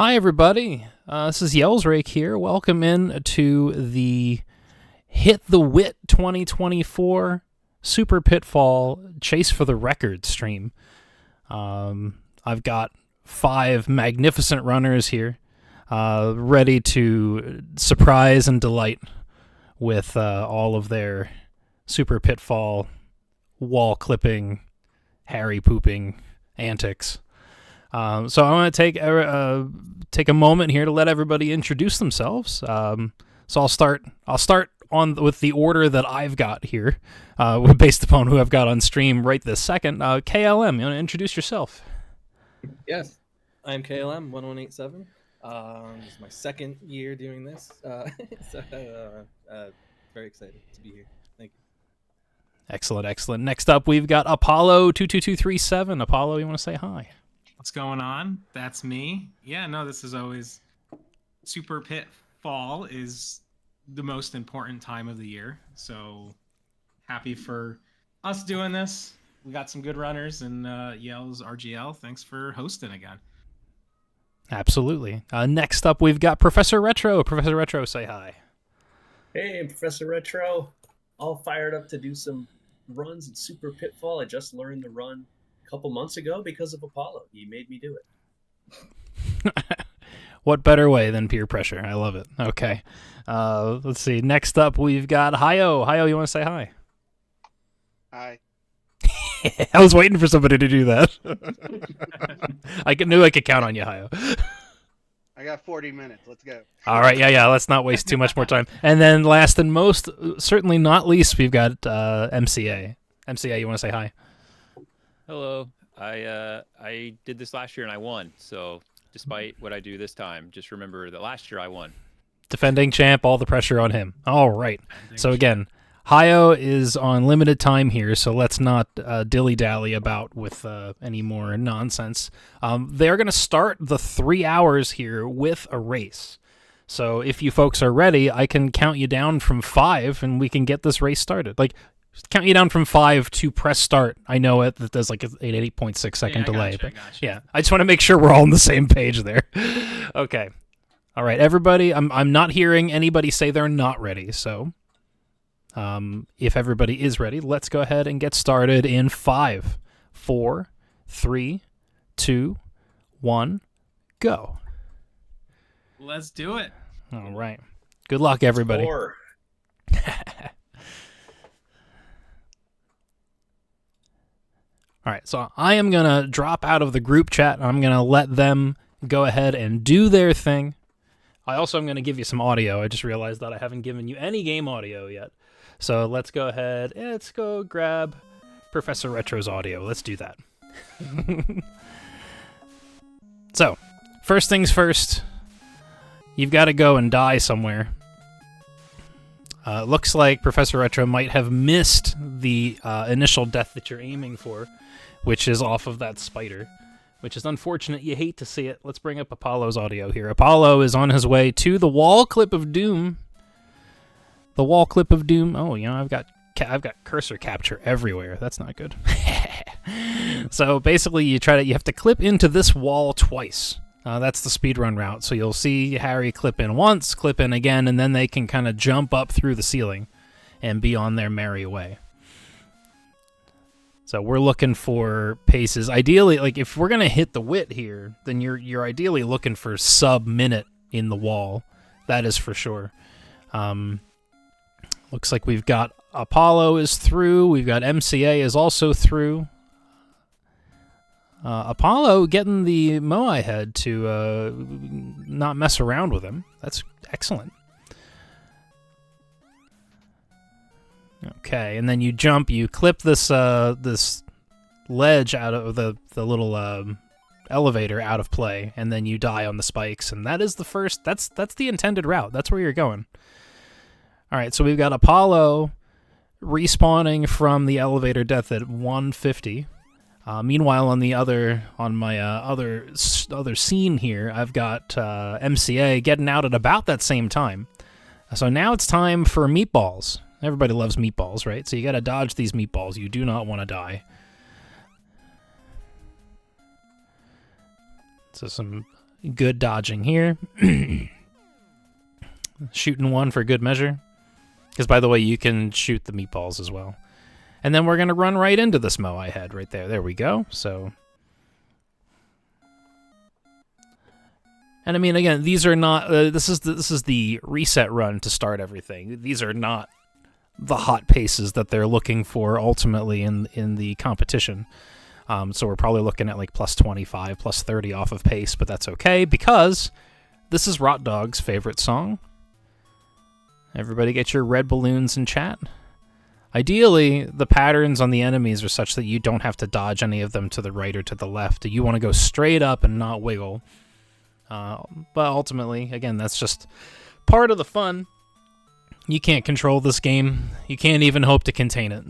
Hi, everybody. This is Yellsrake here. Welcome in to the Hit the Wit 2024 Super Pitfall Chase for the Record stream. I've got 5 magnificent runners here, ready to surprise and delight with all of their Super Pitfall wall clipping, Harry pooping antics. So I want to take a moment here to let everybody introduce themselves. So I'll start with the order that I've got here, based upon who I've got on stream right this second. KLM, you want to introduce yourself? Yes, I'm KLM 1187. This is my second year doing this, so very excited to be here. Thank you. Excellent. Next up, we've got Apollo 22237. Apollo, you want to say hi? What's going on? That's me. Yeah, no, this is always Super Pitfall is the most important time of the year. So happy for us doing this. We got some good runners, and Yell's RGL. Thanks for hosting again. Absolutely. Next up, we've got Professor Retro. Professor Retro, say hi. Hey, I'm Professor Retro. All fired up to do some runs in Super Pitfall. I just learned the run couple months ago because of Apollo. He made me do it. What better way than peer pressure? I love it. Okay. Let's see. Next up, we've got Hayo. Hayo, you want to say hi? Hi. I was waiting for somebody to do that. I knew I could count on you, Hayo. I got 40 minutes. Let's go. All right. Yeah. Let's not waste too much more time. And then last and most, certainly not least, we've got MCA. MCA, you want to say hi? Hello. I did this last year and I won. So despite what I do this time, just remember that last year I won. Defending champ, all the pressure on him. All right. So again, Hayo is on limited time here, so let's not dilly-dally about with any more nonsense. They're going to start the 3 hours here with a race. So if you folks are ready, I can count you down from 5 and we can get this race started. Count you down from 5 to press start. I know it. That does like an 8.6 second delay. Gotcha. Yeah, I just want to make sure we're all on the same page there. Okay. All right, everybody. I'm not hearing anybody say they're not ready. So, if everybody is ready, let's go ahead and get started in 5, 4, 3, 2, 1, go. Let's do it. All right. Good luck, everybody. 4. All right, so I am going to drop out of the group chat. I'm going to let them go ahead and do their thing. I also am going to give you some audio. I just realized that I haven't given you any game audio yet. So let's go ahead. Let's go grab Professor Retro's audio. Let's do that. So, first things first, you've got to go and die somewhere. Looks like Professor Retro might have missed the initial death that you're aiming for, which is off of that spider, which is unfortunate. You hate to see it. Let's bring up Apollo's audio here. Apollo is on his way to the wall clip of doom. The wall clip of doom. Oh, I've got cursor capture everywhere. That's not good. So basically, you have to clip into this wall twice. That's the speedrun route. So you'll see Harry clip in once, clip in again, and then they can kind of jump up through the ceiling and be on their merry way. So we're looking for paces. Ideally, if we're going to hit the wit here, then you're ideally looking for sub-minute in the wall. That is for sure. Looks like we've got Apollo is through. We've got MCA is also through. Apollo getting the Moai head to not mess around with him. That's excellent. Okay, and then you jump, you clip this this ledge out of the little elevator out of play, and then you die on the spikes, and that is the first. That's the intended route. That's where you're going. All right, so we've got Apollo respawning from the elevator death at 150. Meanwhile, on my other scene here, I've got MCA getting out at about that same time. So now it's time for meatballs. Everybody loves meatballs, right? So you got to dodge these meatballs. You do not want to die. So some good dodging here. Shooting one for good measure. Because, by the way, you can shoot the meatballs as well. And then we're going to run right into this Mo I had right there. There we go. So... And I mean, again, these are not. This is the reset run to start everything. These are not the hot paces that they're looking for ultimately in the competition. So we're probably looking at like plus 25, plus 30 off of pace, but that's okay because this is Rot Dog's favorite song. Everybody get your red balloons in chat. Ideally, the patterns on the enemies are such that you don't have to dodge any of them to the right or to the left. You want to go straight up and not wiggle. But ultimately, again, that's just part of the fun. You can't control this game. You can't even hope to contain it.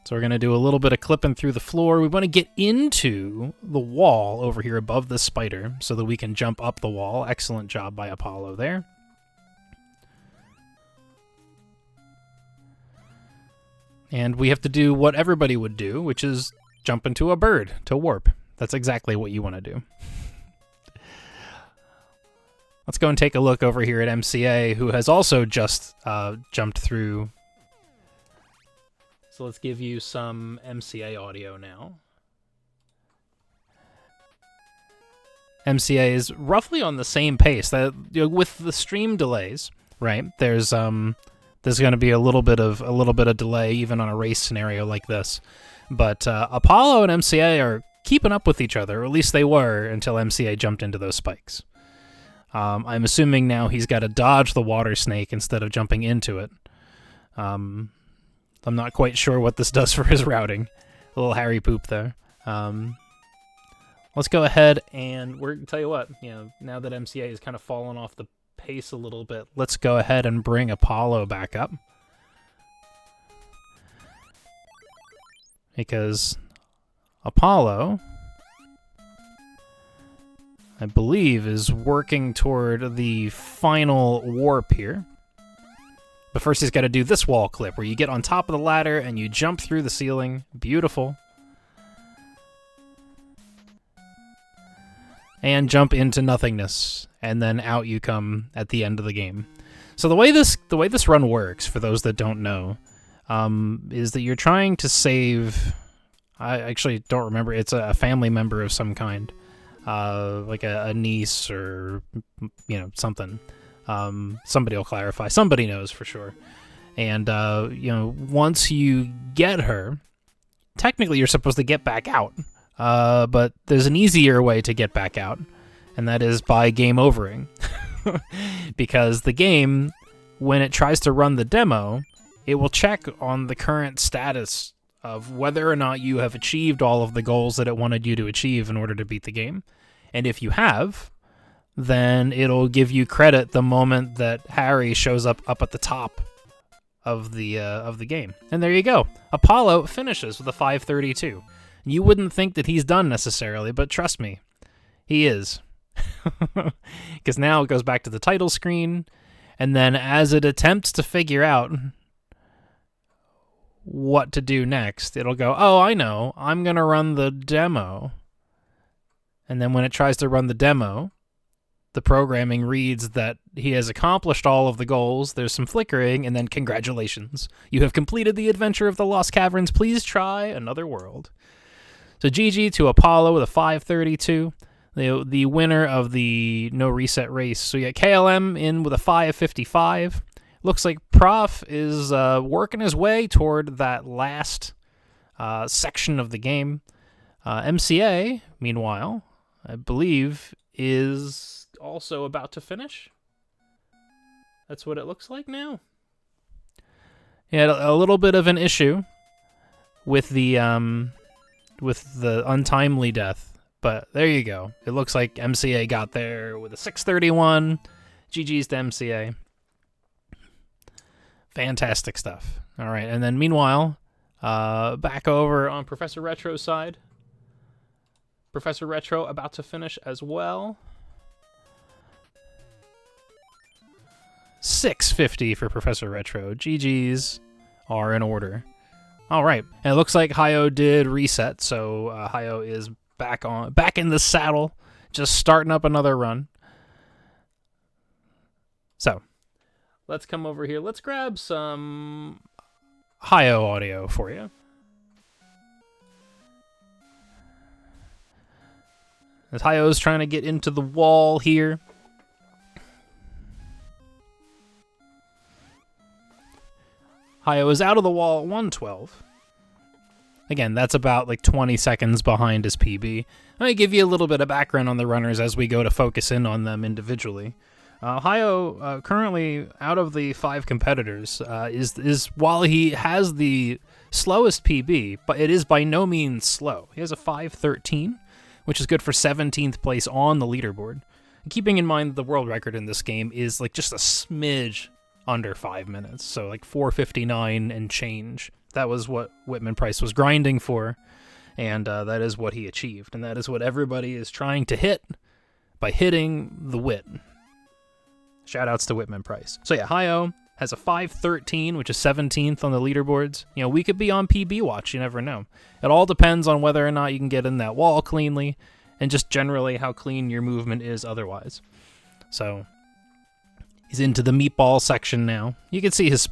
So we're going to do a little bit of clipping through the floor. We want to get into the wall over here above the spider so that we can jump up the wall. Excellent job by Apollo there. And we have to do what everybody would do, which is jump into a bird to warp. That's exactly what you want to do. Let's go and take a look over here at MCA, who has also just jumped through. So let's give you some MCA audio now. MCA is roughly on the same pace. That, you know, with the stream delays, right? There's going to be a little bit of delay even on a race scenario like this. But Apollo and MCA are keeping up with each other, or at least they were until MCA jumped into those spikes. I'm assuming now he's got to dodge the water snake instead of jumping into it. I'm not quite sure what this does for his routing. A little Harry poop there. Let's go ahead and tell you what, you know, now that MCA has kind of fallen off the pace a little bit, let's go ahead and bring Apollo back up. Because Apollo, I believe, is working toward the final warp here. But first he's got to do this wall clip, where you get on top of the ladder and you jump through the ceiling. Beautiful. And jump into nothingness, and then out you come at the end of the game. So the way this run works, for those that don't know, is that you're trying to save... I actually don't remember. It's a family member of some kind. Like a niece or, you know, something. Somebody will clarify. Somebody knows for sure. And, you know, once you get her, technically you're supposed to get back out. But there's an easier way to get back out, and that is by game overing. Because the game, when it tries to run the demo, it will check on the current status of whether or not you have achieved all of the goals that it wanted you to achieve in order to beat the game. And if you have, then it'll give you credit the moment that Harry shows up at the top of the game. And there you go. Apollo finishes with a 532. You wouldn't think that he's done necessarily, but trust me, he is. Because now it goes back to the title screen, and then as it attempts to figure out what to do next, it'll go, oh, I know, I'm going to run the demo. And then when it tries to run the demo, the programming reads that he has accomplished all of the goals, there's some flickering, and then congratulations. You have completed the adventure of the Lost Caverns. Please try another world. So GG to Apollo with a 532, the winner of the no reset race. So you got KLM in with a 555. Looks like Prof is working his way toward that last section of the game. MCA, meanwhile, I believe, is also about to finish. That's what it looks like now. He had a little bit of an issue with the untimely death, but there you go. It looks like MCA got there with a 631. GG's to MCA. Fantastic stuff. All right, and then meanwhile, back over on Professor Retro's side. Professor Retro about to finish as well. 650 for Professor Retro. GG's are in order. All right, and it looks like Hayo did reset, so Hayo is back in the saddle. just starting up another run. So, let's come over here. Let's grab some Hio audio for you. As Hio's trying to get into the wall here. Hio is out of the wall at 112. Again, that's about like 20 seconds behind his PB. Let me give you a little bit of background on the runners as we go to focus in on them individually. Hio, currently out of the 5 competitors, is while he has the slowest PB, but it is by no means slow. He has a 5:13, which is good for 17th place on the leaderboard. And keeping in mind that the world record in this game is like just a smidge under 5 minutes, so like 4:59 and change. That was what Whitman Price was grinding for, and that is what he achieved, and that is what everybody is trying to hit by hitting the Whit. Shoutouts to Whitman Price. So yeah, Hio has a 5:13, which is 17th on the leaderboards. You know, we could be on PB watch, you never know. It all depends on whether or not you can get in that wall cleanly, and just generally how clean your movement is otherwise. So he's into the meatball section now. You can see his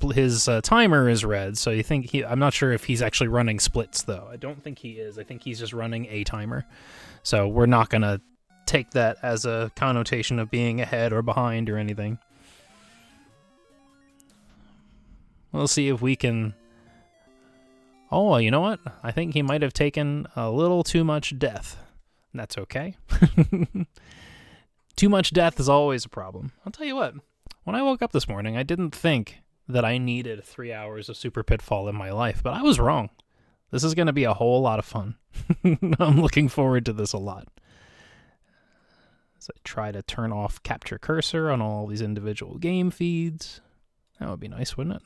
timer is red, so you think I'm not sure if he's actually running splits though. I don't think he is. I think he's just running a timer. So we're not gonna take that as a connotation of being ahead or behind or anything. We'll see if we can... Oh, you know what? I think he might have taken a little too much death. That's okay. Too much death is always a problem. I'll tell you what. When I woke up this morning, I didn't think that I needed 3 hours of Super Pitfall in my life, but I was wrong. This is going to be a whole lot of fun. I'm looking forward to this a lot. As I try to turn off capture cursor on all these individual game feeds. That would be nice, wouldn't it?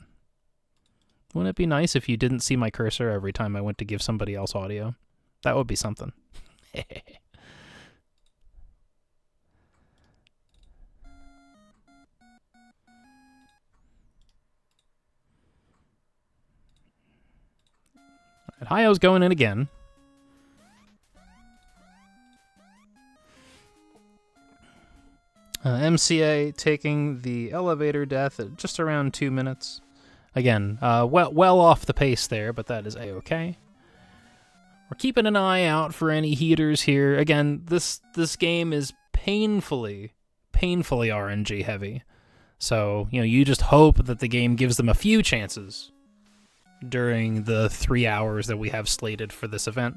Wouldn't it be nice if you didn't see my cursor every time I went to give somebody else audio? That would be something. Hio's going in again. MCA taking the elevator death at just around 2 minutes. Again, well off the pace there, but that is a-okay. We're keeping an eye out for any heaters here. Again, this game is painfully RNG heavy. So, you know, you just hope that the game gives them a few chances during the 3 hours that we have slated for this event.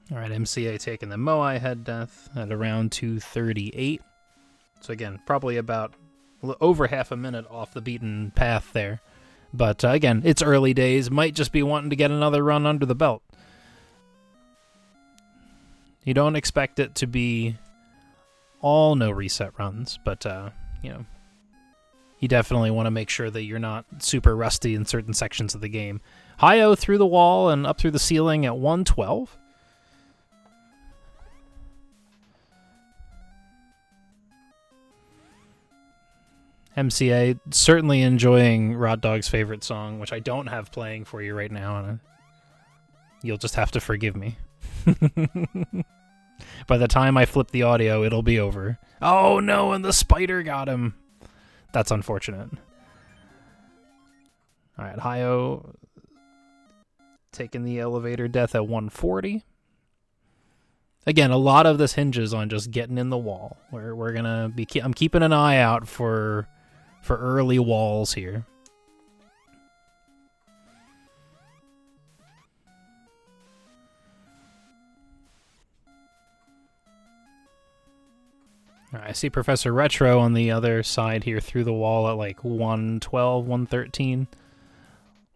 All right, MCA taking the Moai head death at around 2:38. So again, probably about over half a minute off the beaten path there. But again, it's early days. Might just be wanting to get another run under the belt. You don't expect it to be all no reset runs, but you know, you definitely want to make sure that you're not super rusty in certain sections of the game. Hio through the wall and up through the ceiling at 112. MCA certainly enjoying Rod Dog's favorite song, which I don't have playing for you right now, and you'll just have to forgive me. By the time I flip the audio, it'll be over. Oh no, and the spider got him. That's unfortunate. Alright, Hio taking the elevator death at 140. Again, a lot of this hinges on just getting in the wall. We're gonna be. I'm keeping an eye out for early walls here. All right, I see Professor Retro on the other side here through the wall at like 112, 113.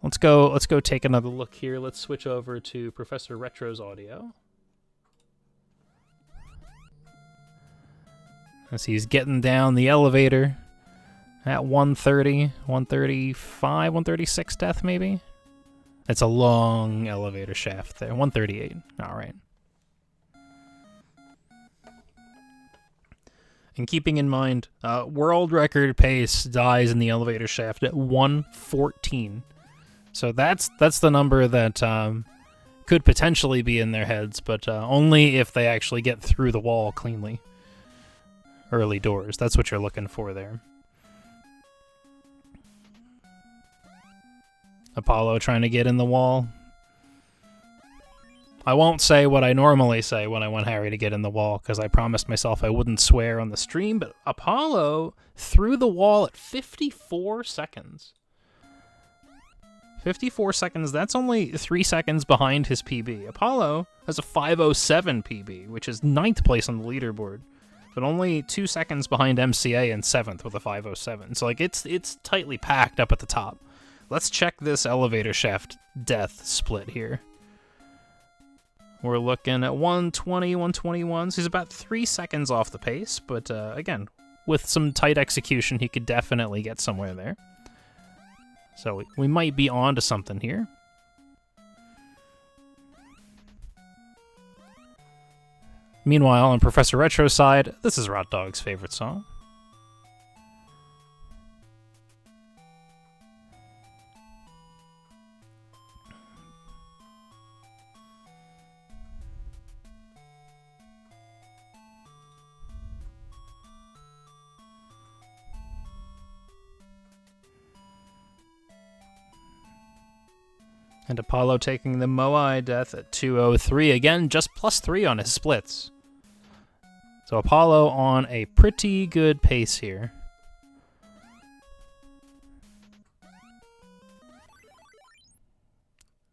Let's go take another look here. Let's switch over to Professor Retro's audio. As he's getting down the elevator at 130, 135, 136 death maybe? It's a long elevator shaft there. 138. All right. And keeping in mind, world record pace dies in the elevator shaft at 1:14. So that's the number that could potentially be in their heads, but only if they actually get through the wall cleanly. Early doors, that's what you're looking for there. Apollo trying to get in the wall. I won't say what I normally say when I want Harry to get in the wall, because I promised myself I wouldn't swear on the stream, but Apollo through the wall at 54 seconds. 54 seconds, that's only 3 seconds behind his PB. Apollo has a 5:07 PB, which is 9th place on the leaderboard, but only 2 seconds behind MCA in 7th with a 5:07. So, like, it's tightly packed up at the top. Let's check this elevator shaft death split here. We're looking at 120, 121, so he's about 3 seconds off the pace, but again, with some tight execution, he could definitely get somewhere there. So we might be on to something here. Meanwhile, on Professor Retro's side, this is Rot Dog's favorite song. And Apollo taking the Moai death at 2:03. Again, just +3 on his splits. So Apollo on a pretty good pace here.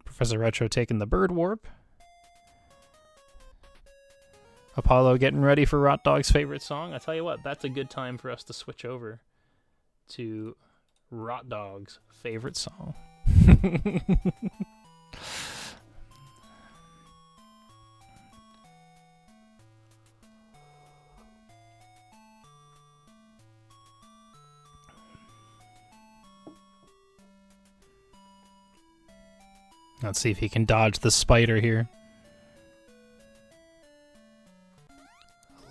Professor Retro taking the bird warp. Apollo getting ready for Rot Dog's favorite song. I tell you what, that's a good time for us to switch over to Rot Dog's favorite song. Let's see if he can dodge the spider here.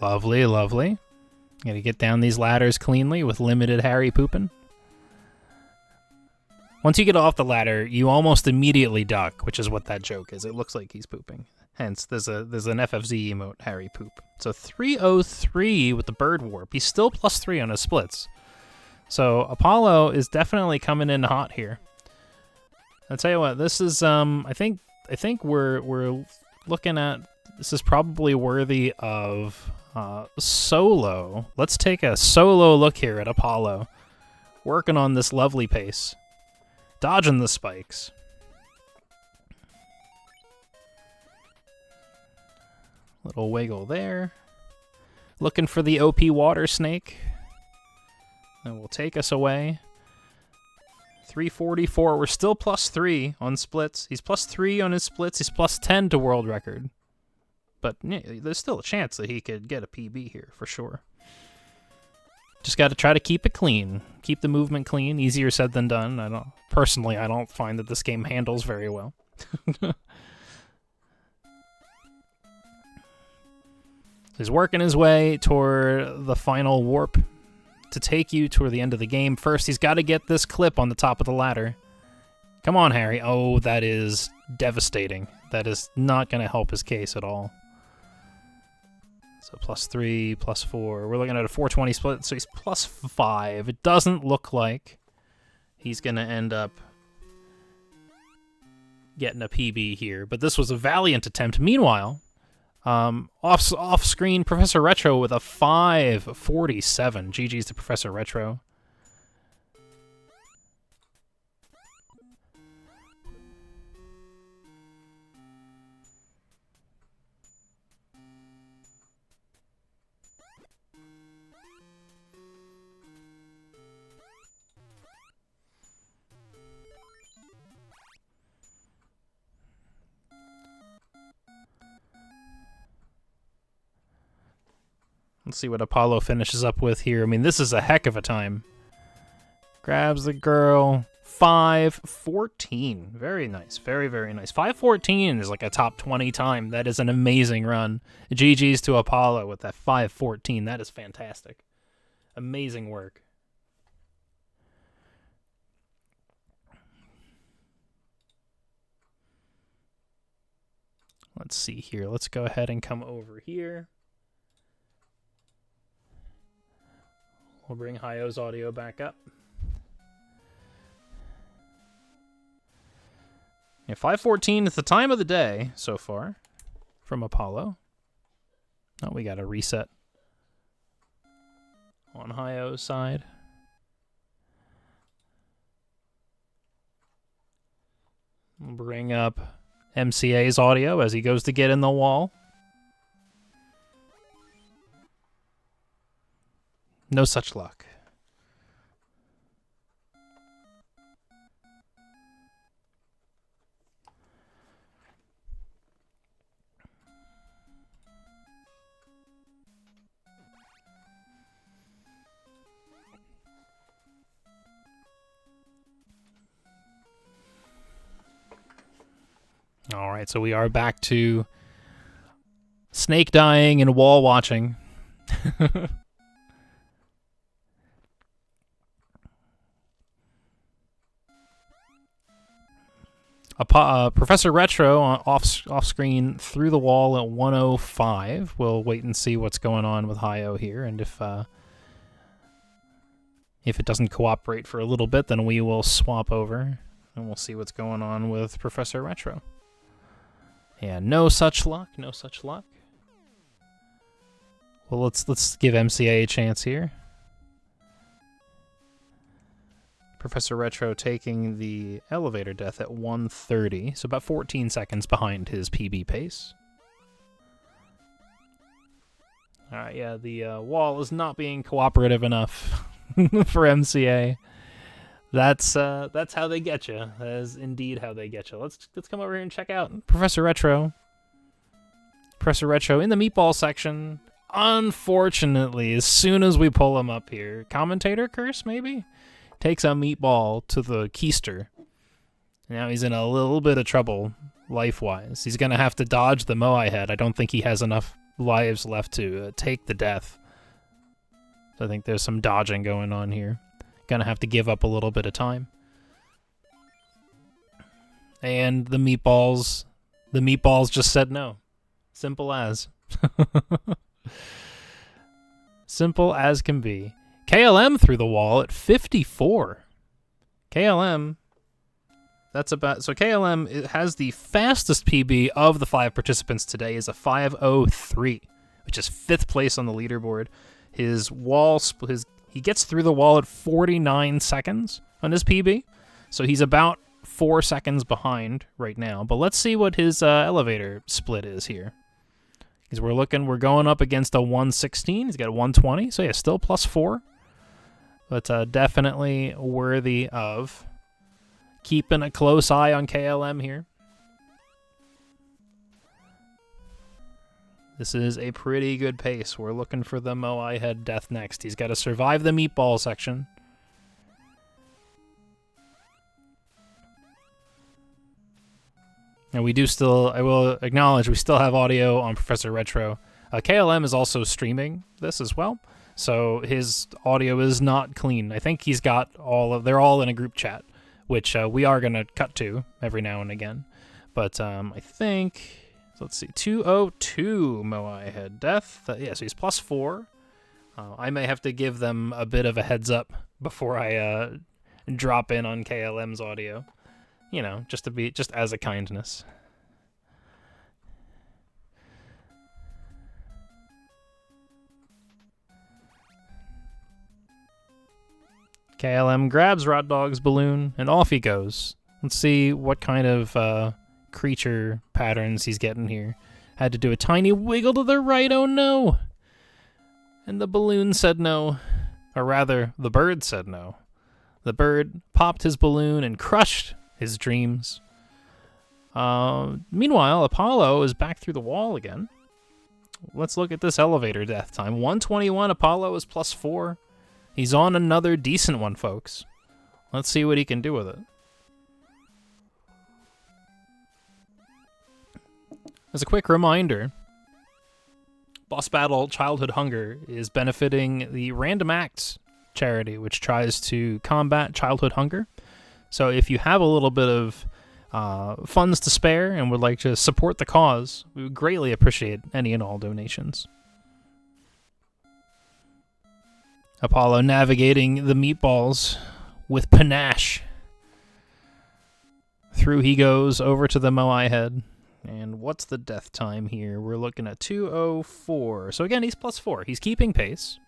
Lovely, lovely. Gotta get down these ladders cleanly with limited Harry pooping. Once you get off the ladder, you almost immediately duck, which is what that joke is. It looks like he's pooping. Hence, there's an FFZ emote, Harry poop. So 3:03 with the bird warp. He's still +3 on his splits. So Apollo is definitely coming in hot here. I'll tell you what, this is I think we're looking at, this is probably worthy of solo. Let's take a solo look here at Apollo, working on this lovely pace. Dodging the spikes. Little wiggle there. Looking for the OP water snake. That will take us away. 344. We're still +3 on splits. He's +3 on his splits. He's +10 to world record. But yeah, there's still a chance that he could get a PB here for sure. Just got to try to keep it clean. Keep the movement clean. Easier said than done. I don't find that this game handles very well. He's working his way toward the final warp to take you toward the end of the game. First, he's got to get this clip on the top of the ladder. Come on, Harry. Oh, that is devastating. That is not going to help his case at all. So +3, +4. We're looking at a 420 split, so he's +5. It doesn't look like he's going to end up getting a PB here, but this was a valiant attempt. Meanwhile, off-screen, Professor Retro with a 5:47. GG's to Professor Retro. Let's see what Apollo finishes up with here. I mean, this is a heck of a time. Grabs the girl. 5:14. Very nice. Very, very nice. 5:14 is like a top 20 time. That is an amazing run. GG's to Apollo with that 5:14. That is fantastic. Amazing work. Let's see here. Let's go ahead and come over here. We'll bring Hayo's audio back up. Yeah, 5:14 is the time of the day so far from Apollo. Oh, we got a reset on Hayo's side. We'll bring up MCA's audio as he goes to get in the wall. No such luck. All right, so we are back to snake dying and wall watching. Professor Retro off screen through the wall at 105. We'll wait and see what's going on with Hayo here, and if it doesn't cooperate for a little bit, then we will swap over and we'll see what's going on with Professor Retro. Yeah, no such luck, no such luck. Well, let's give MCA a chance here. Professor Retro taking the elevator death at 130, so about 14 seconds behind his PB pace. Alright, yeah, the wall is not being cooperative enough for MCA. That's how they get you. That is indeed how they get you. Let's come over here and check out Professor Retro. Professor Retro in the meatball section. Unfortunately, as soon as we pull him up here, commentator curse maybe? Takes a meatball to the keister. Now he's in a little bit of trouble life-wise. He's going to have to dodge the Moai head. I don't think he has enough lives left to take the death. So I think there's some dodging going on here. Going to have to give up a little bit of time. And the meatballs just said no. Simple as. Simple as can be. KLM through the wall at 54. KLM, that's about... So KLM it has the fastest PB of the 5 participants today is a 5:03, which is 5th place on the leaderboard. His wall... He gets through the wall at 49 seconds on his PB. So he's about 4 seconds behind right now. But let's see what his elevator split is here. Because we're going up against a 116. He's got a 120. So yeah, still +4. But definitely worthy of keeping a close eye on KLM here. This is a pretty good pace. We're looking for the Moai head death next. He's got to survive the meatball section. And we do still, I will acknowledge, we still have audio on Professor Retro. KLM is also streaming this as well. So his audio is not clean. I think he's got they're all in a group chat, which we are going to cut to every now and again. But I think, let's see, 202 Moai head death. Yeah, so he's +4. I may have to give them a bit of a heads up before I drop in on KLM's audio. You know, just as a kindness. KLM grabs Rot Dog's balloon, and off he goes. Let's see what kind of creature patterns he's getting here. Had to do a tiny wiggle to the right, oh no! And the balloon said no. Or rather, the bird said no. The bird popped his balloon and crushed his dreams. Meanwhile, Apollo is back through the wall again. Let's look at this elevator death time. 121, Apollo is +4. He's on another decent one, folks. Let's see what he can do with it. As a quick reminder, Boss Battle Childhood Hunger is benefiting the Random Acts charity, which tries to combat childhood hunger. So if you have a little bit of funds to spare and would like to support the cause, we would greatly appreciate any and all donations. Apollo navigating the meatballs with panache. Through he goes over to the Moai head. And what's the death time here? We're looking at 2:04. So again, he's +4. He's keeping pace.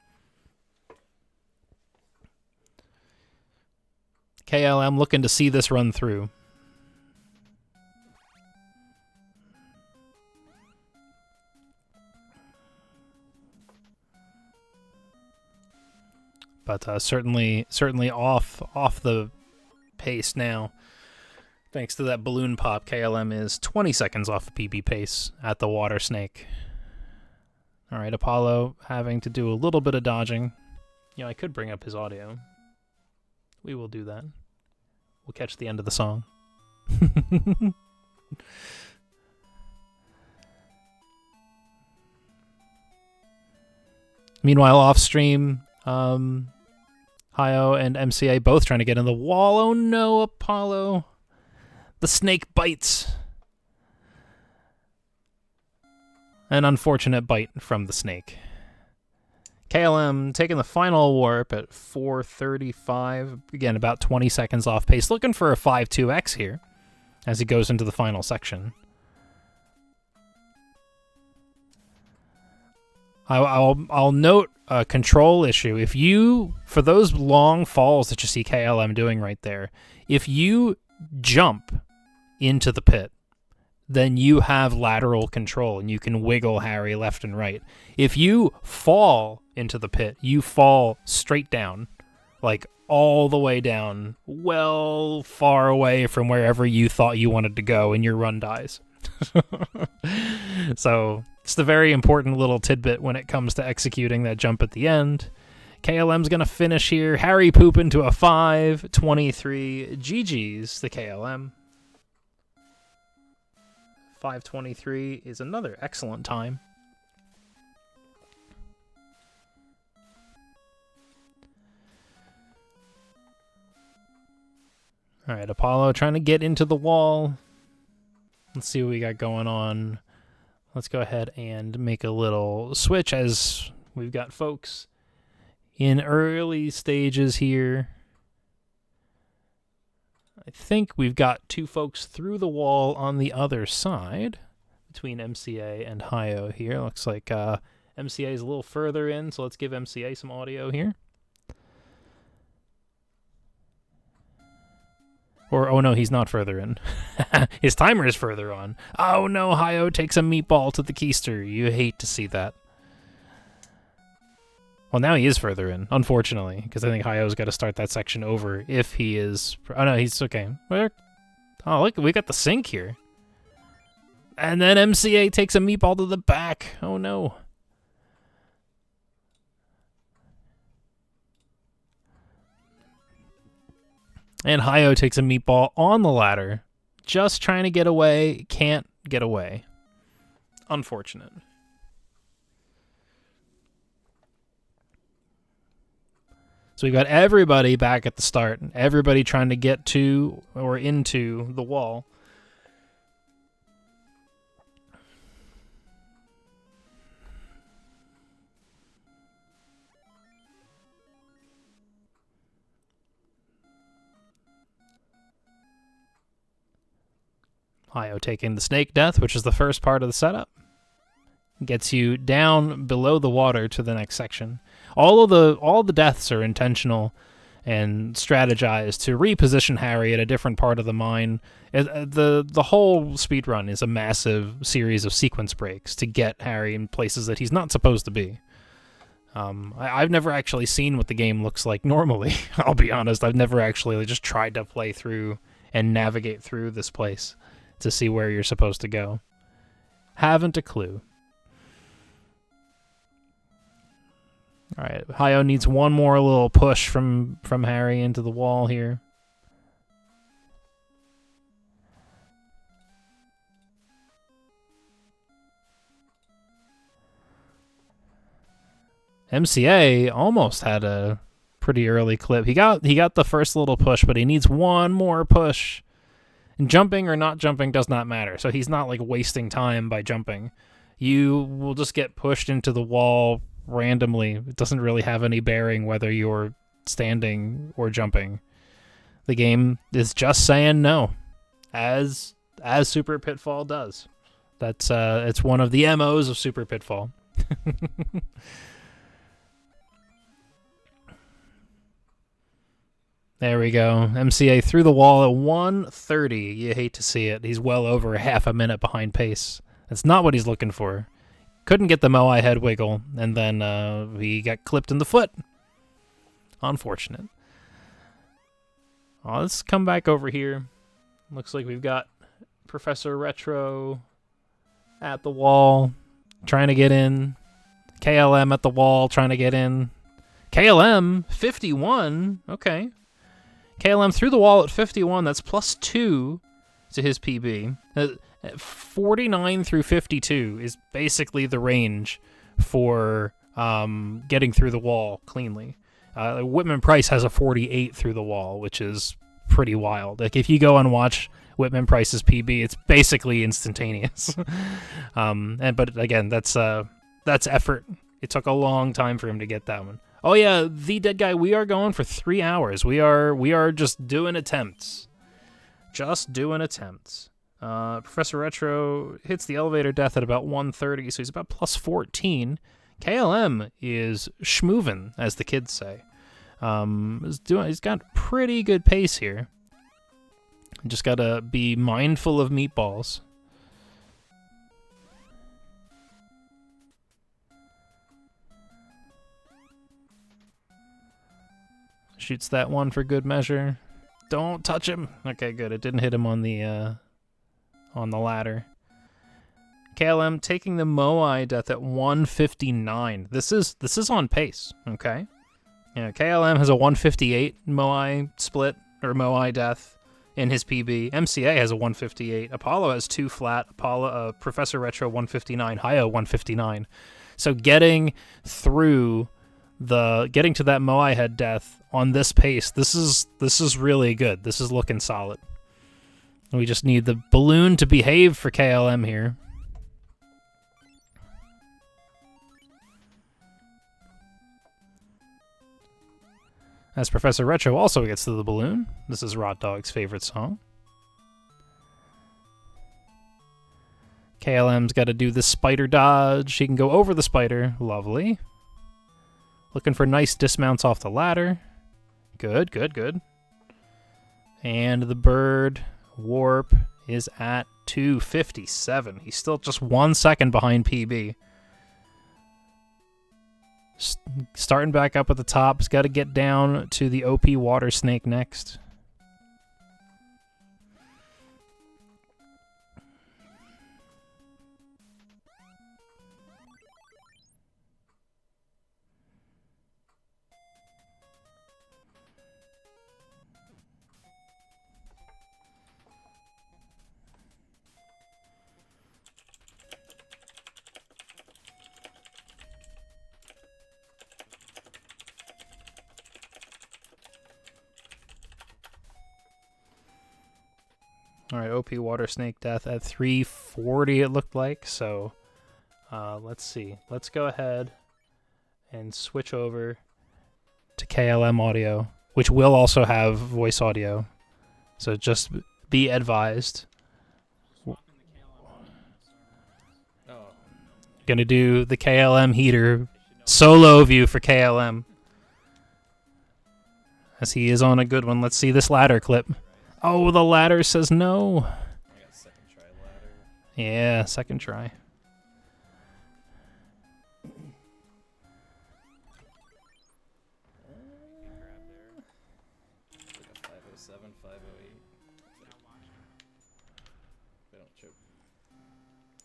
KLM looking to see this run through. But certainly off the pace now. Thanks to that balloon pop, KLM is 20 seconds off the PB pace at the water snake. All right, Apollo having to do a little bit of dodging. You know, I could bring up his audio. We will do that. We'll catch the end of the song. Meanwhile, off stream, Hio and MCA both trying to get in the wall. Oh no, Apollo. The snake bites. An unfortunate bite from the snake. KLM taking the final warp at 4:35. Again, about 20 seconds off pace. Looking for a 5-2X here as he goes into the final section. I'll note a control issue. If you, for those long falls that you see KLM doing right there, if you jump into the pit, then you have lateral control and you can wiggle Harry left and right. If you fall into the pit, you fall straight down, like all the way down, well far away from wherever you thought you wanted to go, and your run dies. So it's the very important little tidbit when it comes to executing that jump at the end. KLM's going to finish here. Harry poop into a 5:23. GG's the KLM. 5:23 is another excellent time. All right, Apollo trying to get into the wall. Let's see what we got going on. Let's go ahead and make a little switch as we've got folks in early stages here. I think we've got two folks through the wall on the other side between MCA and Hio here. Looks like MCA is a little further in, so let's give MCA some audio here. Or, oh no, he's not further in. His timer is further on. Oh no, Hio takes a meatball to the keister. You hate to see that. Well, now he is further in, unfortunately, because I think Hio's got to start that section over if he is... Oh no, he's okay. Where? Oh, look, we got the sink here. And then MCA takes a meatball to the back. Oh no. And Hio takes a meatball on the ladder. Just trying to get away. Can't get away. Unfortunate. So we've got everybody back at the start. Everybody trying to get to or into the wall. Hio taking the snake death, which is the first part of the setup. Gets you down below the water to the next section. All the deaths are intentional and strategized to reposition Harry at a different part of the mine. The whole speedrun is a massive series of sequence breaks to get Harry in places that he's not supposed to be. I've never actually seen what the game looks like normally. I'll be honest. I've never actually just tried to play through and navigate through this place to see where you're supposed to go. Haven't a clue. All right, Hio needs one more little push from Harry into the wall here. MCA almost had a pretty early clip. He got the first little push, but he needs one more push. And jumping or not jumping does not matter. So he's not like wasting time by jumping. You will just get pushed into the wall randomly. It doesn't really have any bearing whether you're standing or jumping. The game is just saying no, as Super Pitfall does. That's it's one of the MOs of Super Pitfall. There we go. MCA through the wall at 1:30. You hate to see it. He's well over half a minute behind pace. That's not what he's looking for. Couldn't get the Moai head wiggle, and then he got clipped in the foot. Unfortunate. Let's come back over here. Looks like we've got Professor Retro at the wall, trying to get in. KLM at the wall, trying to get in. KLM, 51. Okay. KLM through the wall at 51. That's +2 to his PB. 49 through 52 is basically the range for getting through the wall cleanly. Whitman Price has a 48 through the wall, which is pretty wild. Like if you go and watch Whitman Price's PB, it's basically instantaneous. But again, that's effort. It took a long time for him to get that one. Oh yeah, the dead guy. We are going for 3 hours. We are just doing attempts. Just doing attempts. Professor Retro hits the elevator death at about 1:30, so he's about +14. KLM is schmoovin', as the kids say. He's got pretty good pace here. Just gotta be mindful of meatballs. Shoots that one for good measure. Don't touch him. Okay, good. It didn't hit him on the ladder. KLM taking the Moai death at 159. This is on pace. Okay. Yeah, KLM has a 158 Moai split or Moai death in his PB. MCA has a 158. Apollo has 2 flat. Professor Retro 159. Hio 159. So getting to that Moai head death on this pace, this is really good. This is looking solid. We just need the balloon to behave for KLM here. As Professor Retro also gets to the balloon. This is Rot Dog's favorite song. KLM's got to do the spider dodge. He can go over the spider. Lovely. Looking for nice dismounts off the ladder. Good, good, good. And the bird warp is at 257. He's still just 1 second behind PB. Starting back up at the top. He's got to get down to the OP water snake next. All right, OP Water Snake Death at 340 it looked like, so let's see. Let's go ahead and switch over to KLM audio, which will also have voice audio, so just be advised. Gonna do the KLM heater solo view for KLM, as he is on a good one. Let's see this ladder clip. Oh, the ladder says no. I got second try ladder. Yeah, second try. Like a 507, 508. They don't choke.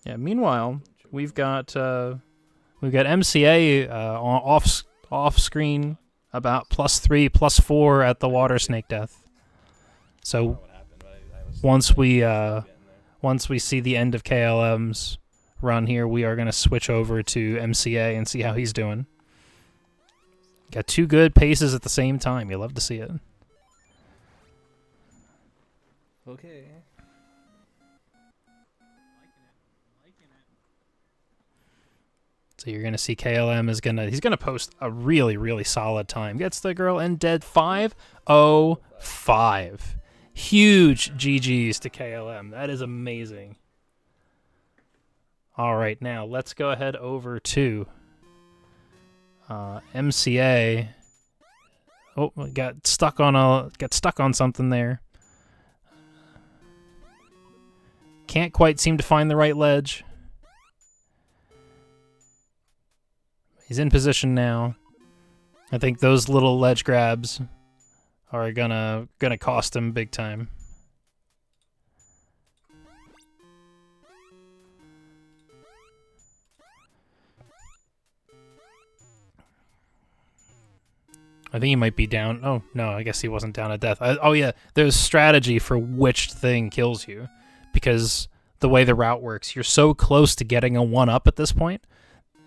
Yeah. Meanwhile, we've got MCA off screen about +3, +4 at the water snake death. So once we see the end of KLM's run here, we are going to switch over to MCA and see how he's doing. Got two good paces at the same time. You love to see it. Okay. So you're gonna see KLM he's gonna post a really, really solid time. Gets the girl in dead 5:05. Huge GGs to KLM. That is amazing. All right, now let's go ahead over to MCA. Oh, got stuck on something there. Can't quite seem to find the right ledge. He's in position now. I think those little ledge grabs are gonna cost him big time. I think he might be down. Oh, no, I guess he wasn't down to death. Oh, yeah, there's strategy for which thing kills you. Because the way the route works, you're so close to getting a 1-up at this point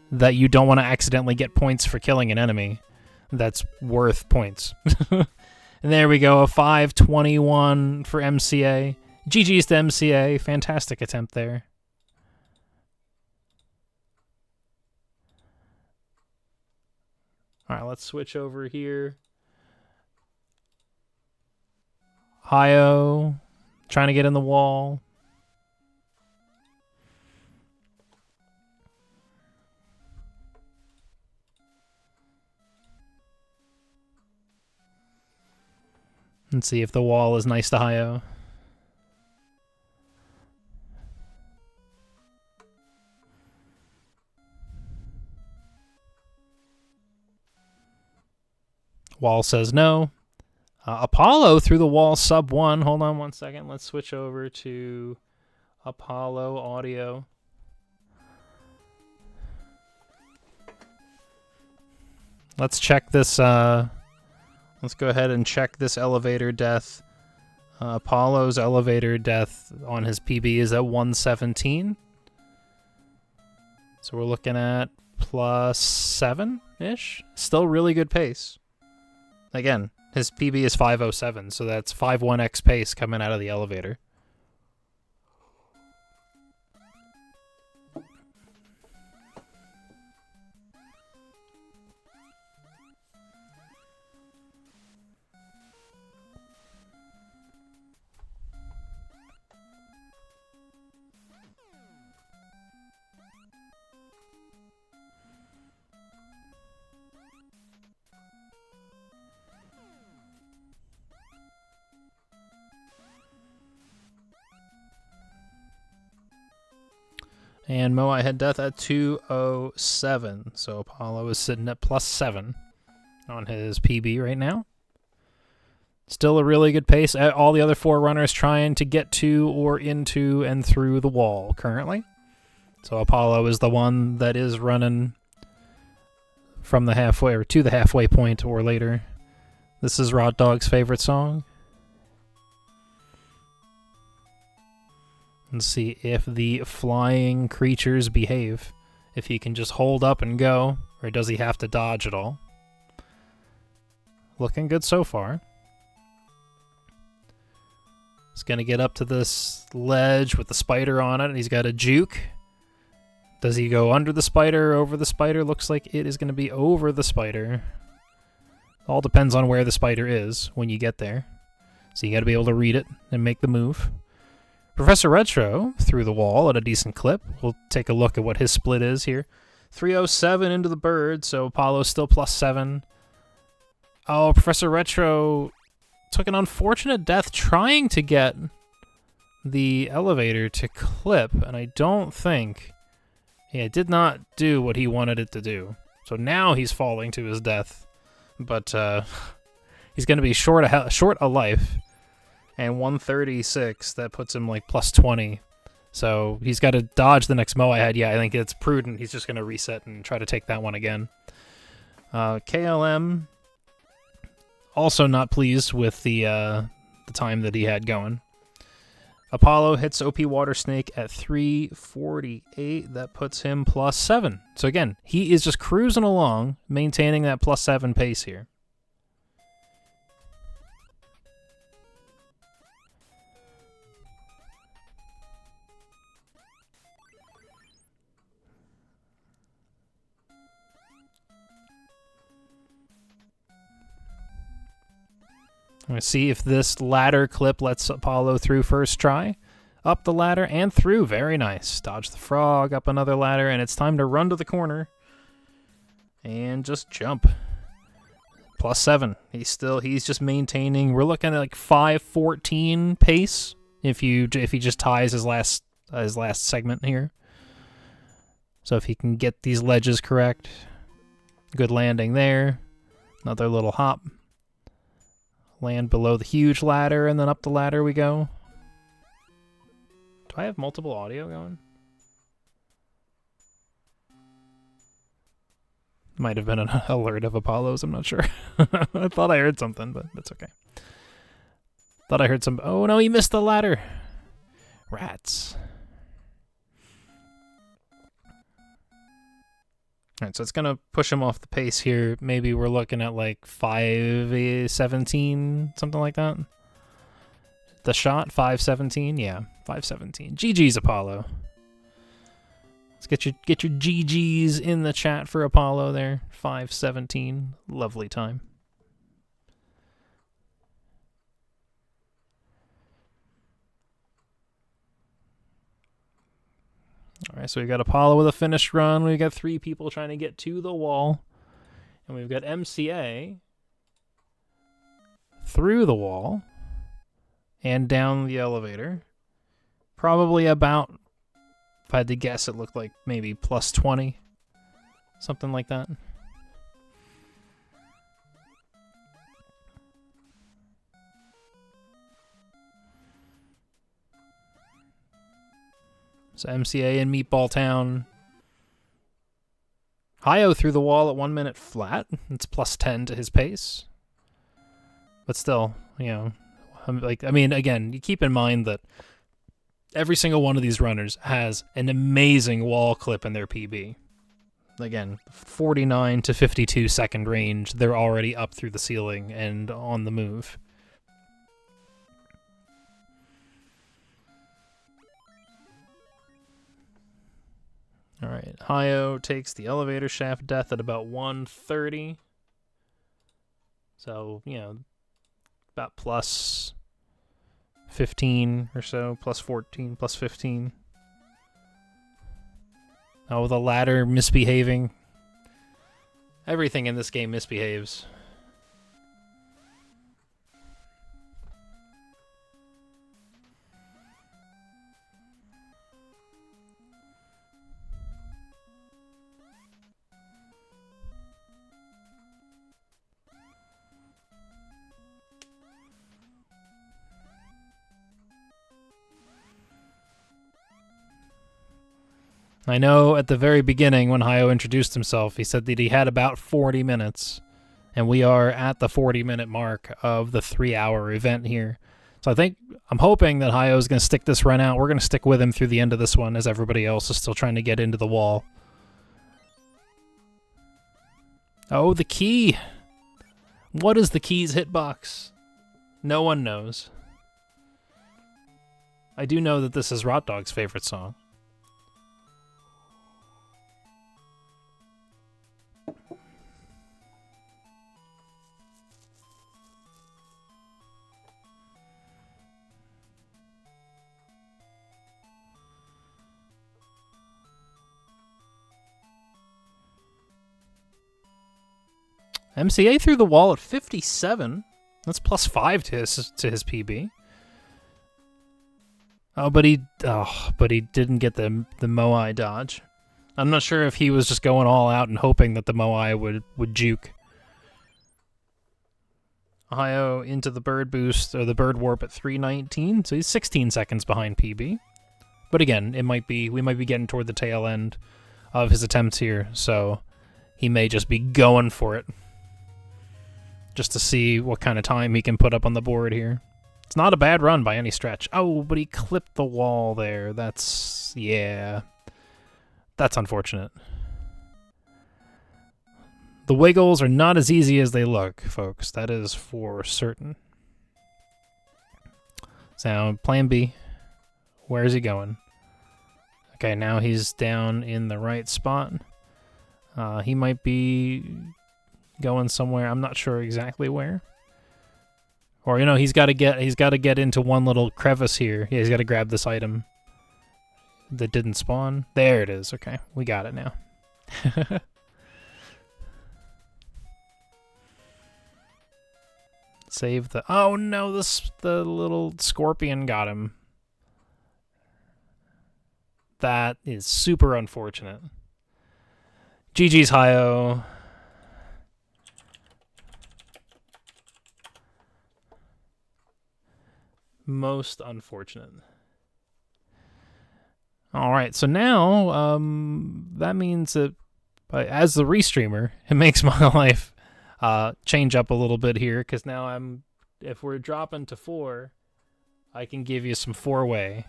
that you don't want to accidentally get points for killing an enemy that's worth points. And there we go, a 5:21 for MCA. GG's to MCA. Fantastic attempt there. All right, let's switch over here. Hio, trying to get in the wall. Let's see if the wall is nice to Hio. Wall says no. Apollo through the wall sub-1. Hold on one second. Let's switch over to Apollo audio. Let's check this. Let's go ahead and check this elevator death. Apollo's elevator death on his PB is at 117. So we're looking at plus 7-ish. Still really good pace. Again, his PB is 5:07, so that's 5-1x pace coming out of the elevator. And Moai had death at 2:07, so Apollo is sitting at plus 7 on his PB right now. Still a really good pace. All the other 4 runners trying to get to or into and through the wall currently. So Apollo is the one that is running from the halfway or to the halfway point or later. This is Rod Dog's favorite song. And see if the flying creatures behave. If he can just hold up and go, or does he have to dodge at all? Looking good so far. He's going to get up to this ledge with the spider on it, and he's got a juke. Does he go under the spider, over the spider? Looks like it is going to be over the spider. All depends on where the spider is when you get there. So you got to be able to read it and make the move. Professor Retro through the wall at a decent clip. We'll take a look at what his split is here. 307 into the bird, so Apollo's still plus 7. Oh, Professor Retro took an unfortunate death trying to get the elevator to clip, and I don't think... Yeah, it did not do what he wanted it to do. So now he's falling to his death. But he's going to be short a life. And 136, that puts him like plus 20. So he's got to dodge the next Moai head. Yeah, I think it's prudent. He's just going to reset and try to take that one again. KLM, also not pleased with the time that he had going. Apollo hits OP Water Snake at 348. That puts him +7. So again, he is just cruising along, maintaining that +7 pace here. I'm going to see if this ladder clip lets Apollo through first try. Up the ladder and through. Very nice. Dodge the frog, up another ladder, and it's time to run to the corner. And just jump. +7. He's just maintaining. We're looking at like 5:14 pace if he just ties his last segment here. So if he can get these ledges correct. Good landing there. Another little hop. Land below the huge ladder, and then up the ladder we go. Do I have multiple audio going? Might have been an alert of Apollo's, I'm not sure. I thought I heard something, but that's okay. Thought I heard some... Oh no, he missed the ladder! Rats. Alright, so it's going to push him off the pace here. Maybe we're looking at like 5:17, something like that. The shot, 5:17? Yeah, 5:17. GG's, Apollo. Let's get your GG's in the chat for Apollo there. 5:17. Lovely time. All right, so we got Apollo with a finished run. We've got 3 people trying to get to the wall. And we've got MCA through the wall and down the elevator. Probably about, if I had to guess, it looked like maybe +20. Something like that. So MCA in Meatball Town. Hio through the wall at 1 minute flat. It's +10 to his pace. But still, you know, I mean, again, you keep in mind that every single one of these runners has an amazing wall clip in their PB. Again, 49 to 52 second range. They're already up through the ceiling and on the move. All right, Hio takes the elevator shaft death at about 1:30. So, you know, about +15 or so, +14, +15. Oh, the ladder misbehaving. Everything in this game misbehaves. I know at the very beginning when Hio introduced himself, he said that he had about 40 minutes. And we are at the 40-minute mark of the 3-hour event here. So I'm hoping that Hio is going to stick this run out. We're going to stick with him through the end of this one as everybody else is still trying to get into the wall. Oh, the key! What is the key's hitbox? No one knows. I do know that this is Rot Dog's favorite song. MCA through the wall at 57. That's +5 to his PB. Oh, but he didn't get the Moai dodge. I'm not sure if he was just going all out and hoping that the Moai would juke. Hio into the bird boost or the bird warp at 3:19, so he's 16 seconds behind PB. But again, we might be getting toward the tail end of his attempts here, so he may just be going for it. Just to see what kind of time he can put up on the board here. It's not a bad run by any stretch. Oh, but he clipped the wall there. That's, yeah. That's unfortunate. The wiggles are not as easy as they look, folks. That is for certain. So, plan B. Where is he going? Okay, now he's down in the right spot. He might be going somewhere. I'm not sure exactly where. Or, you know, he's got to get into one little crevice here. Yeah, he's got to grab this item that didn't spawn. There it is. Okay, we got it now. Save the... Oh no, the little scorpion got him. That is super unfortunate. GG's Hi-Oh. Most unfortunate. Alright, so now, that means that as the restreamer, it makes my life change up a little bit here, because now if we're dropping to 4, I can give you some four-way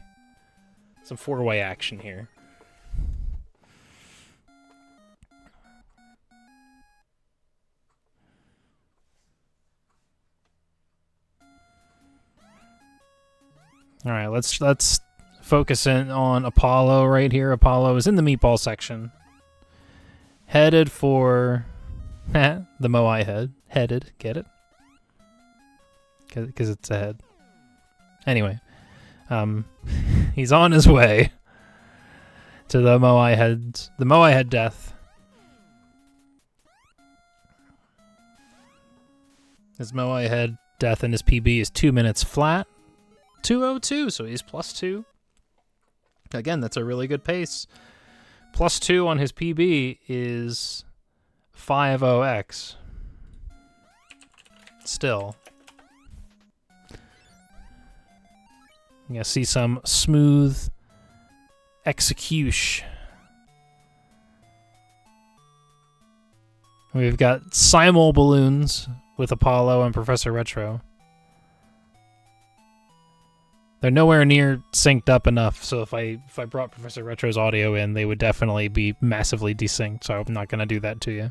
action here. All right, let's focus in on Apollo right here. Apollo is in the meatball section, headed for the Moai head. Headed, get it? Because it's a head. Anyway, he's on his way to the Moai head death. His Moai head death and his PB is 2 minutes flat. 2:02, so he's +2. Again, that's a really good pace. +2 on his PB is 50x. Still. You're going to see some smooth execution. We've got simul balloons with Apollo and Professor Retro. They're nowhere near synced up enough, so if I brought Professor Retro's audio in, they would definitely be massively desynced, so I'm not going to do that to you.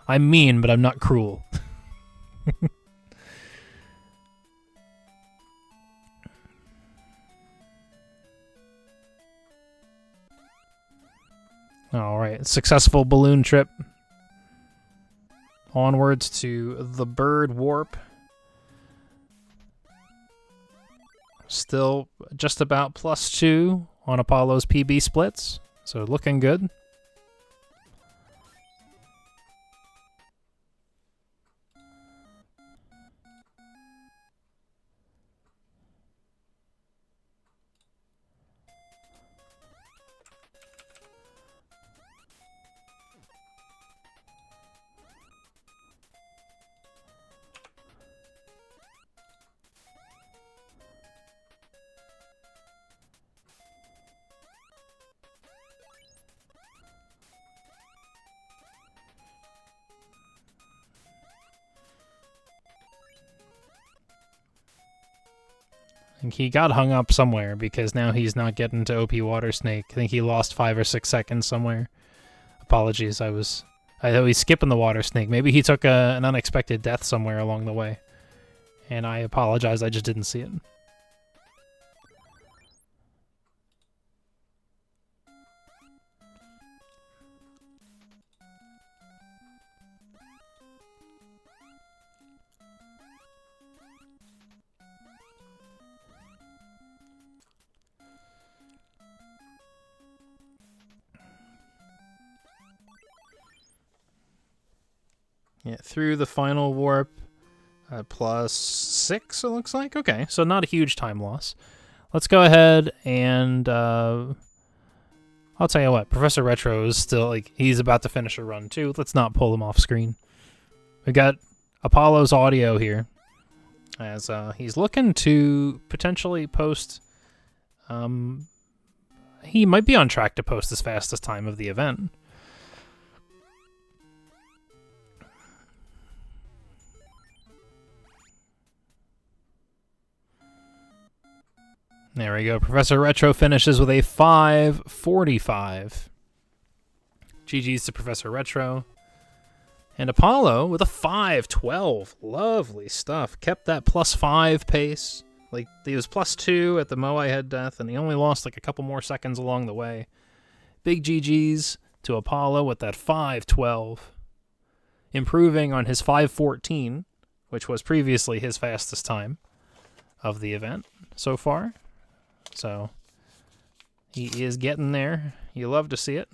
I'm mean, but I'm not cruel. Alright, successful balloon trip. Onwards to the bird warp. Still just about +2 on Apollo's PB splits, so looking good. I think he got hung up somewhere because now he's not getting to OP Water Snake. I think he lost 5 or 6 seconds somewhere. Apologies, I thought he's skipping the Water Snake. Maybe he took an unexpected death somewhere along the way. And I apologize, I just didn't see it. Yeah, through the final warp, +6 it looks like. Okay, so not a huge time loss. Let's go ahead and I'll tell you what, Professor Retro is still, like, he's about to finish a run too. Let's not pull him off screen. We got Apollo's audio here, as he's looking to potentially post. He might be on track to post his fastest time of the event. There we go. Professor Retro finishes with a 5:45. GG's to Professor Retro. And Apollo with a 5:12. Lovely stuff. Kept that +5 pace. Like, he was +2 at the Moai Head death, and he only lost like a couple more seconds along the way. Big GG's to Apollo with that 5:12. Improving on his 5:14, which was previously his fastest time of the event so far. So, he is getting there. You love to see it.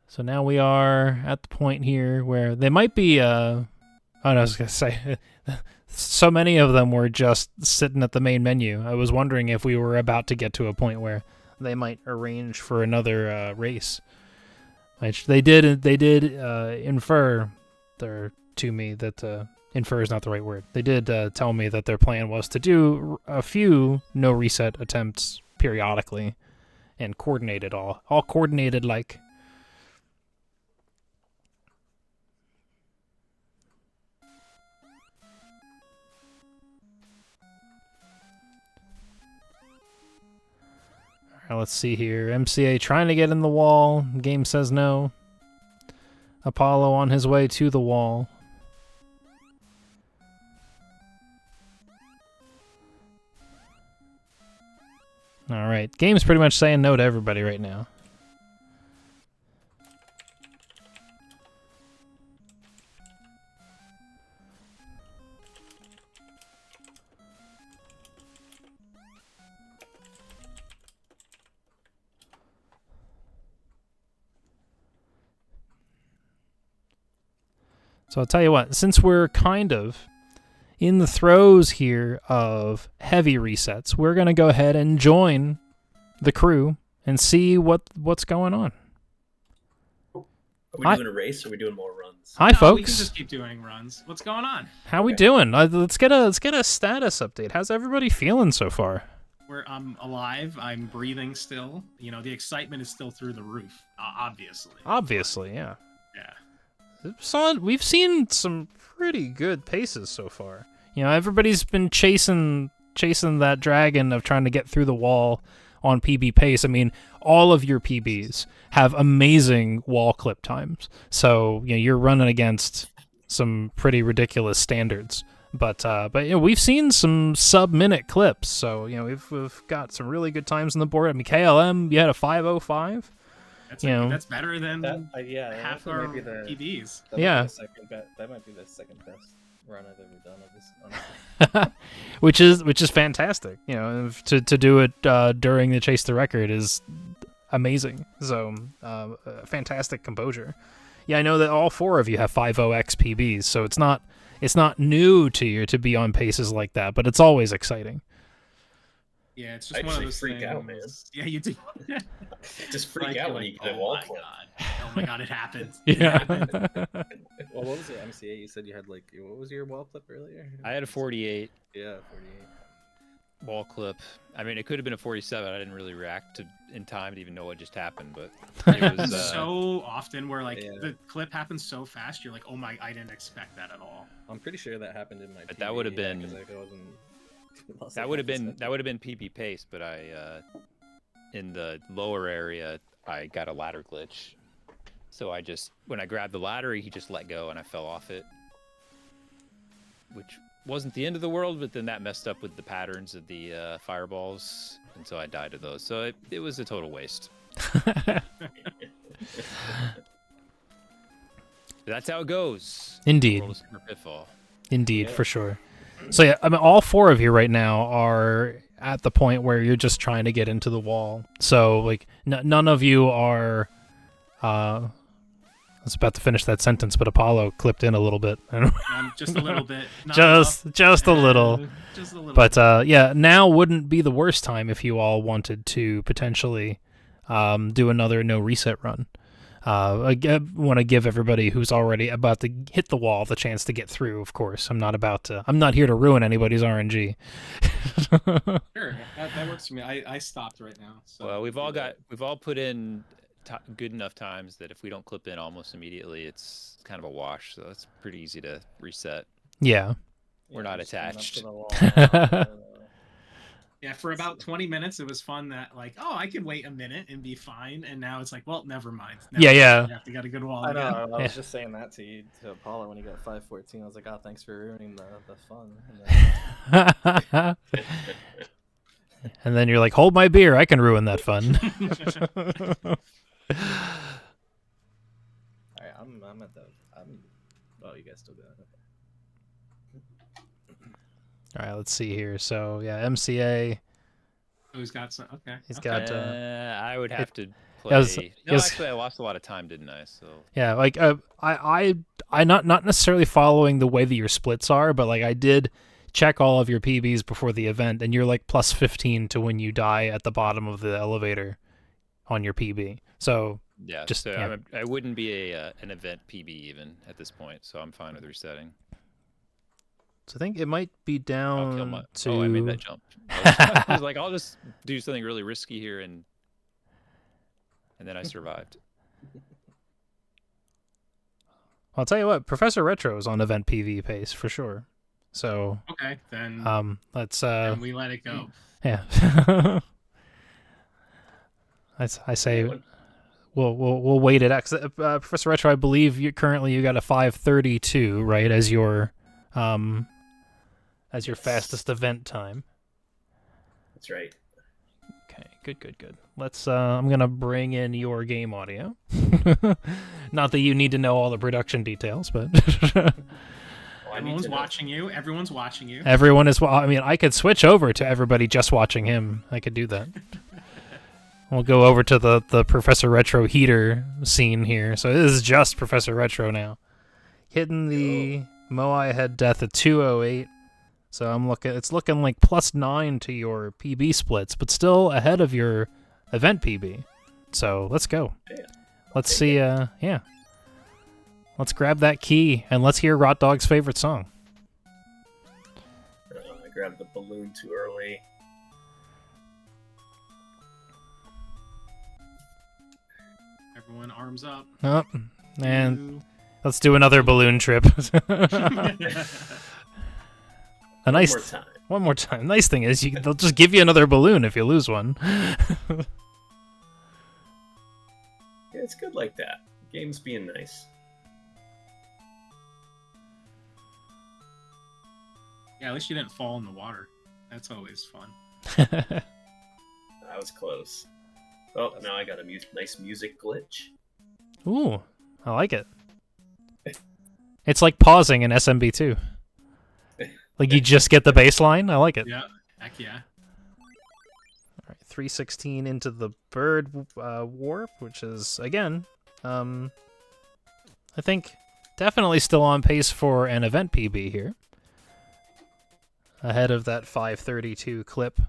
So now we are at the point here where they might be, I was going to say, so many of them were just sitting at the main menu. I was wondering if we were about to get to a point where they might arrange for another race. Which they did infer to me that, infer is not the right word. They did tell me that their plan was to do a few no reset attempts periodically and coordinated all coordinated like. Let's see here. MCA trying to get in the wall. Game says no. Apollo on his way to the wall. All right. Game's pretty much saying no to everybody right now. So I'll tell you what, since we're kind of in the throes here of heavy resets, we're going to go ahead and join the crew and see what's going on. Are we doing a race or are we doing more runs? Hi, No, folks. we can just keep doing runs. What's going on? How we doing? Let's get a status update. How's everybody feeling so far? I'm alive. I'm breathing still. You know, the excitement is still through the roof, obviously. Obviously, yeah. Yeah. We've seen some pretty good paces so far. You know, everybody's been chasing that dragon of trying to get through the wall on PB pace. I mean, all of your PBs have amazing wall clip times. So, you know, you're running against some pretty ridiculous standards. But you know, we've seen some sub-minute clips. So, you know, we've got some really good times on the board. I mean, KLM, you had a 5:05. That's better than that half our might be the- PBs. That Yeah. might be the that might be the second best run I've ever done of this. Honestly. which is fantastic. You know, to do it during the Chase the Record is amazing. So, fantastic composure. Yeah, I know that all four of you have 5.0x PBs, so it's not new to you to be on paces like that, but it's always exciting. Yeah, it's just I one of actually those freak things. out, man. Yeah, you do. Just freak Like, out you're when like, you get a oh wall my clip. god! Oh my god, it happened. It Yeah. happened. Well, what was it, MCA? You said you had what was your wall clip earlier? I had a 48 Yeah, 48. wall clip. I mean, it could have been a 47. I didn't really react in time to even know what just happened, but it was So often where like Yeah. the clip happens so fast, you're like, oh my, I didn't expect that at all. I'm pretty sure that happened in my. But that PB, would have yeah, been- 'cause I wasn't. lost that like would have half a been second. PB pace, but I in the lower area I got a ladder glitch. So when I grabbed the ladder, he just let go and I fell off it. Which wasn't the end of the world, but then that messed up with the patterns of the fireballs, and so I died to those. So it was a total waste. That's how it goes. Indeed. World of Super Pitfall. Indeed, Yeah. for sure. So yeah, I mean, all four of you right now are at the point where you're just trying to get into the wall. So like, none of you are. I was about to finish that sentence, but Apollo clipped in a little bit. Just a little bit. Not just a enough. little. Just a little. But yeah, now wouldn't be the worst time if you all wanted to potentially do another no reset run. I want to give everybody who's already about to hit the wall the chance to get through. Of course, I'm not here to ruin anybody's RNG. Sure, that works for me. I stopped right now. So Well, we've all put in good enough times that if we don't clip in almost immediately, it's kind of a wash. So it's pretty easy to reset. Yeah. We're not just stand up attached. to the wall. yeah, for about 20 minutes, it was fun that like, oh, I could wait a minute and be fine. And now it's like, well, never mind. Now Yeah. You have to get a good wall I again. know. I Yeah. was just saying that to Apollo when he got 514. I was like, oh, thanks for ruining the fun. And then, And then you're like, hold my beer, I can ruin that fun. all right, I'm at the. Oh, you guys still got it. All right, let's see here. So yeah, MCA. Who's got some? Okay. He's okay. got. I would have to play. it was- Actually, I lost a lot of time, didn't I? So Yeah, like I not necessarily following the way that your splits are, but like I did check all of your PBs before the event, and you're like plus 15 to when you die at the bottom of the elevator on your PB. So yeah, Just- so yeah. I wouldn't be an event PB even at this point, so I'm fine with resetting. I think it might be I'll kill down my. to. Oh, I made that jump. I was like, I'll just do something really risky here, and then I survived. I'll tell you what, Professor Retro is on event PV pace for sure. So Okay, then let's then we let it go. yeah. I say we'll wait it out. 'Cause, Professor Retro, I believe you got a 5:32, right, as your fastest event time. That's right. Okay, good. Let's I'm gonna bring in your game audio. Not that you need to know all the production details, but Well, I need Everyone's to know. watching you. Everyone's watching you. everyone is. I mean, I could switch over to everybody just watching him. I could do that. We'll go over to the Professor Retro heater scene here. So this is just Professor Retro now, hitting the Moai head death at 208. So it's looking like +9 to your PB splits, but still ahead of your event PB. So let's go. Yeah. Let's see. Yeah. Let's grab that key and let's hear Rot Dog's favorite song. I grabbed the balloon too early. Everyone, arms up. Oh, and let's do another balloon trip. A nice One more time. one more time. Nice thing is they'll just give you another balloon if you lose one. Yeah, it's good like that. The game's being nice. Yeah, at least you didn't fall in the water. That's always fun. That was close. Oh, now I got a nice music glitch. Ooh, I like it. It's like pausing in SMB2. Like you just get the bass line. I like it. Yeah, heck yeah. All right, 316 into the bird warp, which is again, I think definitely still on pace for an event PB here. Ahead of that 532 clip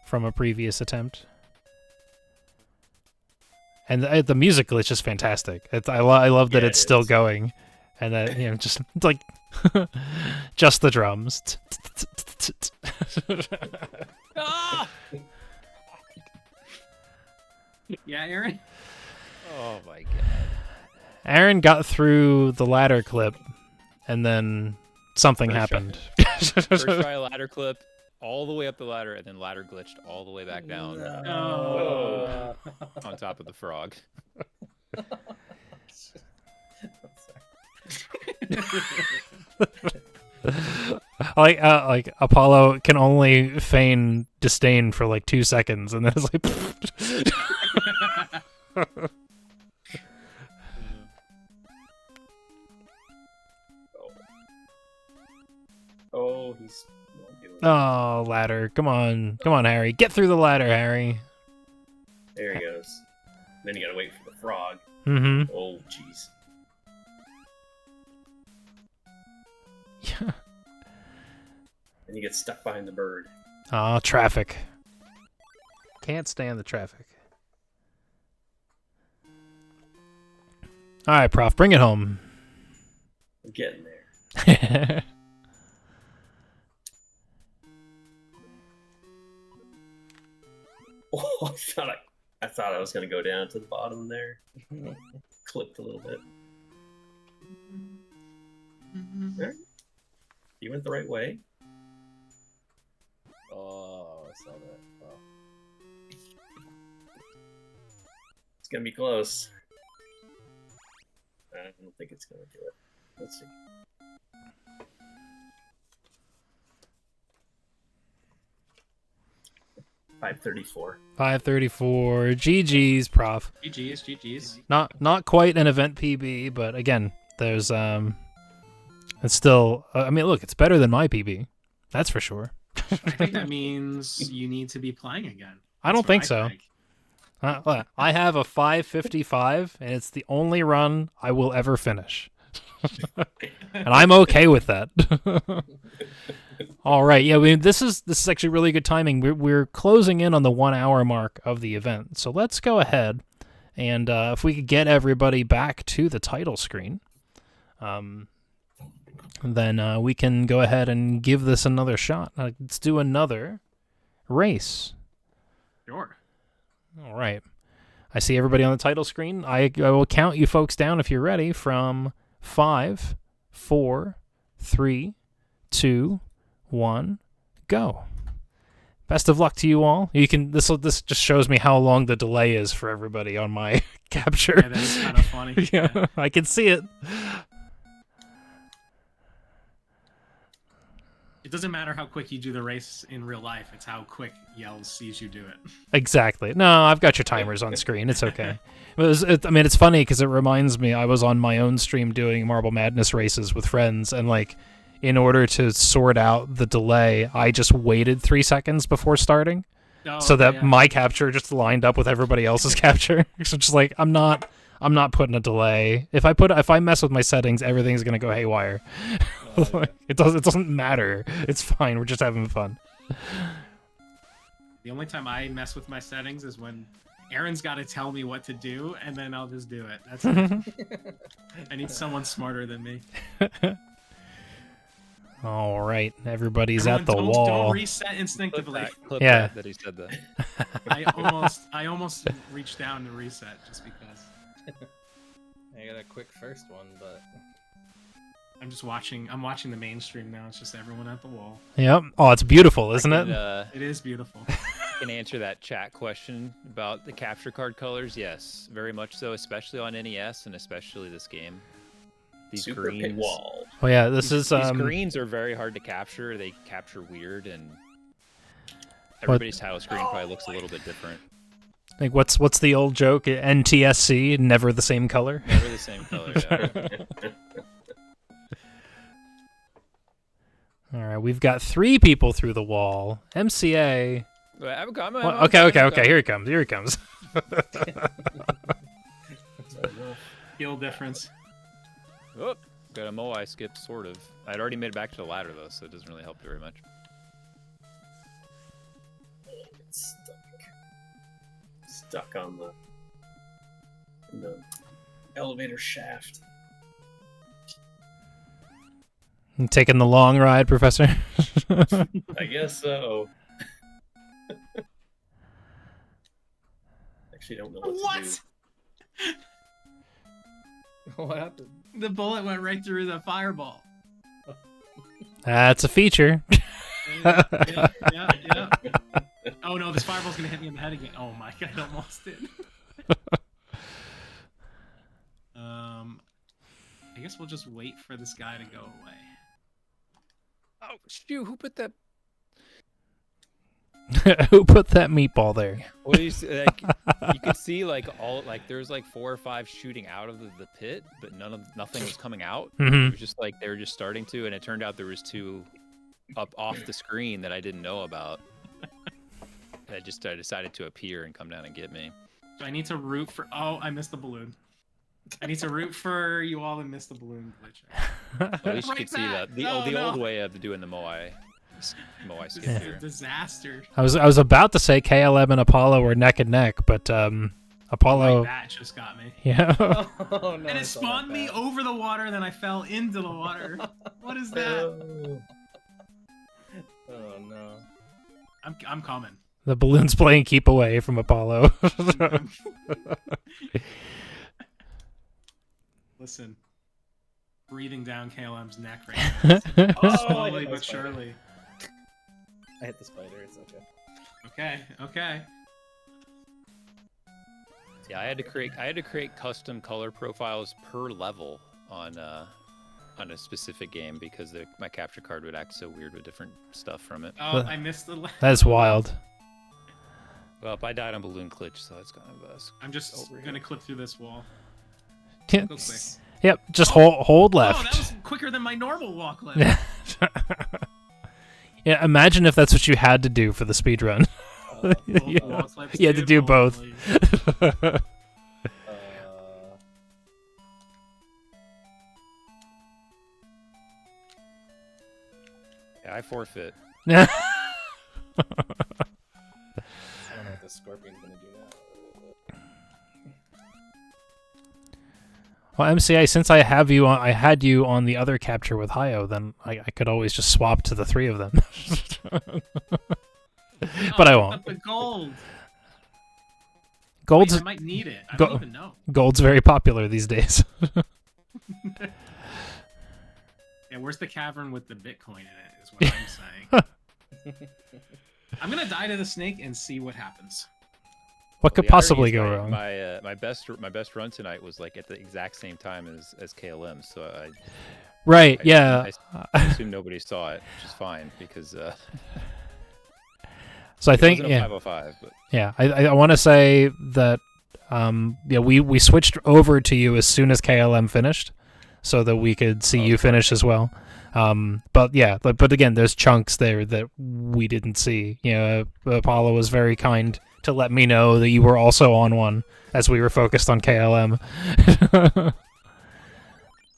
from a previous attempt. And the music glitch is fantastic. I love that Yeah, it's it still is. going, and that just like just the drums. Ah! Yeah, Aaron? Oh my god. Aaron got through the ladder clip, and then something First happened. First try ladder clip, all the way up the ladder, and then ladder glitched all the way back down No. on top of the frog. like Apollo can only feign disdain for like 2 seconds, and then it's like. Oh, he's not doing it. Oh, ladder! Come on, Harry, get through the ladder, Harry. There he goes. Then you gotta wait for the frog. Mm-hmm. Oh, jeez. Yeah. And you get stuck behind the bird. Oh, traffic. Can't stand the traffic. All right, Prof, bring it home. I'm getting there. Oh, I thought I was going to go down to the bottom there. Clipped a little bit. There. You went the right way. Oh, I saw that. Wow. It's going to be close. I don't think it's going to do it. Let's see. $534. 534. GG's, Prof. GG's. Not quite an event PB, but again, there's it's still. I mean, look, it's better than my PB. That's for sure. I think that means you need to be playing again. I don't That's think what so. think. I have a 555, and it's the only run I will ever finish. And I'm okay with that. All right, yeah, this is actually really good timing. We're closing in on the 1 hour mark of the event, so let's go ahead and if we could get everybody back to the title screen, then we can go ahead and give this another shot. Let's do another race. Sure. All right. I see everybody on the title screen. I will count you folks down if you're ready from 5, 4, 3, 2, 1, go. Best of luck to you all. You can this just shows me how long the delay is for everybody on my capture. Yeah, that is kind of funny. Yeah, I can see it. It doesn't matter how quick you do the race in real life. It's how quick Yells sees you do it. Exactly. No, I've got your timers on screen. It's okay. I mean, it's funny because it reminds me I was on my own stream doing Marble Madness races with friends, and like, in order to sort out the delay, I just waited 3 seconds before starting, so that my capture just lined up with everybody else's capture. So just like I'm not putting a delay. If I mess with my settings, everything's gonna go haywire. It doesn't matter. It's fine. We're just having fun. The only time I mess with my settings is when Aaron's got to tell me what to do, and then I'll just do it. That's it. I need someone smarter than me. All right, everybody's Everyone, at the don't wall. reset instinctively. Clip Yeah. that he said that. I almost reached down to reset just because. I got a quick first one, but I'm watching the mainstream now. It's just everyone at the wall. Yep. Oh, it's beautiful, isn't it? It is beautiful. Can answer that chat question about the capture card colors. Yes, very much so, especially on NES and especially this game. These Super greens. Pitfall. Oh yeah, this is These greens are very hard to capture. They capture weird, and everybody's title screen probably looks a little bit different. Like what's the old joke? NTSC, never the same color. Never the same color. Yeah. All right, we've got 3 people through the wall. MCA. Okay. Here he comes. Skill difference. Oh, got a Moai skip, sort of. I'd already made it back to the ladder, though, so it doesn't really help very much. It's stuck on the elevator shaft. You taking the long ride, Professor? I guess so. Actually, don't know what to do. what happened? The bullet went right through the fireball. That's a feature. Yeah. Oh no, this fireball's gonna hit me in the head again. Oh my god, I almost did. I guess we'll just wait for this guy to go away. Oh, shoot, who put that? Who put that meatball there? What do you see? Like, you could see there's like 4 or 5 shooting out of the pit, but nothing was coming out. Mm-hmm. It was just like they were just starting to, and it turned out there was 2 up off the screen that I didn't know about. I decided to appear and come down and get me. So I need to root for. Oh, I missed the balloon. I need to root for you all and miss the balloon glitch. At least you could see that the old way of doing the Moai skip This is here. a disaster. I was about to say KLM and Apollo were neck and neck, but Apollo. Like, that just got me. Yeah. Oh, no, And I it saw spawned that me bad. over the water, then I fell into the water. What is that? Oh no. I'm coming. The balloon's playing keep away from Apollo. Listen, breathing down KLM's neck right now. Oh, I Slowly hit my but spider. surely. I hit the spider. It's okay. Okay, okay. Yeah, I had to create custom color profiles per level on a specific game because my capture card would act so weird with different stuff from it. Oh, I missed the. That's wild. Well, I died on balloon glitch, so it's kind of I'm just over gonna here. clip through this wall. Yeah. Go quick. Yep, just hold Oh, left. that was quicker than my normal walk left. Yeah, imagine if that's what you had to do for the speed run. Both Yeah. wall clips, You had to dude, do both. holy- Yeah, I forfeit. I don't know what the scorpion's gonna do now. Well, MCA, since I had you on the other capture with Hayo, then I could always just swap to the three of them. But I Oh, won't. The gold. Gold's Wait, I might need it. I Go- don't even know. Gold's very popular these days. Yeah, where's the cavern with the Bitcoin in it? Is what I'm saying. I'm gonna die to the snake and see what happens. What could the irony possibly is go my- wrong? My best run tonight was like at the exact same time as KLM, so Right, I yeah. I assume nobody saw it, which is fine because So I it think, wasn't a yeah. 505, but Yeah, I want to say that yeah, we switched over to you as soon as KLM finished, so that we could see you finish as well. But yeah, but again, there's chunks there that we didn't see. You know, Apollo was very kind to let me know that you were also on one as we were focused on KLM.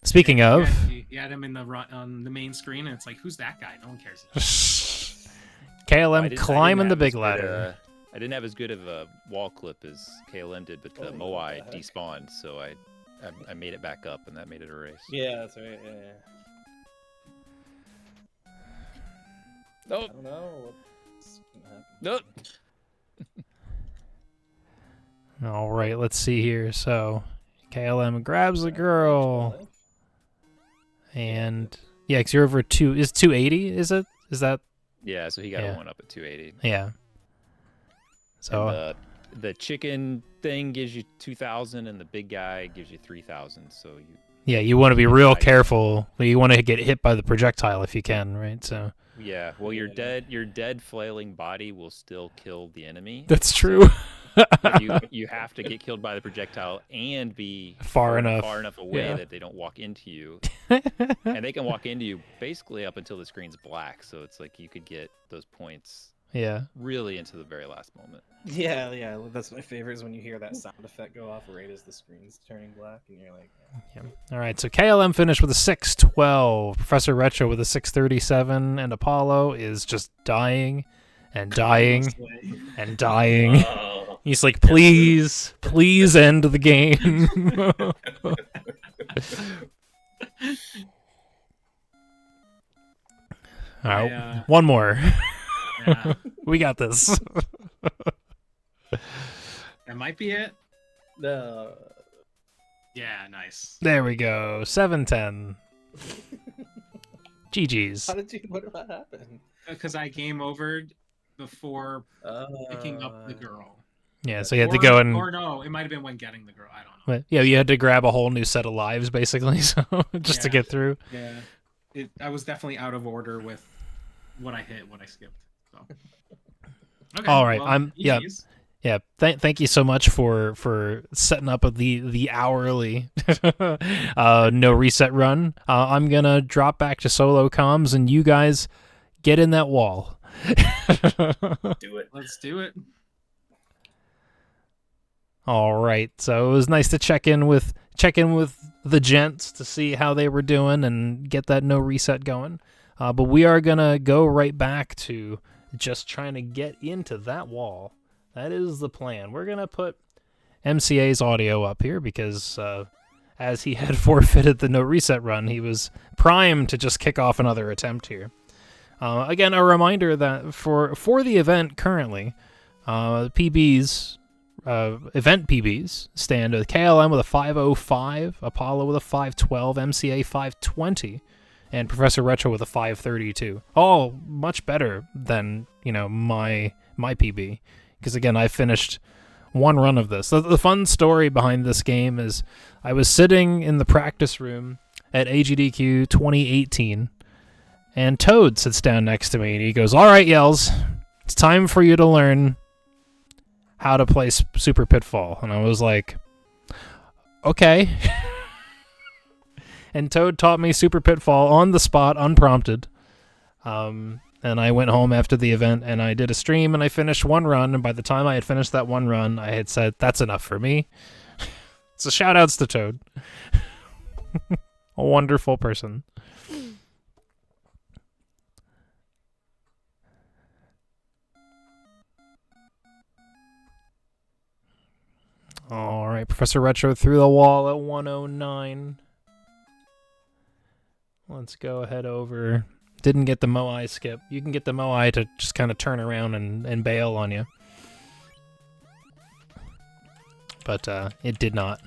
Speaking of, you had him in on the main screen, and it's like, who's that guy? No one cares. KLM climbing the have big as good ladder. I didn't have as good of a wall clip as KLM did, but the Oh, Moai what the heck? despawned, so I made it back up, and that made it a race. Yeah, that's right. Yeah. Nope. I don't know what's gonna happen. Nope. All right, let's see here. So KLM grabs the girl, and yeah, 'cause you're over 280. Is it? Is that? Yeah, so he got Yeah. a 1 up at 280. Yeah. So And the chicken thing gives you 2,000, and the big guy gives you 3,000. So you. yeah, you want to be real Nice. careful. You want to get hit by the projectile if you can, right? So Yeah, well, your Yeah. dead flailing body will still kill the enemy. that's true. But you have to get killed by the projectile and be Far enough. away Yeah. that they don't walk into you. And they can walk into you basically up until the screen's black, so it's like you could get those points Yeah. really into the very last moment. Yeah, that's my favorite is when you hear that sound effect go off right as the screen's turning black, and you're like, Yeah. All right. So KLM finished with a 612. Professor Retro with a 637, and Apollo is just dying and dying and dying. Oh, He's like, please end the game. All right, one more. Yeah, We got this. that might be it. no. Yeah, nice. There we go. 710. GG's. How did you? What happened? Because I game overed before picking up the girl. Yeah, so you had to go and Or no, it might have been when getting the girl. I don't know. but, yeah, you had to grab a whole new set of lives basically, so just to Yeah. get through. Yeah, I was definitely out of order with what I hit, what I skipped. So. Okay, All right, well, yeah. GG's. Yeah, thank you so much for setting up the hourly no reset run. I'm gonna drop back to solo comms, and you guys get in that wall. do it. Let's do it. All right, so it was nice to check in with the gents to see how they were doing and get that no reset going. But we are gonna go right back to just trying to get into that wall. That is the plan. We're gonna put MCA's audio up here because as he had forfeited the no reset run, he was primed to just kick off another attempt here. Again, a reminder that for the event currently, PBs, event PBs stand with KLM with a 505, Apollo with a 512, MCA 520, and Professor Retro with a 532. All much better than, my PB. Because again, I finished one run of this. The fun story behind this game is I was sitting in the practice room at AGDQ 2018, and Toad sits down next to me, and he goes, "All right, Yells, it's time for you to learn how to play Super Pitfall." And I was like, okay. And Toad taught me Super Pitfall on the spot, unprompted. And I went home after the event, and I did a stream, and I finished one run, and by the time I had finished that one run, I had said, that's enough for me. So shout-outs to Toad. A wonderful person. All right, Professor Retro through the wall at 109. Let's go ahead over. Didn't get the Moai skip. You can get the Moai to just kind of turn around and bail on you. But it did not.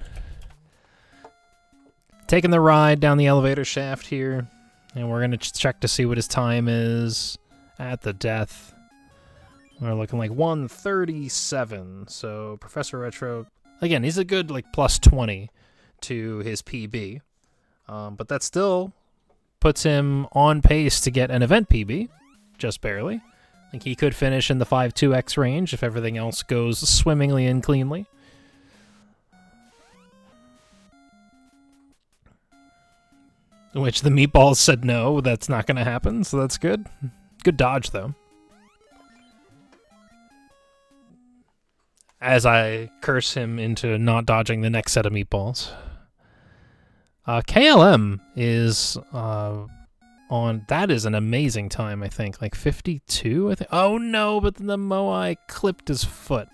Taking the ride down the elevator shaft here. And we're going to check to see what his time is at the death. We're looking like 137. So Professor Retro, again, he's a good plus 20 to his PB. But that still puts him on pace to get an event PB, just barely. I think he could finish in the 5.2x range if everything else goes swimmingly and cleanly. Which the meatballs said no, that's not going to happen, so that's good. Good dodge, though. As I curse him into not dodging the next set of meatballs. KLM is on... That is an amazing time, I think. 52, I think. Oh, no, but the Moai clipped his foot.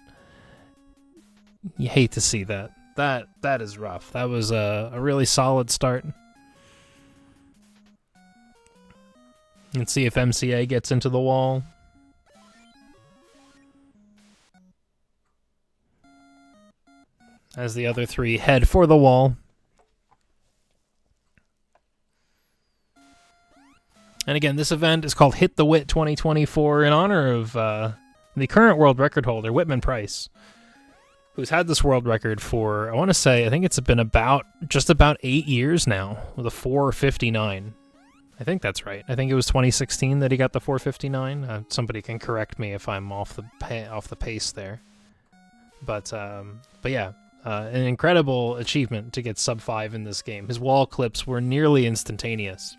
You hate to see that. That is rough. That was a really solid start. Let's see if MCA gets into the wall. As the other three head for the wall. And again, this event is called Hit the Wit 2024 in honor of the current world record holder, Whitman Price, who's had this world record for, I want to say, I think it's been just about 8 years now, with a 459. I think that's right. I think it was 2016 that he got the 459. Somebody can correct me if I'm off the pace there. But yeah, an incredible achievement to get sub 5 in this game. His wall clips were nearly instantaneous.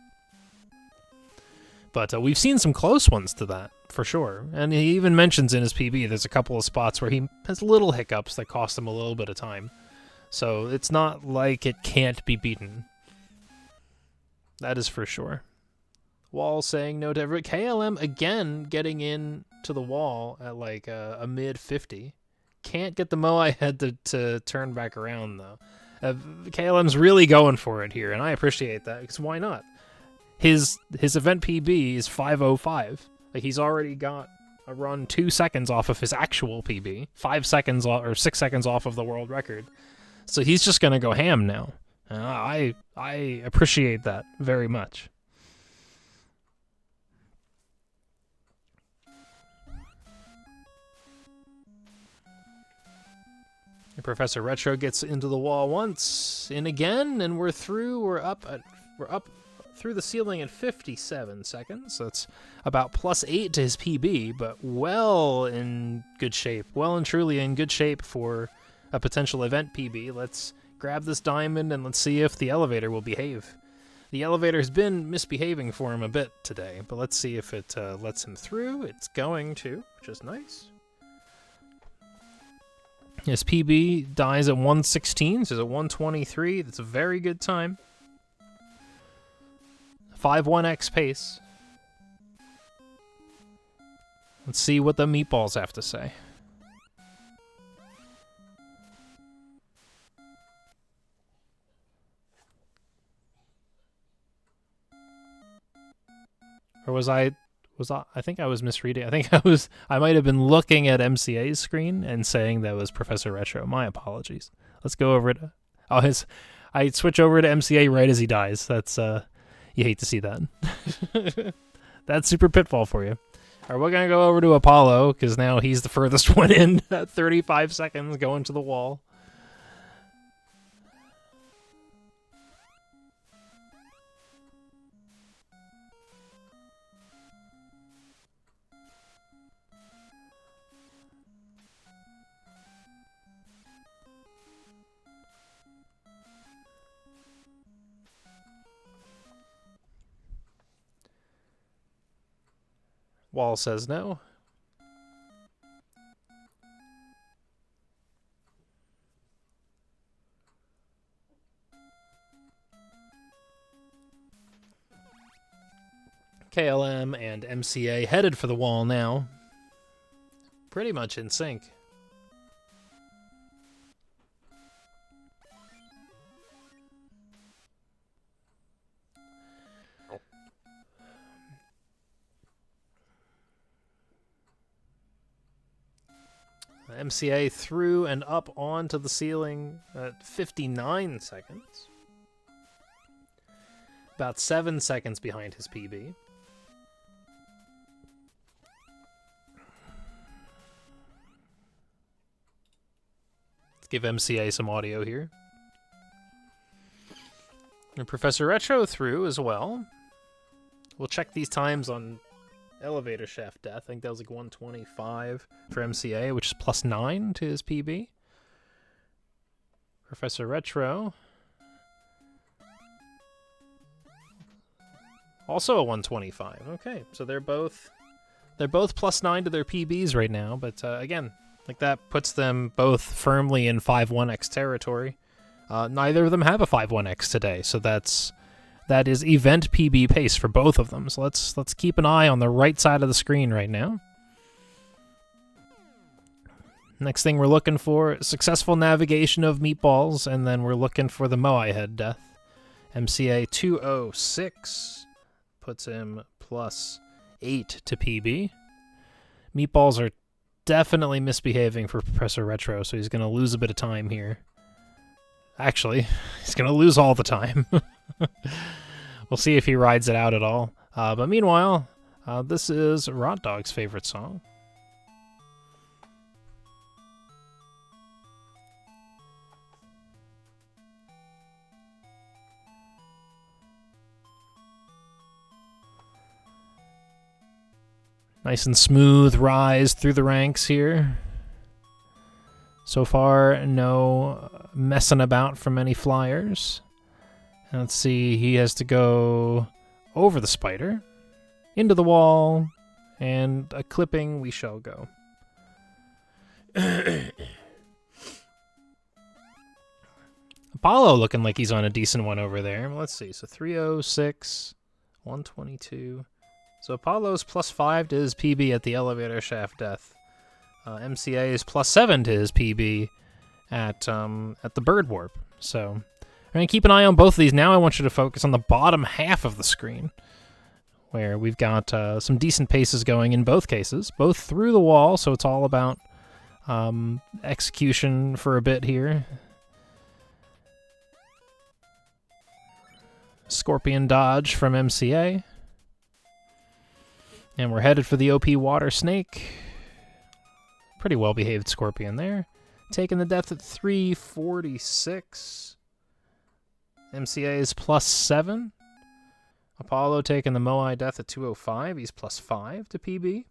But we've seen some close ones to that, for sure. And he even mentions in his PB there's a couple of spots where he has little hiccups that cost him a little bit of time. So it's not like it can't be beaten. That is for sure. Wall saying no to every... KLM, again, getting in to the wall at a mid-50. Can't get the Moai head to turn back around, though. KLM's really going for it here, and I appreciate that, because why not? His event PB is 5:05. He's already got a run 2 seconds off of his actual PB, 5 seconds or 6 seconds off of the world record. So he's just gonna go ham now. I appreciate that very much. Professor Retro gets into the wall once, in again, and we're through. We're up through the ceiling in 57 seconds. That's about +8 to his PB, but well in good shape. Well and truly in good shape for a potential event PB. Let's grab this diamond and let's see if the elevator will behave. The elevator has been misbehaving for him a bit today, but let's see if it lets him through. It's going to, which is nice. His PB dies at 116, so at 123. That's a very good time. 5.1x pace. Let's see what the meatballs have to say. Or was I think I was misreading. I might have been looking at MCA's screen and saying that was Professor Retro. My apologies. Let's go over to I switch over to MCA right as he dies. That's you hate to see that. That's Super Pitfall for you. All right, we're gonna go over to Apollo because now he's the furthest one in at 35 seconds going to the wall. Wall says no. KLM and MCA headed for the wall now. Pretty much in sync. MCA through and up onto the ceiling at 59 seconds. About 7 seconds behind his PB. Let's give MCA some audio here. And Professor Retro through as well. We'll check these times on elevator shaft death. I think that was like 125 for MCA, which is +9 to his PB. Professor Retro also a 125. Okay, so they're both +9 to their PBs right now, but again, like that puts them both firmly in 5-1x territory. Neither of them have a 5-1x today, so that is event PB pace for both of them. So let's keep an eye on the right side of the screen right now. Next thing we're looking for, successful navigation of meatballs, and then we're looking for the Moai head death. MCA 206 puts him +8 to PB. Meatballs are definitely misbehaving for Professor Retro, so he's going to lose a bit of time here. Actually, he's going to lose all the time. We'll see if he rides it out at all. But meanwhile, this is Rot Dog's favorite song. Nice and smooth rise through the ranks here. So far, no messing about from any flyers. Let's see, he has to go over the spider, into the wall, and a clipping we shall go. Apollo looking like he's on a decent one over there. Let's see, so 306, 122. So Apollo's +5 to his PB at the elevator shaft death. MCA is +7 to his PB at the bird warp. So we're going to keep an eye on both of these. Now I want you to focus on the bottom half of the screen, where we've got some decent paces going in both cases, both through the wall, so it's all about execution for a bit here. Scorpion dodge from MCA. And we're headed for the OP Water Snake. Pretty well-behaved Scorpion there. Taking the death at 346. MCA is +7. Apollo taking the Moai death at 205. He's +5 to PB.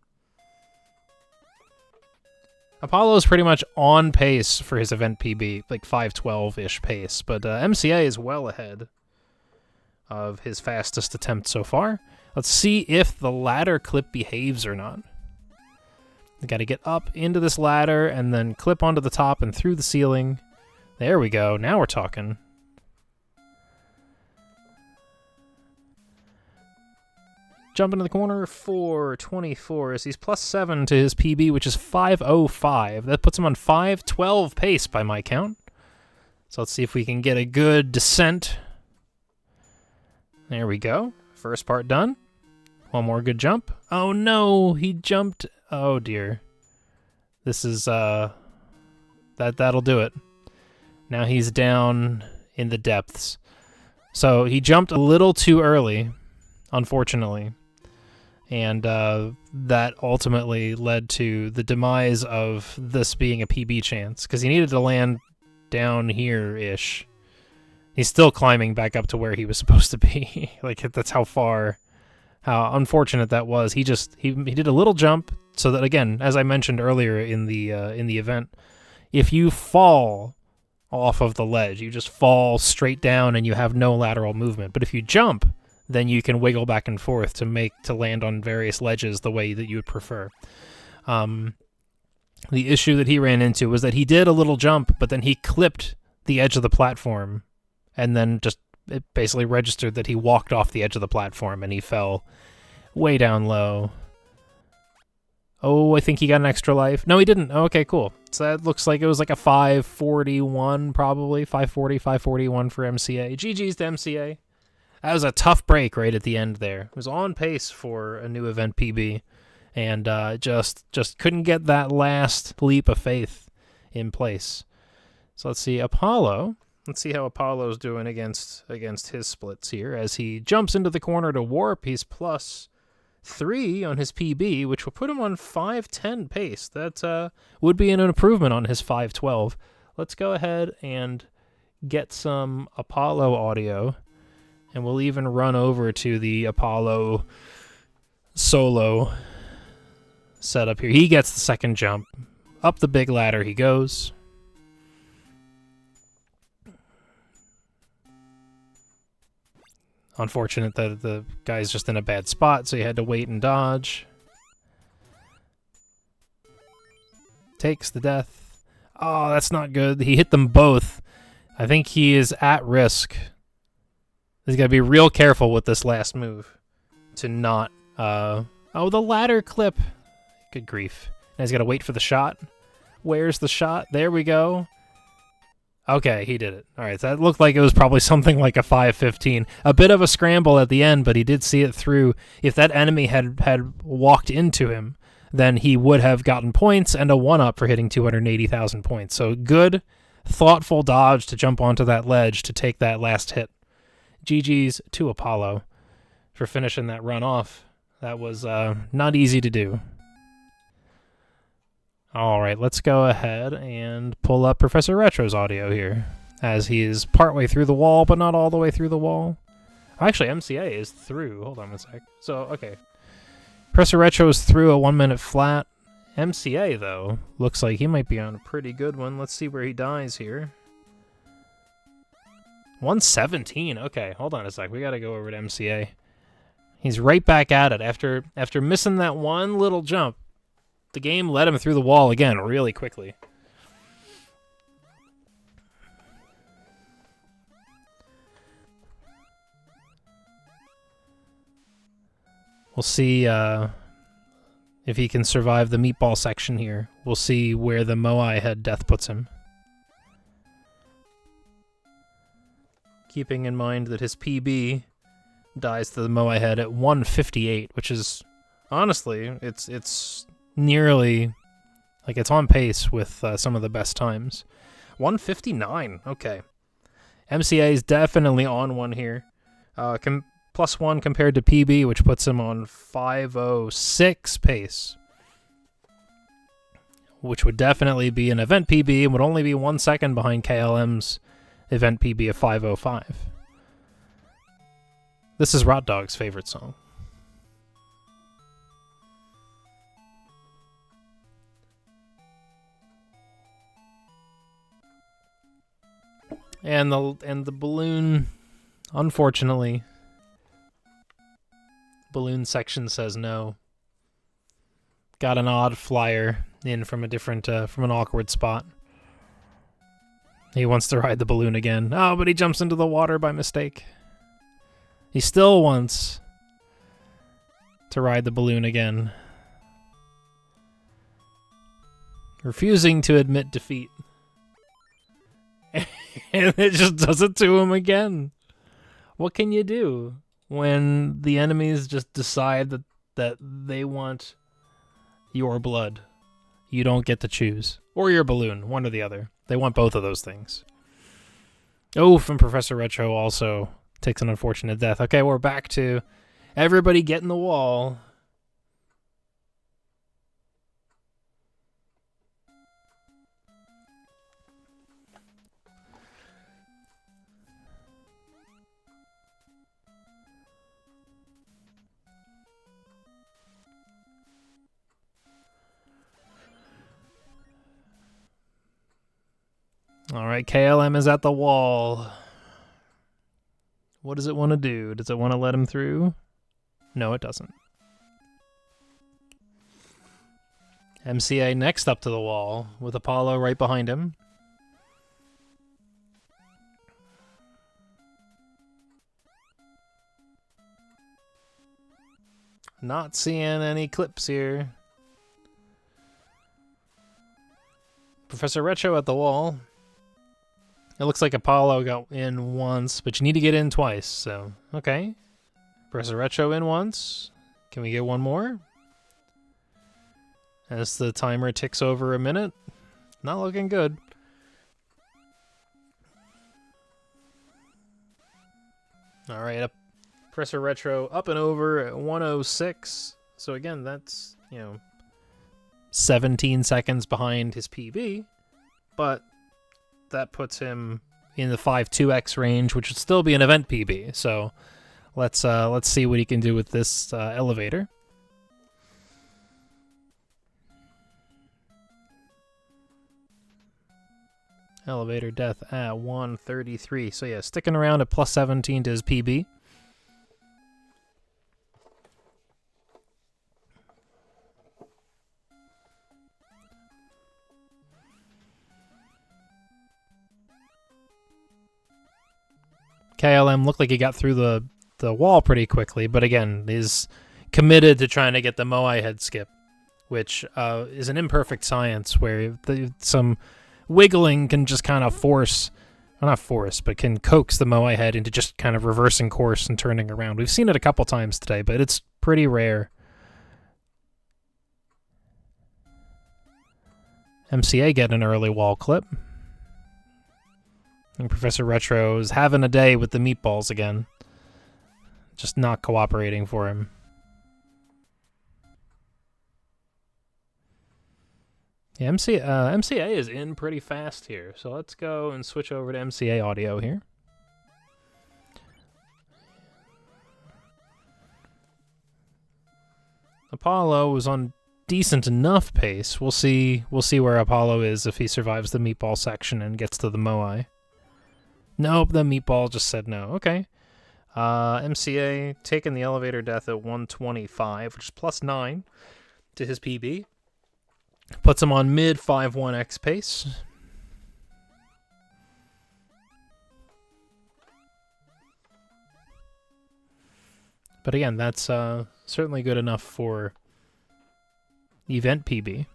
Apollo is pretty much on pace for his event PB, like 512-ish pace. But MCA is well ahead of his fastest attempt so far. Let's see if the ladder clip behaves or not. We got to get up into this ladder and then clip onto the top and through the ceiling. There we go. Now we're talking. Jump into the corner, 424 as he's +7 to his PB, which is 505. That puts him on 512 pace by my count. So let's see if we can get a good descent. There we go. First part done. One more good jump. Oh no, he jumped. Oh dear. This is that'll do it. Now he's down in the depths. So he jumped a little too early, unfortunately. And that ultimately led to the demise of this being a PB chance, because he needed to land down here-ish. He's still climbing back up to where he was supposed to be. Like, that's how unfortunate that was. He did a little jump, so that, again, as I mentioned earlier in the event, if you fall off of the ledge, you just fall straight down and you have no lateral movement. But if you jump, then you can wiggle back and forth to land on various ledges the way that you would prefer. The issue that he ran into was that he did a little jump, but then he clipped the edge of the platform, and then it basically registered that he walked off the edge of the platform, and he fell way down low. Oh, I think he got an extra life. No, he didn't. Oh, okay, cool. So that looks like it was like a 541, probably. 540, 541 for MCA. GG's to MCA. That was a tough break right at the end there. It was on pace for a new event PB, and just couldn't get that last leap of faith in place. So let's see, Apollo. Let's see how Apollo's doing against his splits here. As he jumps into the corner to warp, he's +3 on his PB, which will put him on 5:10 pace. That would be an improvement on his 5:12. Let's go ahead and get some Apollo audio. And we'll even run over to the Apollo solo setup here. He gets the second jump. Up the big ladder he goes. Unfortunate that the guy's just in a bad spot, so he had to wait and dodge. Takes the death. Oh, that's not good. He hit them both. I think he is at risk. He's got to be real careful with this last move to not... Oh, the ladder clip. Good grief. Now he's got to wait for the shot. Where's the shot? There we go. Okay, he did it. All right, so that looked like it was probably something like a 5:15. A bit of a scramble at the end, but he did see it through. If that enemy had walked into him, then he would have gotten points and a 1-up for hitting 280,000 points. So good, thoughtful dodge to jump onto that ledge to take that last hit. GG's to Apollo for finishing that run off. That was not easy to do. All right, let's go ahead and pull up Professor Retro's audio here, as he is partway through the wall, but not all the way through the wall. Actually, MCA is through. Hold on a sec. So, okay. Professor Retro is through a 1-minute flat. MCA, though, looks like he might be on a pretty good one. Let's see where he dies here. 117. Okay, hold on a sec. We got to go over to MCA. He's right back at it after missing that one little jump. The game led him through the wall again really quickly. We'll see if he can survive the meatball section here. We'll see where the Moai head death puts him. Keeping in mind that his PB dies to the Moai head at 158, which is, honestly, it's nearly, like, it's on pace with some of the best times. 159, okay. MCA is definitely on one here. +1 compared to PB, which puts him on 506 pace. Which would definitely be an event PB and would only be 1 second behind KLM's event PB of 505. This is Rot Dog's favorite song. And the balloon, unfortunately, balloon section says no. Got an odd flyer in from a different, from an awkward spot. He wants to ride the balloon again. Oh, but he jumps into the water by mistake. He still wants to ride the balloon again. Refusing to admit defeat. And it just does it to him again. What can you do when the enemies just decide that they want your blood. You don't get to choose. Or your balloon, one or the other. They want both of those things. Oof, and Professor Retro also takes an unfortunate death. Okay, we're back to everybody get in the wall. All right, KLM is at the wall. What does it want to do? Does it want to let him through? No, it doesn't. MCA next up to the wall with Apollo right behind him. Not seeing any clips here. Professor Retro at the wall. It looks like Apollo got in once, but you need to get in twice, so okay. Professor Retro in once. Can we get one more? As the timer ticks over a minute. Not looking good. Alright, Professor Retro up and over at 106. So again, that's, 17 seconds behind his PB, but that puts him in the 5.2x range, which would still be an event PB. So let's see what he can do with this elevator. Elevator death at 133. So yeah, sticking around at plus 17 to his PB. KLM looked like he got through the wall pretty quickly, but again, is committed to trying to get the Moai head skip, which is an imperfect science where some wiggling can just kind of force, well, not force, but can coax the Moai head into just kind of reversing course and turning around. We've seen it a couple times today, but it's pretty rare. MCA getting an early wall clip. And Professor Retro is having a day with the meatballs again. Just not cooperating for him. Yeah, MCA is in pretty fast here, so let's go and switch over to MCA audio here. Apollo was on decent enough pace. We'll see where Apollo is if he survives the meatball section and gets to the Moai. Nope, the meatball just said no. Okay. MCA taking the elevator death at 125, which is plus 9 to his PB. Puts him on mid 5.1x pace. But again, that's certainly good enough for event PB.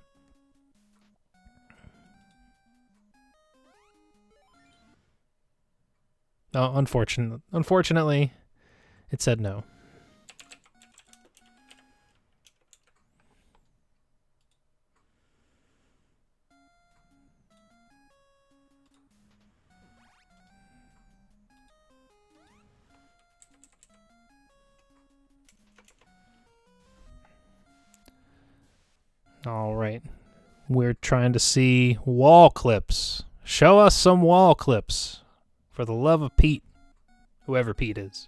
Oh, unfortunately, it said no. All right. We're trying to see wall clips. Show us some wall clips. For the love of Pete, whoever Pete is.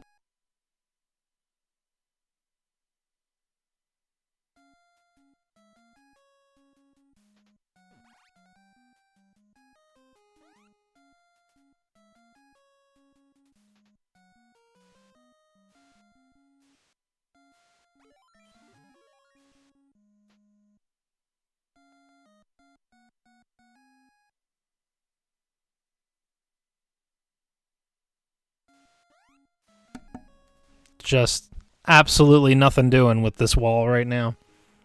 Just absolutely nothing doing with this wall right now.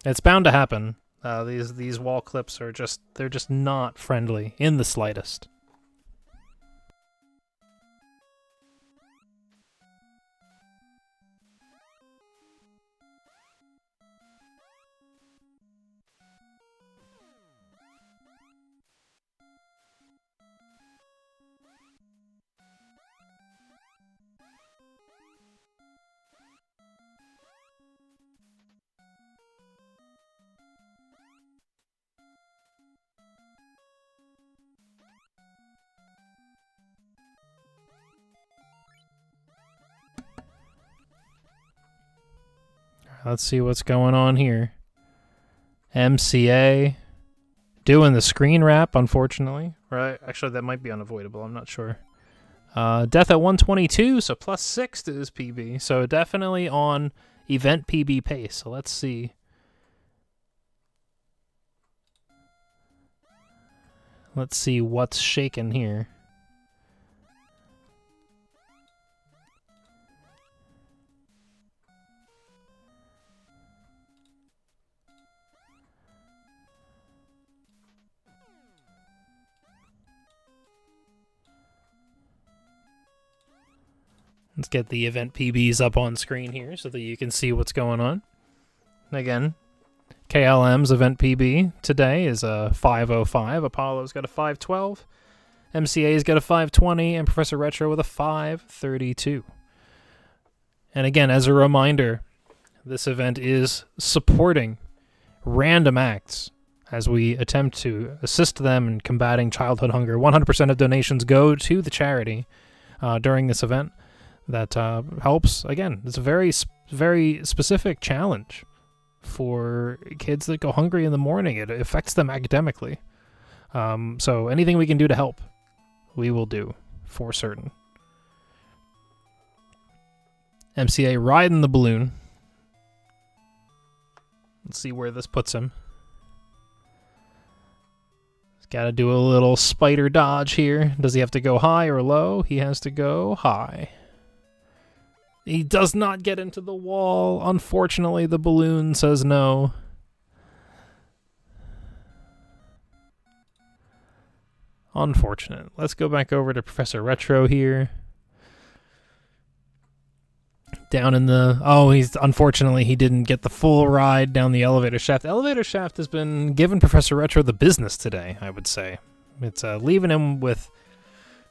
It's bound to happen. These wall clips are they're just not friendly in the slightest. Let's see what's going on here. MCA doing the screen wrap, unfortunately. Right? Actually, that might be unavoidable. I'm not sure. Death at 122, so +6 to his PB. So definitely on event PB pace. So let's see. Let's see what's shaking here. Let's get the event PBs up on screen here so that you can see what's going on. Again, KLM's event PB today is a 505. Apollo's got a 512. MCA's got a 520. And Professor Retro with a 532. And again, as a reminder, this event is supporting random acts as we attempt to assist them in combating childhood hunger. 100% of donations go to the charity during this event. That helps. Again, it's a very, very specific challenge for kids that go hungry in the morning. It affects them academically. So anything we can do to help, we will do, for certain. MCA riding the balloon. Let's see where this puts him. He's got to do a little spider dodge here. Does he have to go high or low? He has to go high. He does not get into the wall. Unfortunately, the balloon says no. Unfortunate. Let's go back over to Professor Retro here. Down in the... Oh, unfortunately, he didn't get the full ride down the elevator shaft. The elevator shaft has been giving Professor Retro the business today, I would say. It's leaving him with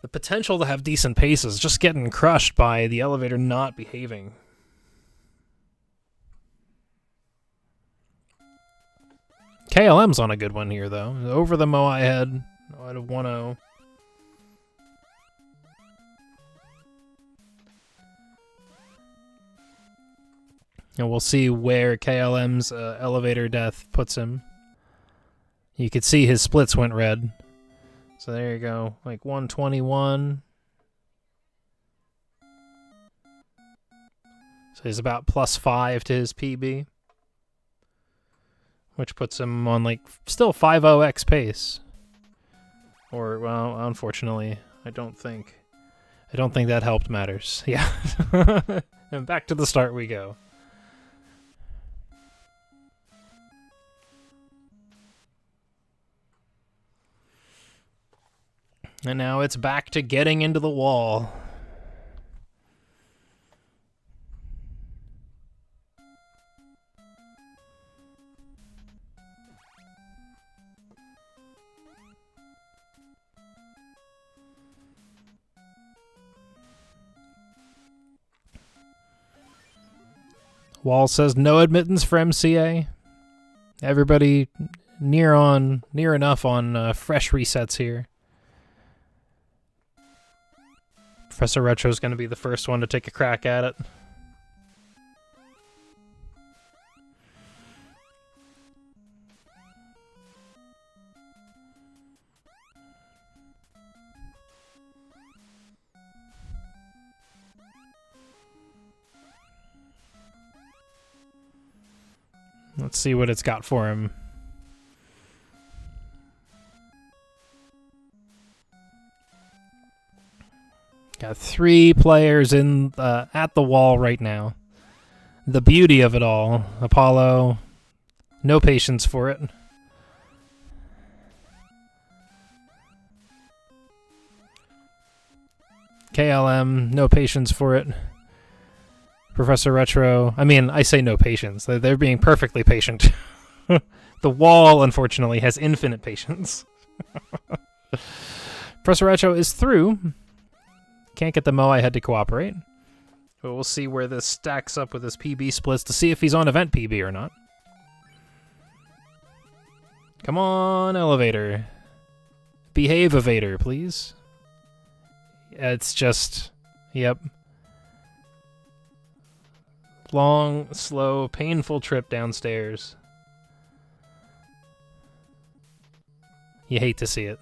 the potential to have decent paces, just getting crushed by the elevator not behaving. KLM's on a good one here, though. Over the Moai head, out of 1-0. And we'll see where KLM's elevator death puts him. You could see his splits went red. So there you go, like 121. So he's about +5 to his PB, which puts him on like still 5.0x pace. Or well, unfortunately, I don't think that helped matters. Yeah, and back to the start we go. And now it's back to getting into the wall. Wall says no admittance for MCA. Everybody near enough on fresh resets here. Professor Retro's going to be the first one to take a crack at it. Let's see what it's got for him. Got 3 players in at the wall right now. The beauty of it all. Apollo, no patience for it. KLM, no patience for it. Professor Retro, I mean, I say no patience. They're being perfectly patient. The wall, unfortunately, has infinite patience. Professor Retro is through. Can't get the Moai head to cooperate. But we'll see where this stacks up with his PB splits to see if he's on event PB or not. Come on, elevator. Behave, evader, please. It's just... Yep. long, slow, painful trip downstairs. You hate to see it.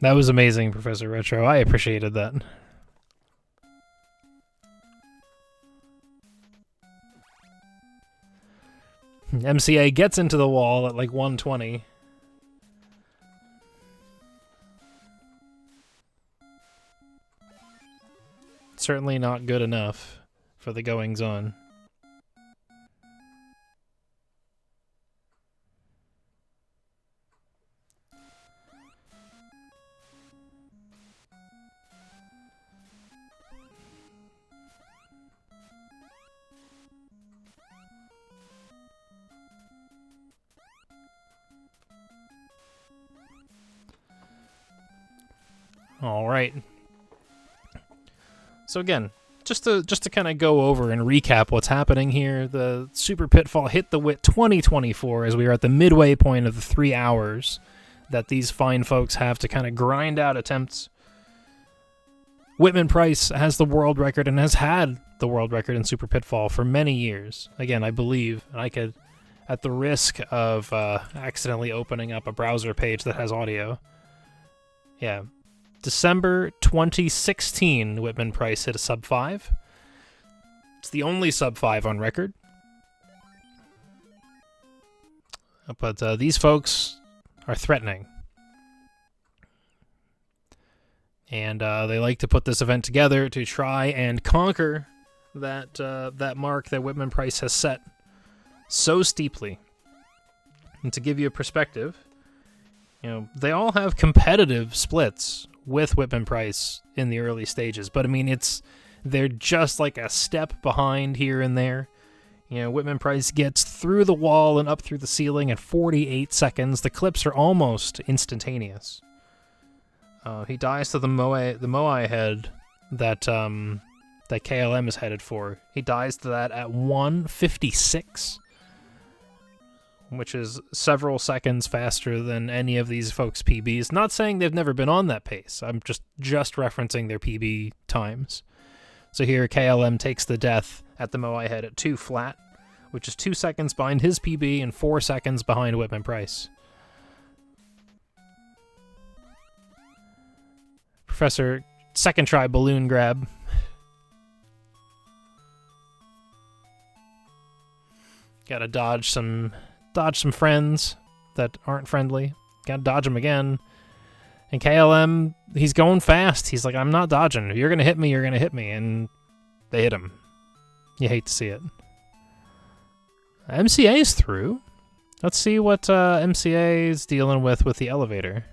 That was amazing, Professor Retro. I appreciated that. MCA gets into the wall at like 120. Certainly not good enough for the goings-on. All right. So again, just to kind of go over and recap what's happening here, the Super Pitfall Hit the Wit 2024 as we are at the midway point of the 3 hours that these fine folks have to kind of grind out attempts. Whitman Price has the world record and has had the world record in Super Pitfall for many years. Again, I believe, and I could, at the risk of accidentally opening up a browser page that has audio. Yeah. December 2016, Whitman Price hit a sub 5. It's the only sub 5 on record. But these folks are threatening. And they like to put this event together to try and conquer that mark that Whitman Price has set so steeply. And to give you a perspective, you know, they all have competitive splits with Whitman Price in the early stages, but I mean, they're just like a step behind here and there. You know, Whitman Price gets through the wall and up through the ceiling in 48 seconds. The clips are almost instantaneous. He dies to the Moai head that KLM is headed for. He dies to that at 1:56. Which is several seconds faster than any of these folks' PBs. Not saying they've never been on that pace. I'm just referencing their PB times. So here, KLM takes the death at the Moai head at 2 flat, which is 2 seconds behind his PB and 4 seconds behind Whitman Price. Professor, second try balloon grab. Gotta dodge some friends that aren't friendly. Gotta dodge them again. And KLM, he's going fast. He's like, I'm not dodging. If you're gonna hit me, you're gonna hit me. And they hit him. You hate to see it. MCA's through. Let's see what MCA is dealing with the elevator.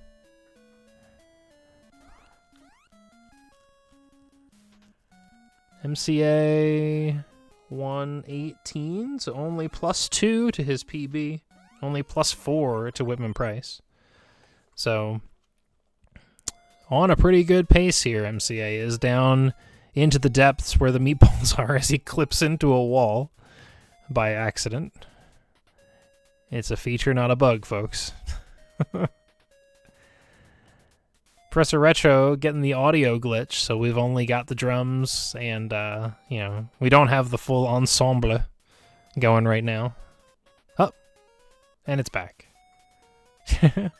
MCA 118, so only +2 to his PB, only +4 to Whitman Price. So, on a pretty good pace here, MCA is down into the depths where the meatballs are as he clips into a wall by accident. It's a feature, not a bug, folks. Professor Retro getting the audio glitch, so we've only got the drums and, you know, we don't have the full ensemble going right now. Oh, and it's back. The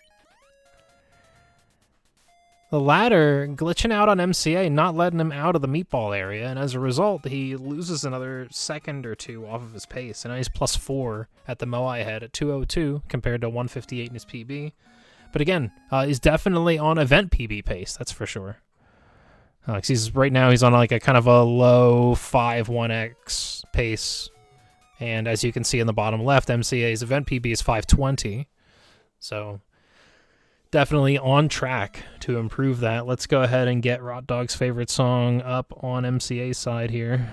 ladder glitching out on MCA, not letting him out of the meatball area, and as a result, he loses another second or two off of his pace, and now he's +4 at the Moai head at 202 compared to 158 in his PB. But again, he's definitely on event PB pace, that's for sure. Right now he's on like a kind of a low 5-1x pace. And as you can see in the bottom left, MCA's event PB is 520. So definitely on track to improve that. Let's go ahead and get Rot Dog's favorite song up on MCA's side here.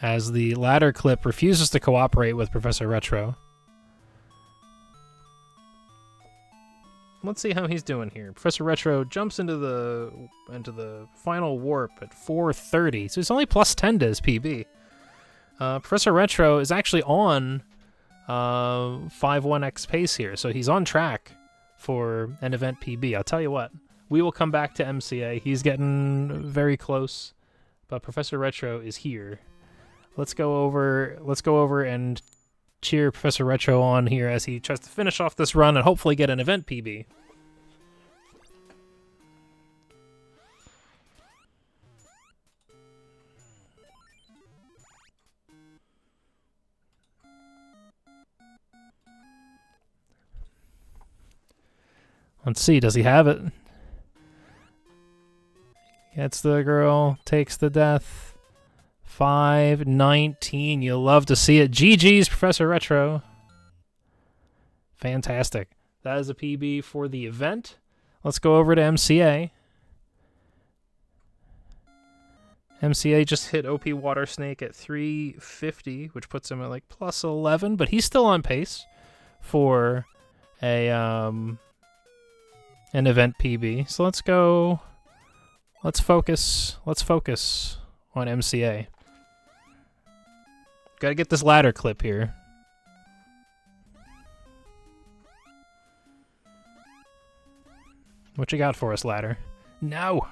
As the ladder clip refuses to cooperate with Professor Retro. let's see how he's doing here. Professor Retro jumps into the final warp at 4:30, so he's only plus 10 to his PB. Professor Retro is actually on 5-1x pace here, so he's on track for an event PB. I'll tell you what, we will come back to MCA. He's getting very close, but Professor Retro is here. Let's go over and cheer Professor Retro on here as he tries to finish off this run and hopefully get an event PB. Let's see, does he have it? Gets the girl, takes the death. 5:19. You'll love to see it. GG's, Professor Retro. Fantastic. That is a PB for the event. Let's go over to MCA. MCA just hit OP Water Snake at 350, which puts him at like plus 11, but he's still on pace for a an event PB. So let's go. Let's focus on MCA. Gotta get this ladder clip here. What you got for us, ladder? No!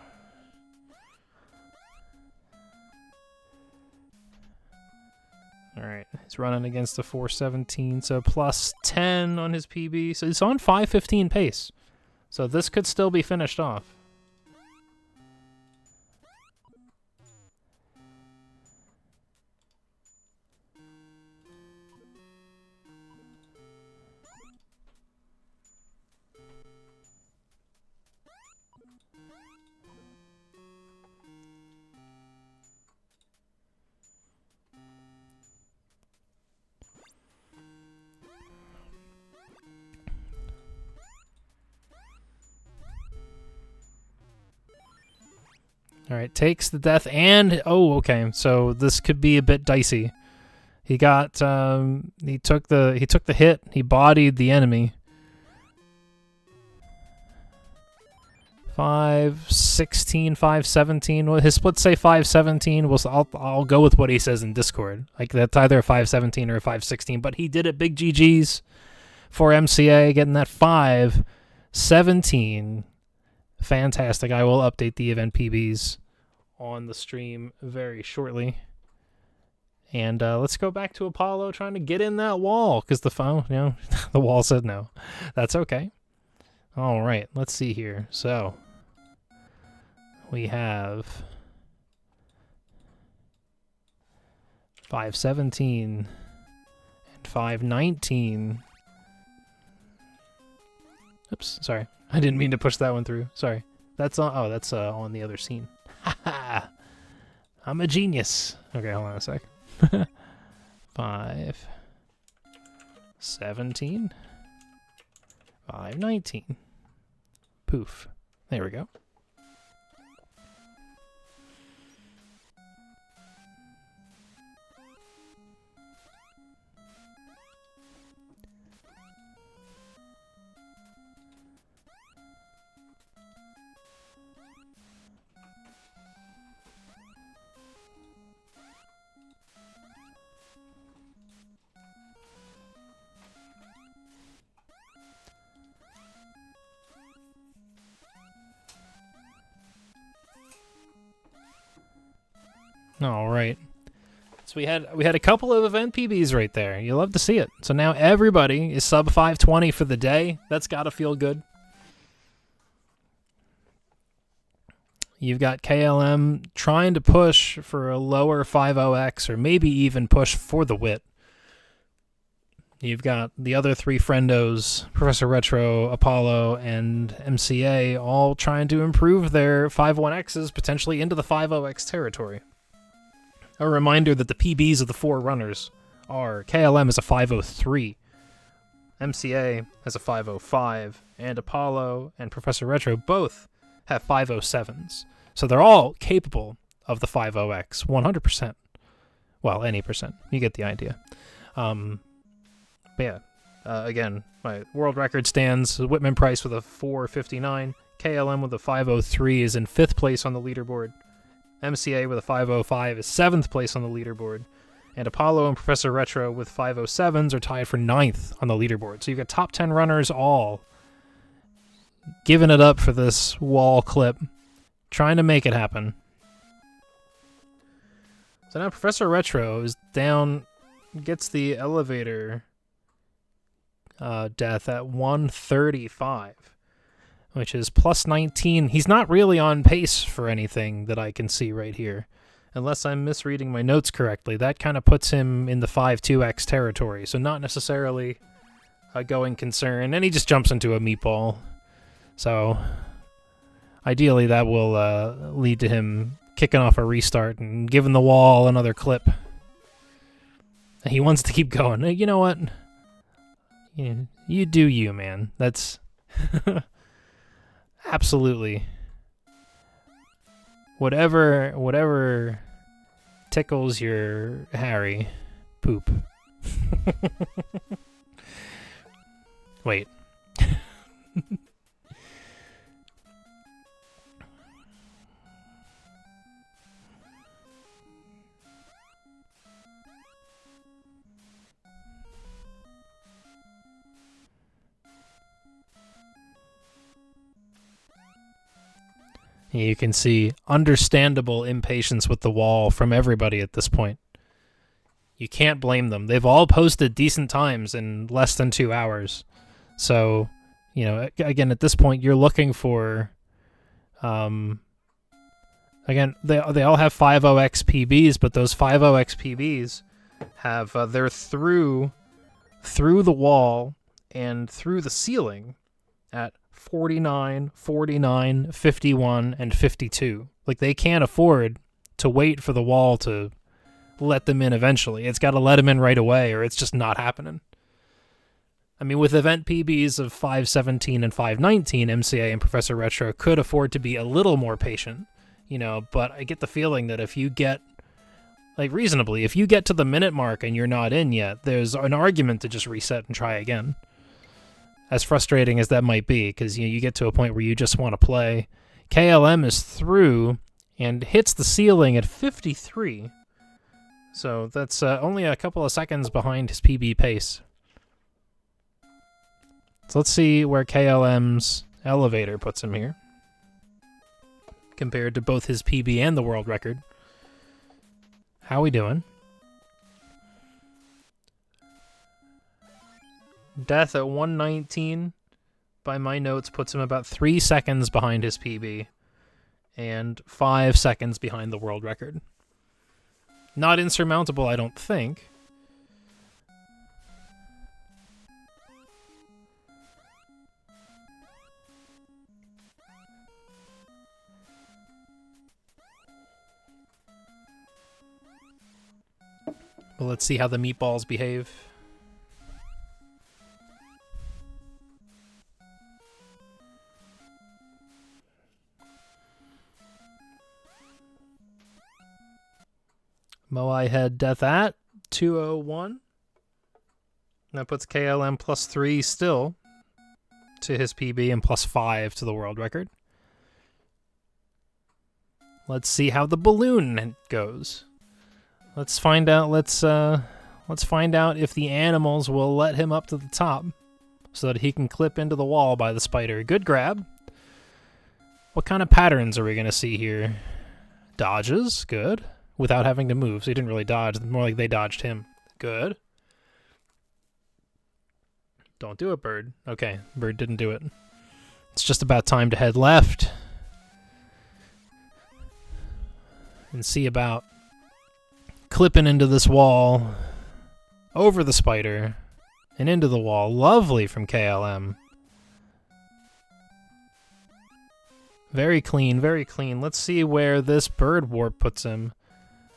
Alright, he's running against the 417, so plus 10 on his PB. So he's on 5:15 pace. So this could still be finished off. All right, takes the death and okay. So this could be a bit dicey. He got he took the hit. He bodied the enemy. 5:16, 5:17. Well, his splits say 5:17. I'll go with what he says in Discord. Like that's either a 5:17 or a 5:16. But he did it. Big GGs for MCA, getting that 5:17. Fantastic. I will update the event PBs on the stream very shortly. And let's go back to Apollo trying to get in that wall because the phone, the wall said no. That's okay. All right, let's see here. So we have 5:17 and 5:19. Oops, sorry. I didn't mean to push that one through. Sorry. That's on. That's on the other scene. Ha! I'm a genius. Okay, hold on a sec. 5:17. 5:19. Poof. There we go. All right. So we had a couple of event PBs right there. You love to see it. So now everybody is sub 520 for the day. That's got to feel good. You've got KLM trying to push for a lower 50X or maybe even push for the wit. You've got the other three friendos, Professor Retro, Apollo, and MCA, all trying to improve their 51Xs potentially into the 50X territory. A reminder that the PBs of the four runners are KLM is a 503, MCA has a 505, and Apollo and Professor Retro both have 507s. So they're all capable of the 50X, 100%. Well, any percent. You get the idea. But yeah, Again, my world record stands Whitman Price with a 4:59. KLM with a 5:03 is in 5th place on the leaderboard. MCA with a 5:05 is 7th place on the leaderboard. And Apollo and Professor Retro with 5:07s are tied for 9th on the leaderboard. So you've got top 10 runners all giving it up for this wall clip, trying to make it happen. So now Professor Retro is down, gets the elevator death at 135, which is plus 19. He's not really on pace for anything that I can see right here, unless I'm misreading my notes correctly. That kind of puts him in the 5-2x territory, so not necessarily a going concern, and he just jumps into a meatball. So ideally that will lead to him kicking off a restart and giving the wall another clip. He wants to keep going. You know what? You do you, man. That's absolutely whatever tickles your Harry poop. Wait. You can see understandable impatience with the wall from everybody at this point. You can't blame them. They've all posted decent times in less than 2 hours. So, you know, again, at this point, you're looking for... again, they all have 5.0x PBs, but those 5.0x PBs have... they're through the wall and through the ceiling at 49, 49, 51, and 52. Like, they can't afford to wait for the wall to let them in eventually. It's got to let them in right away, or it's just not happening. I mean, with event PBs of 517 and 519, MCA and Professor Retro could afford to be a little more patient, you know, but I get the feeling that if you get, like, reasonably, if you get to the minute mark and you're not in yet, there's an argument to just reset and try again. As frustrating as that might be, because you get to a point where you just want to play. KLM is through and hits the ceiling at 53. So that's only a couple of seconds behind his PB pace. So let's see where KLM's elevator puts him here, compared to both his PB and the world record. How we doing? Death at 119, by my notes, puts him about 3 seconds behind his PB, and 5 seconds behind the world record. Not insurmountable, I don't think. Well, let's see how the meatballs behave. Moai had death at 201. That puts KLM plus 3 still to his PB and plus 5 to the world record. Let's see how the balloon goes. Let's find out. Let's find out if the animals will let him up to the top so that he can clip into the wall by the spider. Good grab. What kind of patterns are we going to see here? Dodges. Good. Without having to move, so he didn't really dodge. More like they dodged him. Good. Don't do it, bird. Okay, bird didn't do it. It's just about time to head left and see about clipping into this wall, over the spider, and into the wall. Lovely from KLM. Very clean, very clean. Let's see where this bird warp puts him.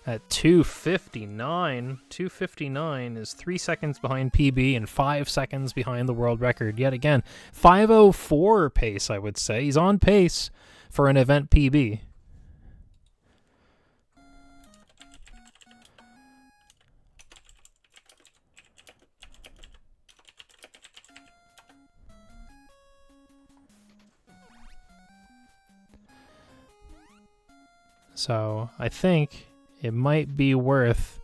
At 259. 259 is 3 seconds behind PB and 5 seconds behind the world record. Yet again, 5:04 pace, I would say. He's on pace for an event PB. So I think it might be worth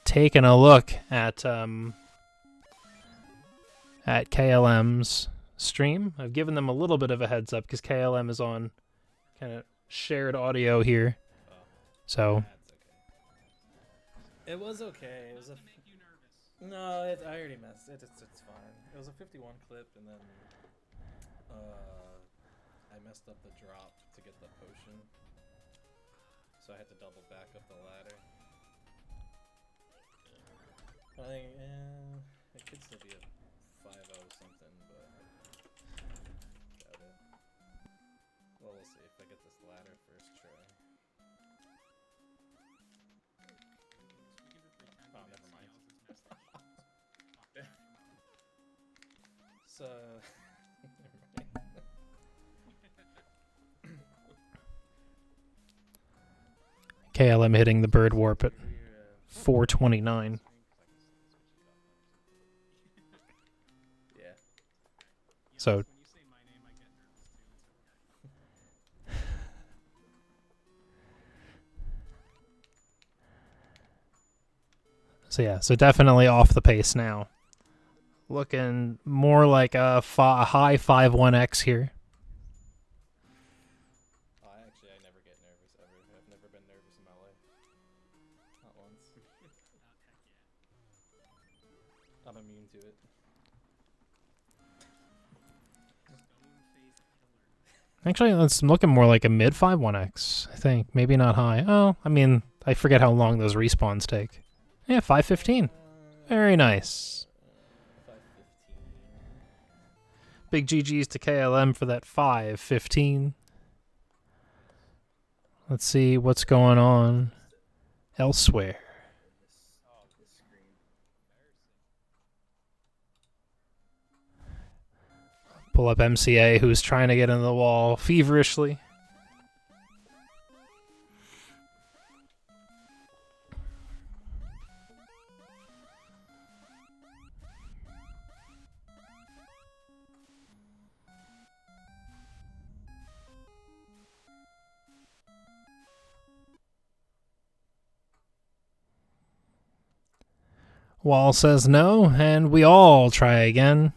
taking a look at KLM's stream. I've given them a little bit of a heads up because KLM is on kind of shared audio here. So That's okay. It was okay. It was a. No, I already messed. It's fine. It was a 51 clip, and then I messed up the drop to get the potion, so I had to double back up the ladder. I think it could still be a 5-0 something, but doubt it. Well, we'll see if I get this ladder first try. Oh, never mind. So, KLM hitting the bird warp at 429. yeah. So yeah, so definitely off the pace now. Looking more like a high 5-1x here. I never get nervous ever. I've never been nervous in my life. Not once. I'm immune to it. Actually, it's looking more like a mid 5-1x, I think. Maybe not high. Oh, I mean, I forget how long those respawns take. Yeah, 5:15. Very nice. 5:15. Big GG's to KLM for that 5:15. Let's see what's going on elsewhere. This screen. Pull up MCA, who's trying to get into the wall feverishly. Wall says no, and we all try again.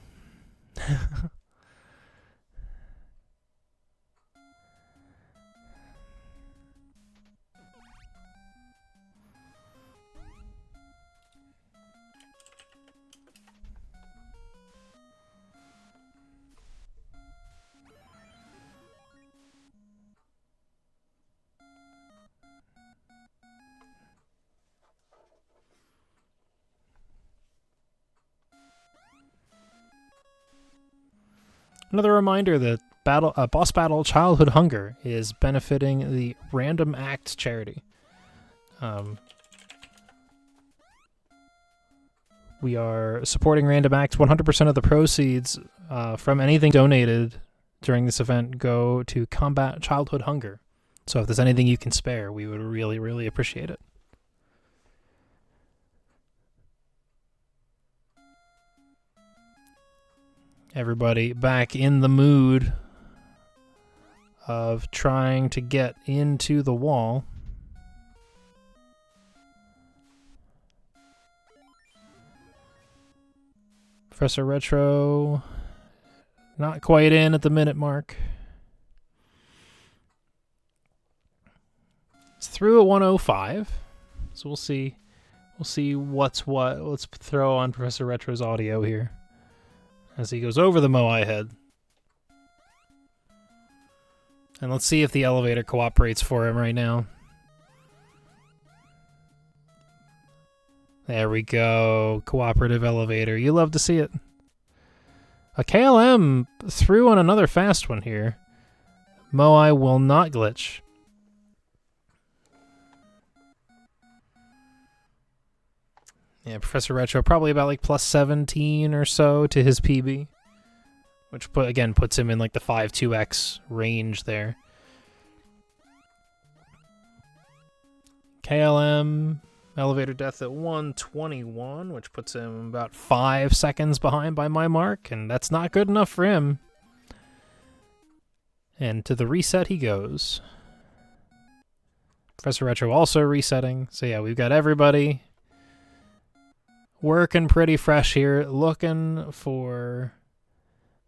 Another reminder that Boss Battle Childhood Hunger is benefiting the Random Acts charity. We are supporting Random Acts. 100% of the proceeds from anything donated during this event go to combat childhood hunger. So if there's anything you can spare, we would really, really appreciate it. Everybody back in the mood of trying to get into the wall. Professor Retro not quite in at the minute mark. It's through at 105. So we'll see what's what. Let's throw on Professor Retro's audio here as he goes over the Moai head. And let's see if the elevator cooperates for him right now. There we go. Cooperative elevator. You love to see it. A KLM threw on another fast one here. Moai will not glitch. Yeah, Professor Retro probably about like plus 17 or so to his PB, which again puts him in like the 5-2x range there. KLM elevator death at 121, which puts him about 5 seconds behind by my mark, and that's not good enough for him. And to the reset he goes. Professor Retro also resetting. So yeah, we've got everybody working pretty fresh here, looking for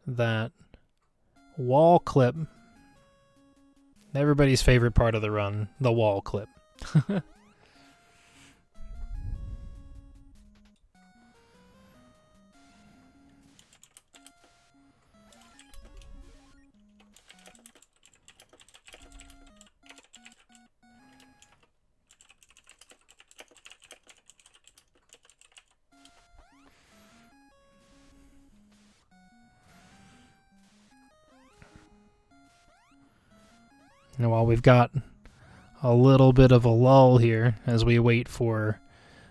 that wall clip. Everybody's favorite part of the run, the wall clip. And while we've got a little bit of a lull here as we wait for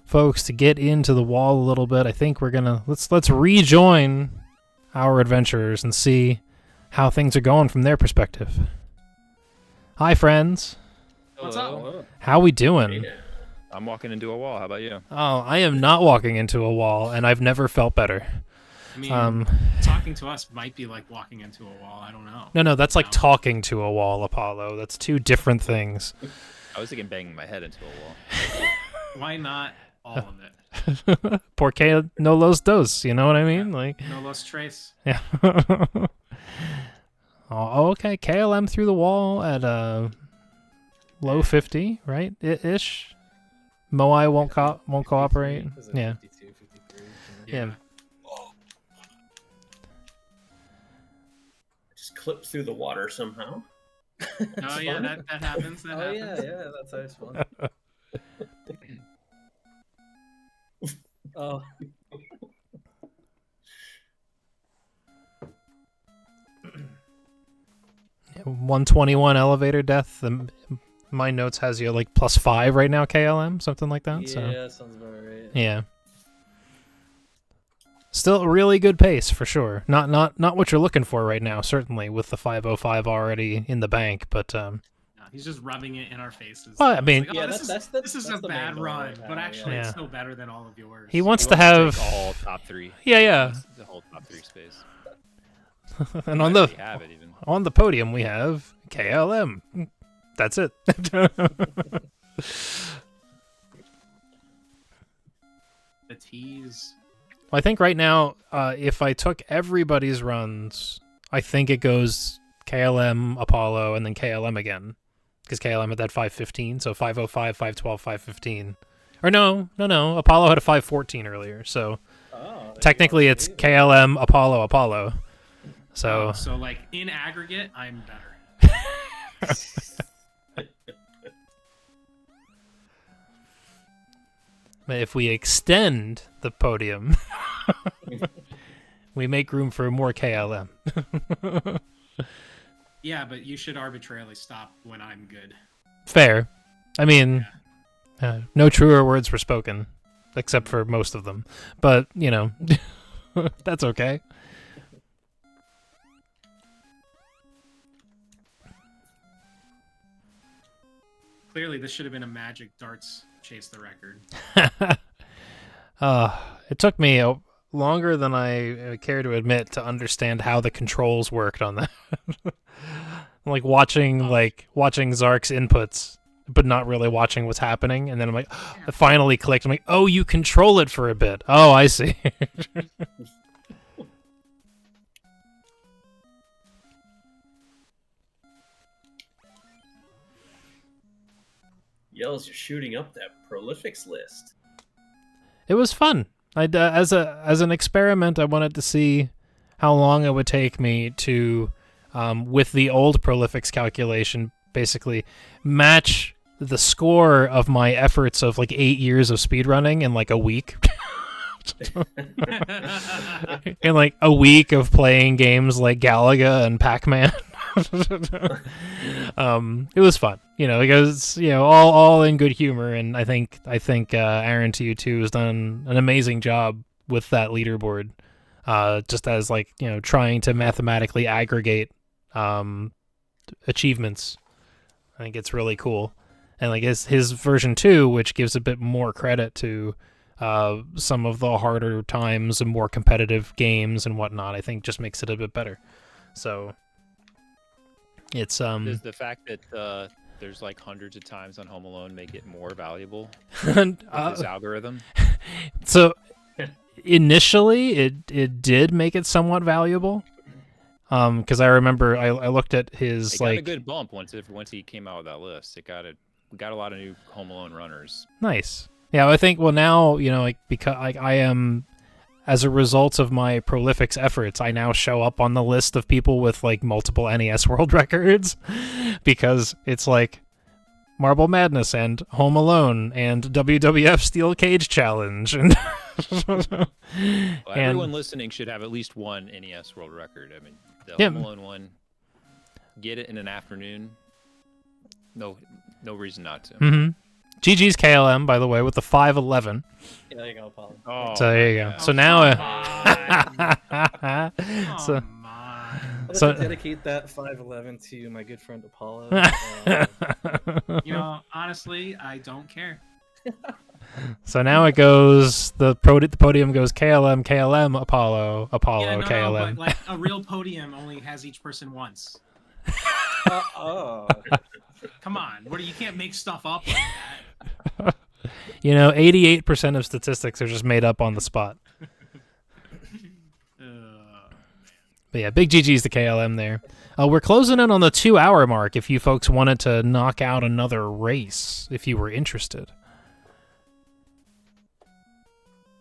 folks to get into the wall a little bit, I think we're gonna let's rejoin our adventurers and see how things are going from their perspective. Hi, friends. What's Hello. up? How we doing? Yeah. I'm walking into a wall. How about you? Oh, I am not walking into a wall, and I've never felt better. I mean, talking to us might be like walking into a wall. I don't know. No, that's like No. talking to a wall, Apollo. That's two different things. I was thinking banging my head into a wall. Why not all of it? Porque no los dos, you know what I mean? Like, No los tres. yeah. Oh, okay. KLM through the wall at low 50, right? Ish. Moai won't cooperate. 53? Is it Yeah. 52, 53? Yeah. Just clip through the water somehow. Oh yeah, that happens. That Oh happens. yeah, that's always fun. Oh, 121 elevator death. My notes has you like +5 right now, KLM, something like that. yeah, So sounds about right. yeah. Still a really good pace for sure. Not what you're looking for right now, certainly with the 505 already in the bank, but No, he's just rubbing it in our faces. Well, I mean- Like, Yeah, this that's is the a bad main goal run, right now, but actually yeah. it's still better than all of yours. he wants He to have take all top three. yeah. The whole top three space. And on the We have it even. on the podium we have KLM. That's it. The tease. I think right now, if I took everybody's runs, I think it goes KLM, Apollo, and then KLM again. Because KLM had that 515, so 505, 512, 515. Or no. Apollo had a 514 earlier, so Oh, there you technically go. it's KLM, Apollo. So So like in aggregate, I'm better. if we extend the podium, we make room for more KLM. Yeah, but you should arbitrarily stop when I'm good. Fair. I mean, no truer words were spoken, except for most of them. But, you know, that's okay. Clearly, this should have been a Magic Darts chase the record. It took me longer than I care to admit to understand how the controls worked on that. like watching Zark's inputs, but not really watching what's happening. And then I'm like, I finally clicked. I'm like, oh, you control it for a bit. Oh, I see. Yells, you're shooting up that prolifics list. It was fun. As an experiment, I wanted to see how long it would take me to, with the old prolifics calculation, basically match the score of my efforts of like 8 years of speedrunning in like a week. In like a week of playing games like Galaga and Pac-Man. It was fun, because all in good humor, and I think Aaron TU2 has done an amazing job with that leaderboard, just as trying to mathematically aggregate achievements. I think it's really cool, and his version 2, which gives a bit more credit to some of the harder times and more competitive games and whatnot, I think just makes it a bit better. So it's There's the fact that there's like hundreds of times on Home Alone make it more valuable And, with this algorithm. so initially, it did make it somewhat valuable. Because I remember I looked at his It got like a good bump once he came out with that list. We got a lot of new Home Alone runners. nice. Yeah, I think now like because I am. As a result of my prolific efforts, I now show up on the list of people with like multiple NES world records because it's like Marble Madness and Home Alone and WWF Steel Cage Challenge and Well, and everyone listening should have at least one NES world record. I mean, the Yeah. Home Alone one, get it in an afternoon. No reason not to. GG's KLM, by the way, with the 511. Yeah, there you go, Apollo. Oh, So there you go. my So God. now, so Come on. I'd So- like to dedicate that 511 to my good friend Apollo. You know, honestly, I don't care. so now it goes the podium goes KLM, KLM, Apollo, Apollo, Yeah, no, KLM. but like a real podium only has each person once. Oh. Come on, you can't make stuff up like that. 88% of statistics are just made up on the spot. But yeah, big GG's to KLM there. We're closing in on the 2-hour mark if you folks wanted to knock out another race, if you were interested.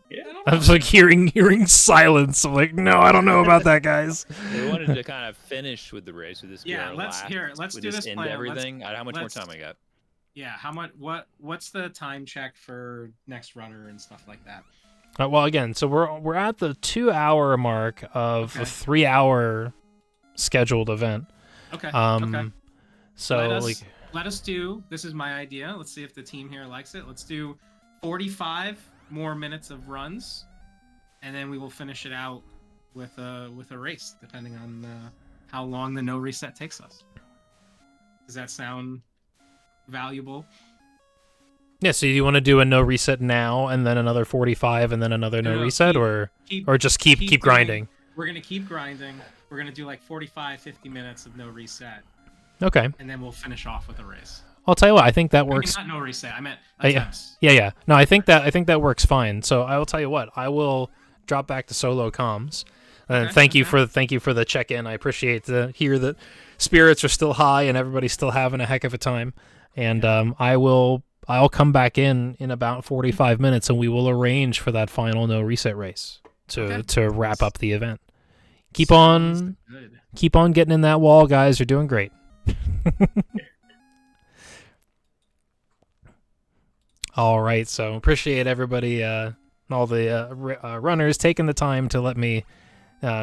Yeah. I was like hearing silence. I'm like, no, I don't know about that, guys. We wanted to kind of finish with the race. With this, Yeah, let's do this end plan. everything. How much more let's- time I got? Yeah, what's the time check for next runner and stuff like that? Well, again, so we're at the 2-hour mark of Okay. a 3-hour scheduled event. Okay. Okay. So Let us do. This is my idea. Let's see if the team here likes it. Let's do 45 more minutes of runs, and then we will finish it out with a race, depending on how long the no reset takes us. Does that sound valuable? yeah, so you want to do a no reset now, and then another 45, and then another no reset, or just keep grinding? We're gonna keep grinding. We're gonna do like 45, 50 minutes of no reset, Okay, and then we'll finish off with a race. I'll tell you what. I think that works. I mean, not no reset. I meant Yeah. attempts. Yeah. No, I think that works fine. So I will tell you what. I will drop back to solo comms. And Okay, thank you okay. for the check-in. I appreciate to hear that spirits are still high and everybody's still having a heck of a time. And I'll come back in about 45 minutes, and we will arrange for that final no reset race to wrap up the event. Keep on getting in that wall, guys. You're doing great. All right, so appreciate everybody, all the runners taking the time to let me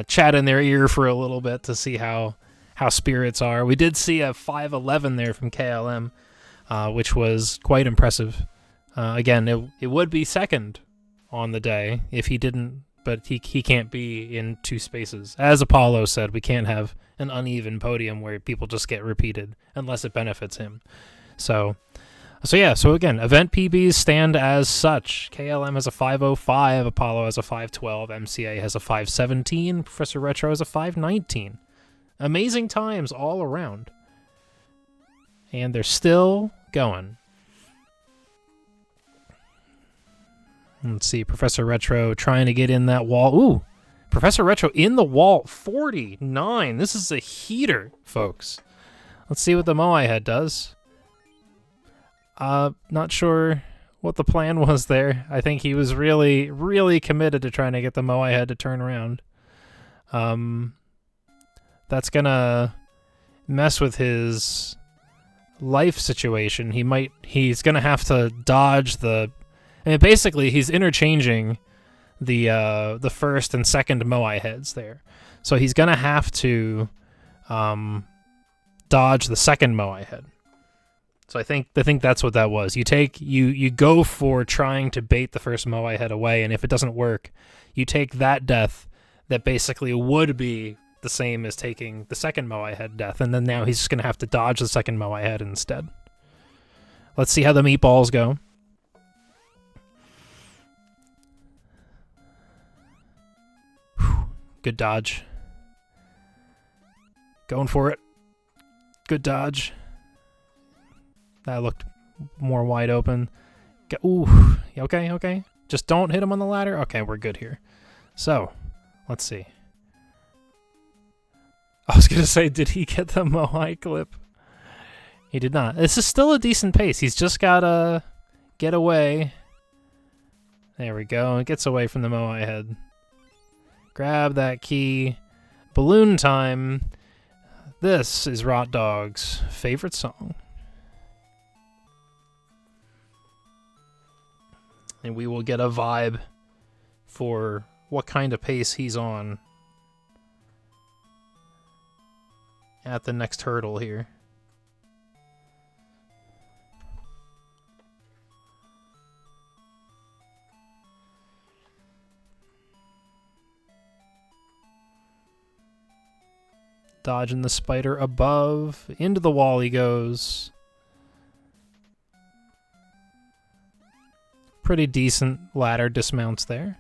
chat in their ear for a little bit to see how spirits are. We did see a 511 there from KLM, which was quite impressive. Again, it would be second on the day if he didn't, but he can't be in two spaces. As Apollo said, we can't have an uneven podium where people just get repeated unless it benefits him. So again, event PBs stand as such. KLM has a 505, Apollo has a 512, MCA has a 517, Professor Retro has a 519. Amazing times all around. And they're still going. Let's see, Professor Retro trying to get in that wall. Ooh, Professor Retro in the wall, 49. This is a heater, folks. Let's see what the Moai head does. Not sure what the plan was there. I think he was really, really committed to trying to get the Moai head to turn around. That's gonna mess with his life situation. He's gonna have to dodge the. I mean, basically, he's interchanging the first and second Moai heads there, so he's gonna have to dodge the second Moai head. So I think that's what that was. You go for trying to bait the first Moai head away, and if it doesn't work, you take that death that basically would be the same as taking the second Moai head death, and then now he's just gonna have to dodge the second Moai head instead. Let's see how the meatballs go. Whew. Good dodge. Going for it. Good dodge. That looked more wide open. Ooh, okay. Just don't hit him on the ladder. Okay, we're good here. So, let's see. I was going to say, did he get the Moai clip? He did not. This is still a decent pace. He's just got to get away. There we go. It gets away from the Moai head. Grab that key. Balloon time. This is Rot Dog's favorite song. And we will get a vibe for what kind of pace he's on at the next hurdle here. Dodging the spider above. Into the wall he goes. Pretty decent ladder dismounts there.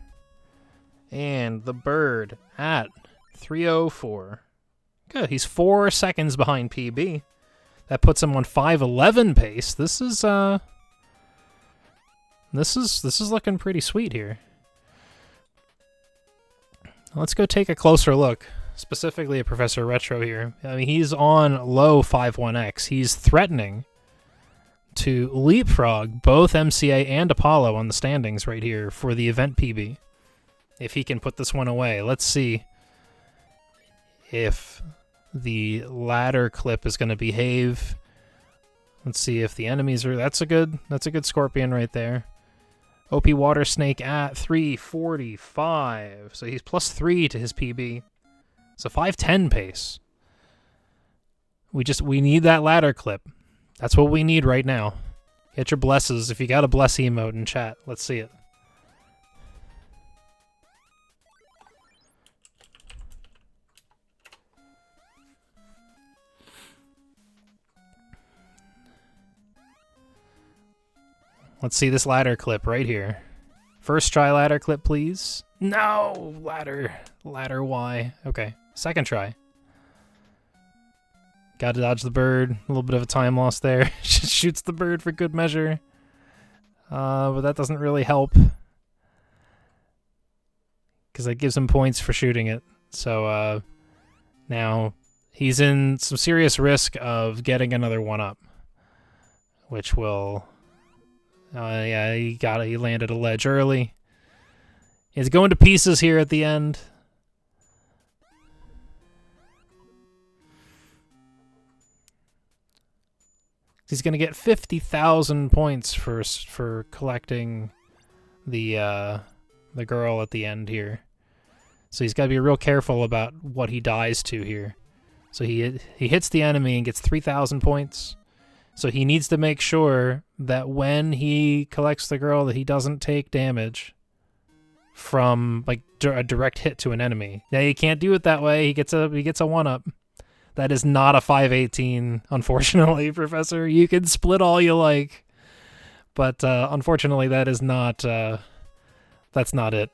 And the bird at 3:04. Good. He's 4 seconds behind PB. That puts him on 5:11 pace. This is looking pretty sweet here. Let's go take a closer look. Specifically at Professor Retro here. I mean, he's on low 5-1x. He's threatening to leapfrog both MCA and Apollo on the standings right here for the event PB. If he can put this one away. Let's see if the ladder clip is going to behave. Let's see if the enemies are... That's a good Scorpion right there. OP Water Snake at 3:45. So he's +3 to his PB. It's a 5:10 pace. We need that ladder clip. That's what we need right now. Get your blesses. If you got a bless emote in chat, let's see it. Let's see this ladder clip right here. First try ladder clip, please. No! Ladder Y. Okay. Second try. Got to dodge the bird. A little bit of a time loss there. Just shoots the bird for good measure. But that doesn't really help. Because that gives him points for shooting it. So, now he's in some serious risk of getting another one-up. Which will... yeah, he landed a ledge early. He's going to pieces here at the end. He's going to get 50,000 points for collecting the girl at the end here. So he's got to be real careful about what he dies to here. So he hits the enemy and gets 3,000 points. So he needs to make sure that when he collects the girl that he doesn't take damage from like a direct hit to an enemy. Now he can't do it that way. He gets a 1-up. That is not a 5:18, unfortunately, Professor. You can split all you like, but unfortunately, that is not. That's not it.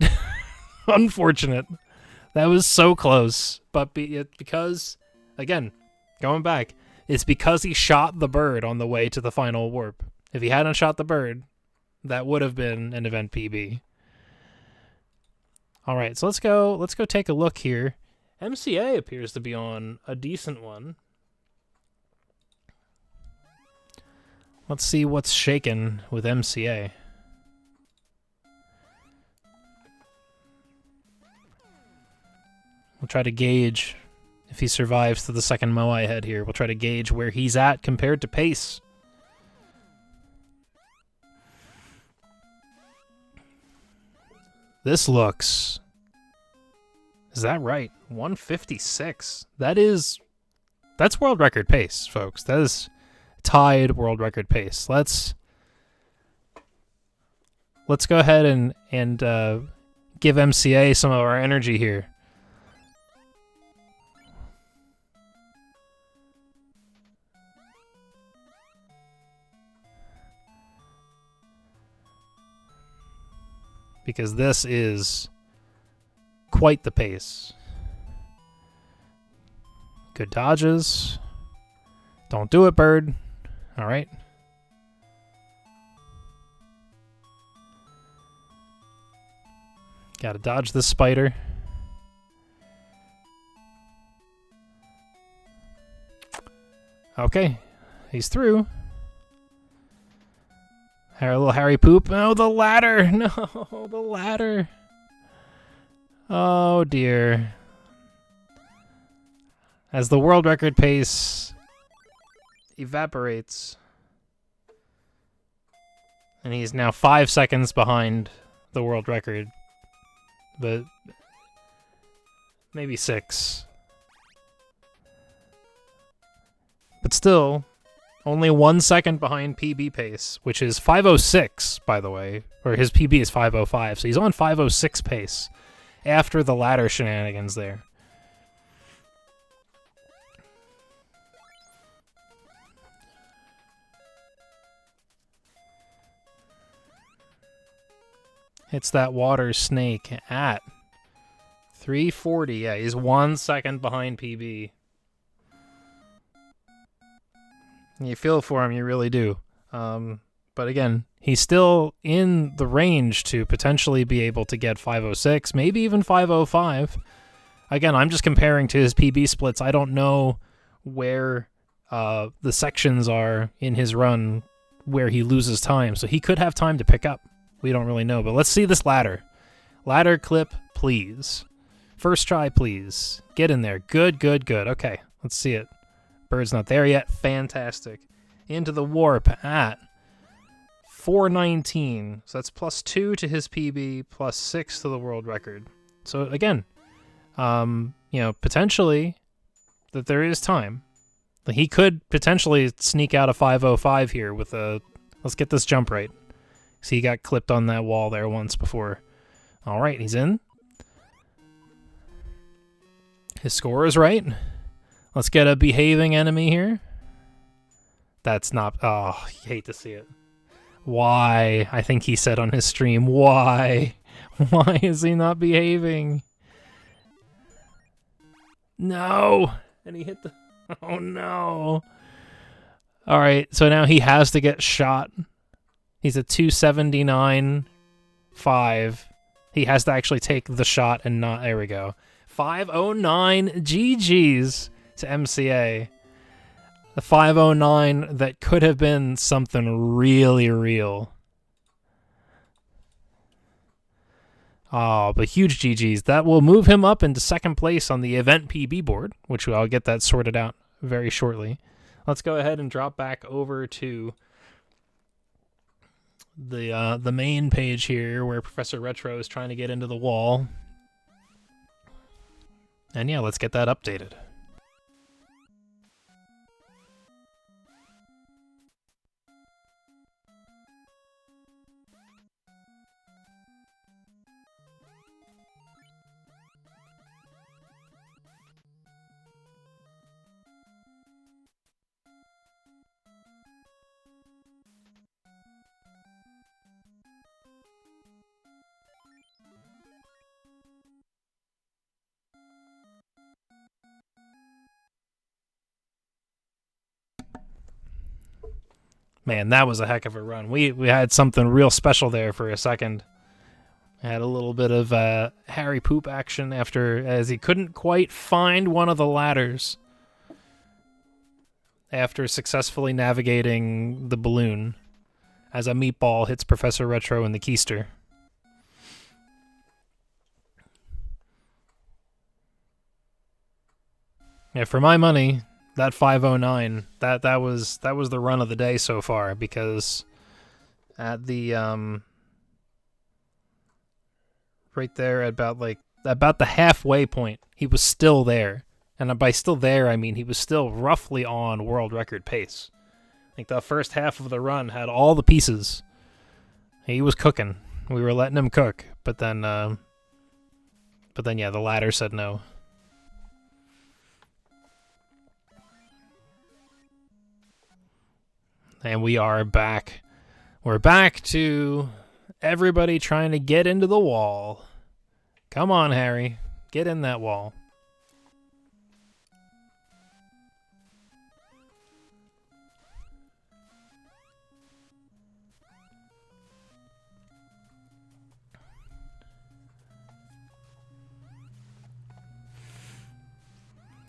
Unfortunate. That was so close, but because again, going back, it's because he shot the bird on the way to the final warp. If he hadn't shot the bird, that would have been an event PB. All right, so let's go take a look here. MCA appears to be on a decent one. Let's see what's shaking with MCA. We'll try to gauge if he survives to the second Moai head here. We'll try to gauge where he's at compared to pace. This looks... Is that right? 156. That's world record pace, folks. That is tied world record pace. Let's go ahead and give MCA some of our energy here. Because this is quite the pace. Good dodges. Don't do it, bird. All right. Gotta dodge this spider. Okay, he's through. Little Harry poop. Oh, the ladder! No, the ladder. Oh dear. As the world record pace evaporates. And he's now 5 seconds behind the world record. But maybe 6. But still, only 1 second behind PB pace, which is 5:06, by the way. Or his PB is 5:05, so he's on 5:06 pace after the ladder shenanigans there. Hits that water snake at 3:40. Yeah, he's 1 second behind PB. You feel for him, you really do. But again, he's still in the range to potentially be able to get 5:06, maybe even 5:05. Again, I'm just comparing to his PB splits. I don't know where the sections are in his run where he loses time, so he could have time to pick up. We don't really know, but let's see this ladder. Ladder clip, please. First try, please. Get in there. Good, good, good. Okay, let's see it. Bird's not there yet. Fantastic. Into the warp at 4:19. So that's +2 to his PB, +6 to the world record. So again, potentially that there is time. He could potentially sneak out a 5:05 here with a... Let's get this jump right. See, he got clipped on that wall there once before. All right, he's in. His score is right. Let's get a behaving enemy here. That's not... Oh, you hate to see it. Why? I think he said on his stream, why? Why is he not behaving? No! And he hit the... Oh, no. All right, so now he has to get shot. He's at 279.5. He has to actually take the shot and not... There we go. 5:09 GG's to MCA. The 5:09 that could have been something really real. Oh, but huge GG's. That will move him up into second place on the event PB board, which I'll get that sorted out very shortly. Let's go ahead and drop back over to the main page here where Professor Retro is trying to get into the wall. And yeah, let's get that updated. Man, that was a heck of a run. We had something real special there for a second. Had a little bit of Harry poop action as he couldn't quite find one of the ladders after successfully navigating the balloon as a meatball hits Professor Retro in the keister. Yeah, for my money, that 5:09, that was the run of the day so far, because at the right there at about the halfway point, he was still there. And by still there, I mean he was still roughly on world record pace. Like the first half of the run had all the pieces. He was cooking. We were letting him cook, but then yeah, the ladder said no. And we are back. We're back to everybody trying to get into the wall. Come on, Harry. Get in that wall.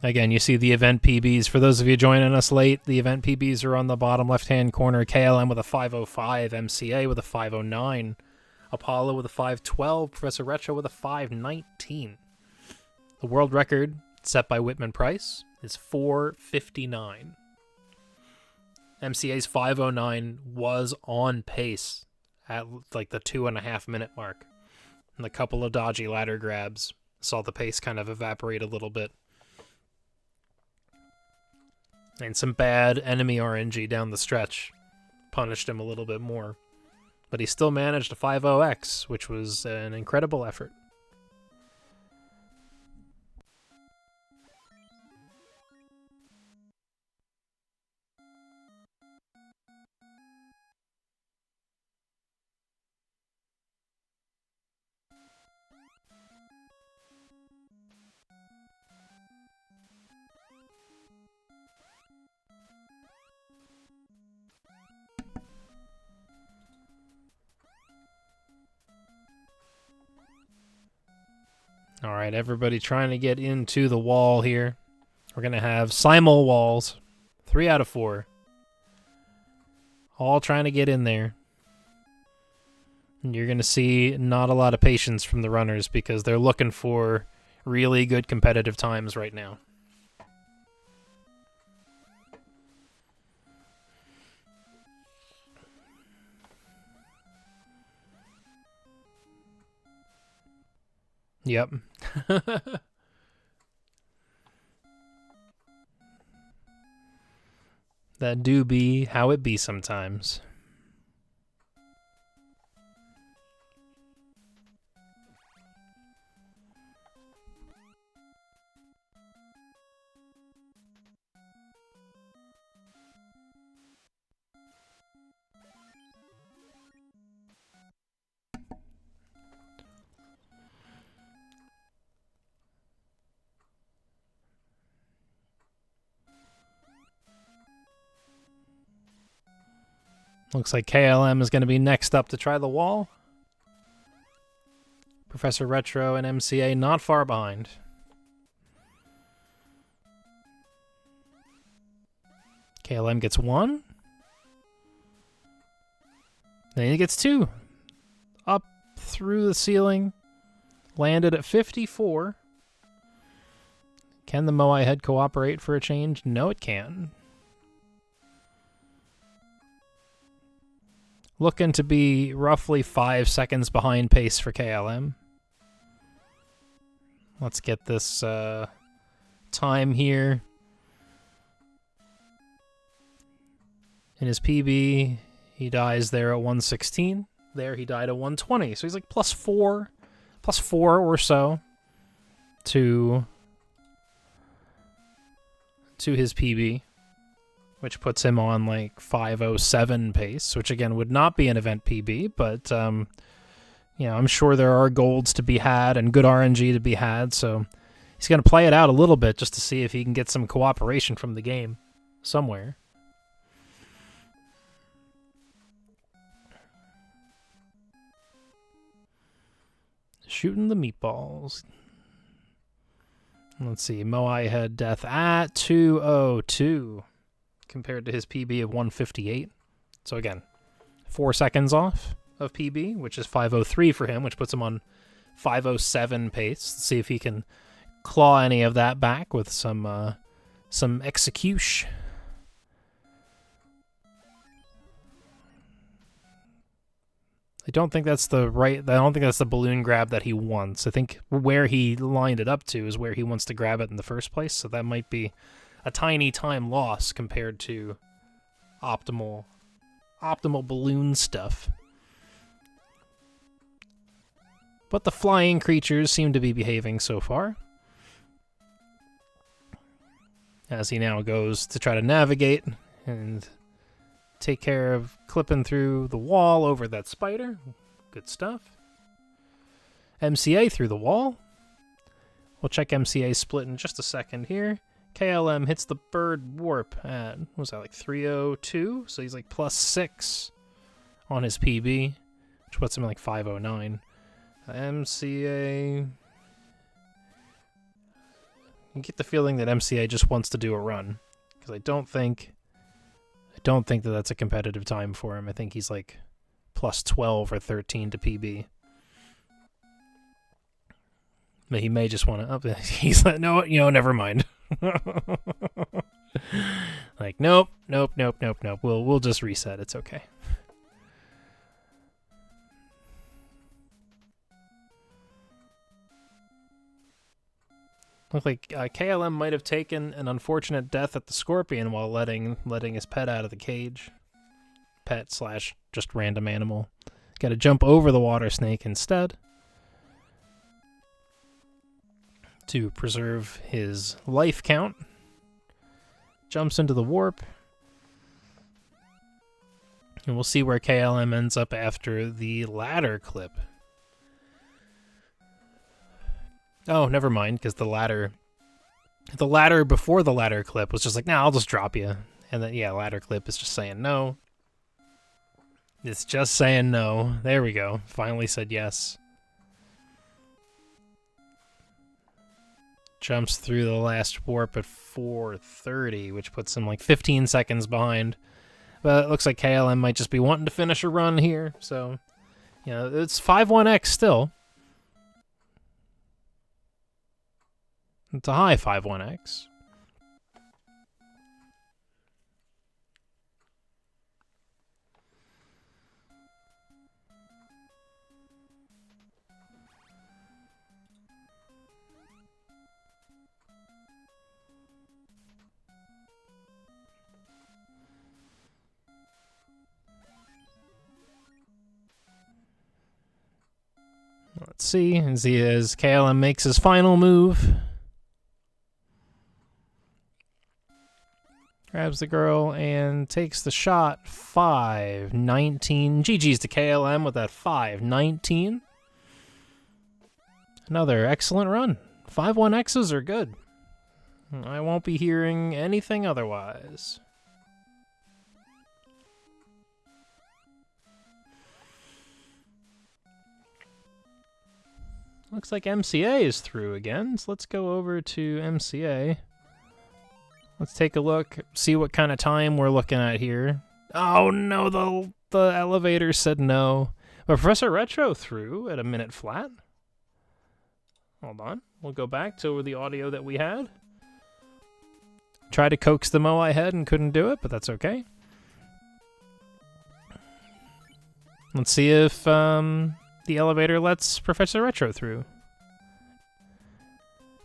Again, you see the event PBs. For those of you joining us late, the event PBs are on the bottom left-hand corner. KLM with a 505, MCA with a 509, Apollo with a 512, Professor Retro with a 519. The world record set by Whitman Price is 459. MCA's 509 was on pace at like the 2.5 minute mark. And a couple of dodgy ladder grabs saw the pace kind of evaporate a little bit. And some bad enemy RNG down the stretch punished him a little bit more. But he still managed a 5.0x, which was an incredible effort. All right, everybody trying to get into the wall here. We're going to have simul walls, 3 out of 4. All trying to get in there. And you're going to see not a lot of patience from the runners because they're looking for really good competitive times right now. Yep. That do be how it be sometimes. Looks like KLM is going to be next up to try the wall. Professor Retro and MCA not far behind. KLM gets 1. Then he gets 2. Up through the ceiling. Landed at 54. Can the Moai head cooperate for a change? No, it can. Looking to be roughly 5 seconds behind pace for KLM. Let's get this time here. In his PB, he dies there at 116. There he died at 120. So he's like plus 4 or so to his PB. Which puts him on like 5:07 pace, which again would not be an event PB, but you know, I'm sure there are golds to be had and good RNG to be had, so he's going to play it out a little bit just to see if he can get some cooperation from the game somewhere. Shooting the meatballs. Let's see, Moai had death at 2:02. Compared to his PB of 158. So again, 4 seconds off of PB, which is 5:03 for him, which puts him on 5:07 pace. Let's see if he can claw any of that back with some execution. I don't think that's the balloon grab that he wants. I think where he lined it up to is where he wants to grab it in the first place, so that might be a tiny time loss compared to optimal balloon stuff. But the flying creatures seem to be behaving so far. As he now goes to try to navigate and take care of clipping through the wall over that spider. Good stuff. MCA through the wall. We'll check MCA split in just a second here. KLM hits the bird warp at, what was that, like 3:02? So he's like plus 6 on his PB, which puts him at like 5:09. MCA, You get the feeling that MCA just wants to do a run, because I don't think that that's a competitive time for him. I think he's like plus 12 or 13 to PB. But he may just want to. He's like, no, never mind. Like, nope. We'll just reset. It's okay. Look like KLM might have taken an unfortunate death at the Scorpion while letting his pet out of the cage. Pet / just random animal. Got to jump over the water snake instead to preserve his life count. Jumps into the warp. And we'll see where KLM ends up after the ladder clip. Oh, never mind, because the ladder before the ladder clip was just like, nah, I'll just drop you. And then, yeah, ladder clip is just saying no. It's just saying no. There we go. Finally said yes. Jumps through the last warp at 4:30, which puts him like 15 seconds behind. But it looks like KLM might just be wanting to finish a run here. So, it's 5-1X still. It's a high 5-1X. Let's see, as KLM makes his final move. Grabs the girl and takes the shot. 5-19. GG's to KLM with that 5-19. Another excellent run. 5-1Xs are good. I won't be hearing anything otherwise. Looks like MCA is through again, so let's go over to MCA. Let's take a look, see what kind of time we're looking at here. Oh no, the elevator said no. But Professor Retro through at a minute flat. Hold on, we'll go back to the audio that we had. Tried to coax the Moai head and couldn't do it, but that's okay. Let's see if the elevator lets Professor Retro through.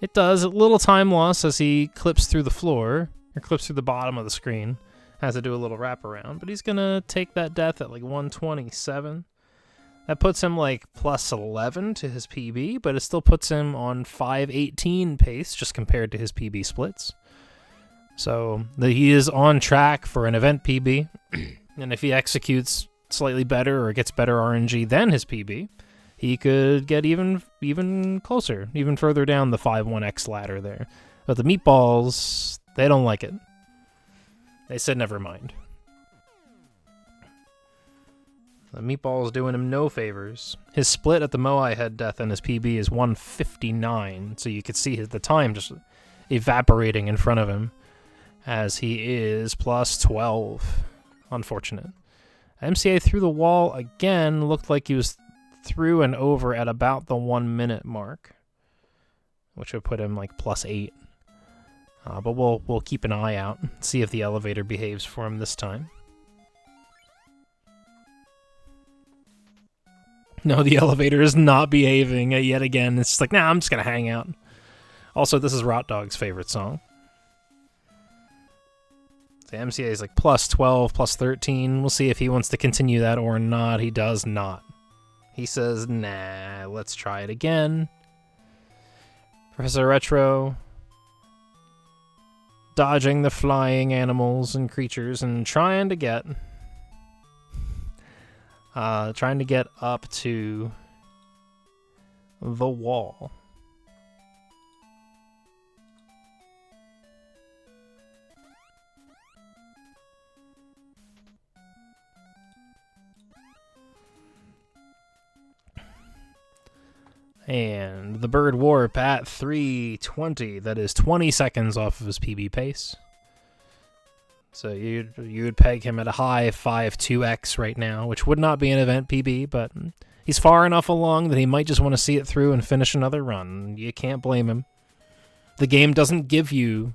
It does. A little time loss as he clips through the floor, or clips through the bottom of the screen. Has to do a little wraparound, but he's going to take that death at like 127. That puts him like plus 11 to his PB, but it still puts him on 518 pace just compared to his PB splits. So he is on track for an event PB, and if he executes slightly better or gets better RNG than his PB, he could get even closer, even further down the 5-1X ladder there. But the meatballs, they don't like it. They said never mind. The meatball's doing him no favors. His split at the Moai head death and his PB is 159, so you could see the time just evaporating in front of him as he is plus 12. Unfortunate. MCA through the wall again. Looked like he was through and over at about the 1 minute mark, which would put him like plus 8. But we'll keep an eye out, see if the elevator behaves for him this time. No, the elevator is not behaving yet again. It's just like, nah, I'm just gonna hang out. Also, this is Rot Dog's favorite song. The MCA is like plus 12, plus 13. We'll see if he wants to continue that or not. He does not. He says, nah, let's try it again. Professor Retro dodging the flying animals and creatures and trying to get up to the wall. And the bird warp at 320. That is 20 seconds off of his PB pace. So you would peg him at a high 5.2x right now, which would not be an event PB, but he's far enough along that he might just want to see it through and finish another run. You can't blame him. The game doesn't give you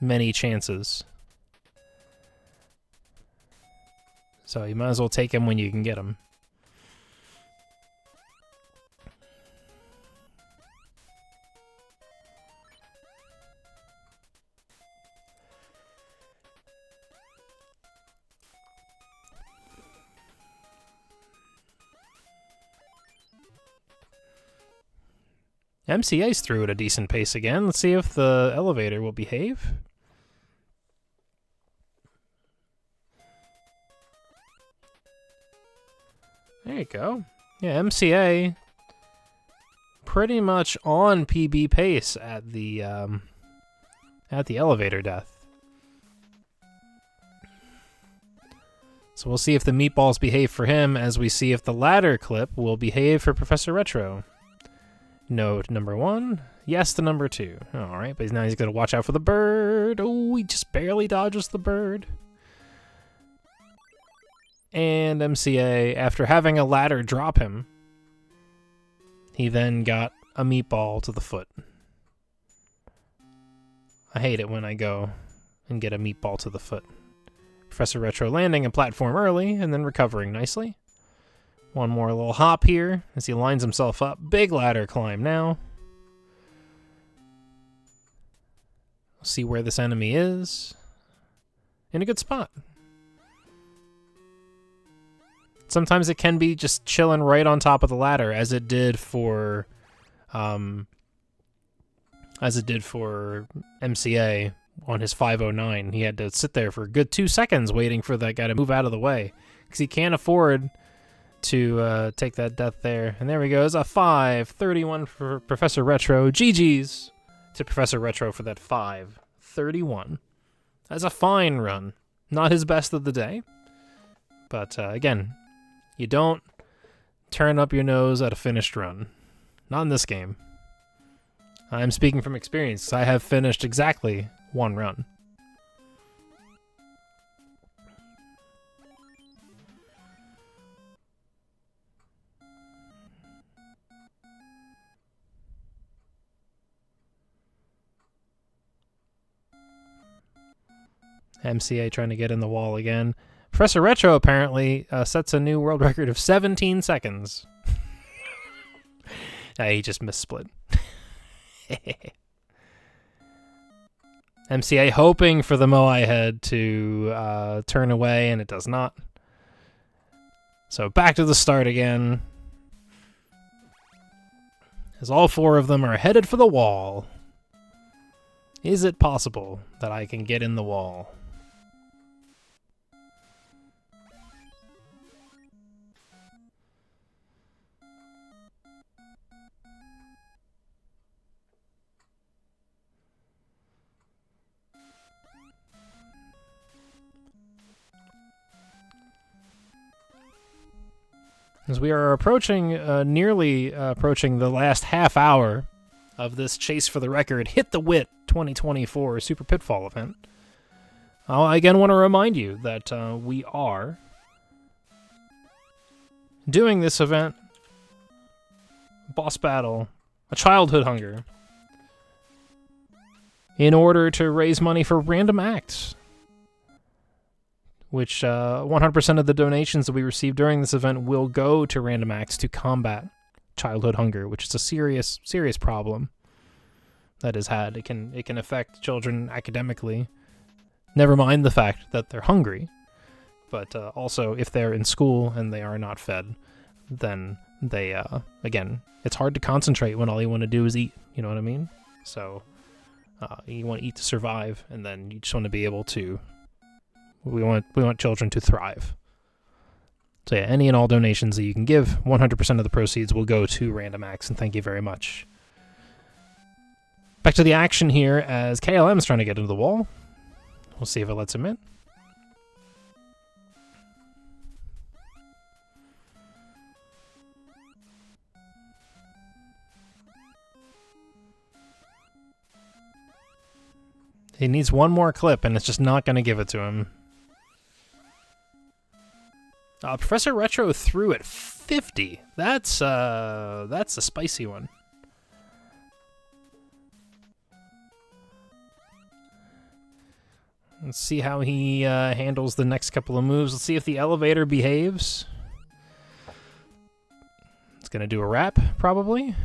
many chances. So you might as well take him when you can get him. MCA's through at a decent pace again. Let's see if the elevator will behave. There you go. Yeah, MCA pretty much on PB pace at the elevator death. So we'll see if the meatballs behave for him as we see if the ladder clip will behave for Professor Retro. No to number 1. Yes to number 2. All right, but now he's got to watch out for the bird. Oh, he just barely dodges the bird. And MCA, after having a ladder drop him, he then got a meatball to the foot. I hate it when I go and get a meatball to the foot. Professor Retro landing a platform early and then recovering nicely. One more little hop here as he lines himself up. Big ladder climb now. See where this enemy is. In a good spot. Sometimes it can be just chilling right on top of the ladder, as it did for MCA on his 509. He had to sit there for a good 2 seconds waiting for that guy to move out of the way because he can't afford to take that death there. And there we go. It's a 5.31 for Professor Retro. GG's to Professor Retro for that 5.31. That's a fine run. Not his best of the day. But again, you don't turn up your nose at a finished run. Not in this game. I'm speaking from experience. I have finished exactly one run. MCA trying to get in the wall again. Professor Retro apparently sets a new world record of 17 seconds. He just missplit. MCA hoping for the Moai head to turn away, and it does not. So back to the start again. As all 4 of them are headed for the wall. Is it possible that I can get in the wall? As we are approaching, nearly approaching the last half hour of this Chase for the Record Hit the Wit 2024 Super Pitfall event, I again want to remind you that we are doing this event, boss battle, a childhood hunger, in order to raise money for Random Acts, which 100% of the donations that we receive during this event will go to Random Acts to combat childhood hunger, which is a serious problem that is had. It can affect children academically. Never mind the fact that they're hungry, but also if they're in school and they are not fed, then they again, it's hard to concentrate when all you want to do is eat. You know what I mean? So you want to eat to survive, and then you just want to be able to. We want children to thrive. So yeah, any and all donations that you can give, 100% of the proceeds will go to Random Acts, and thank you very much. Back to the action here as KLM is trying to get into the wall. We'll see if it lets him in. He needs one more clip, and it's just not going to give it to him. Professor Retro threw at 50. That's a spicy one. Let's see how he handles the next couple of moves. Let's see if the elevator behaves. It's going to do a wrap, probably.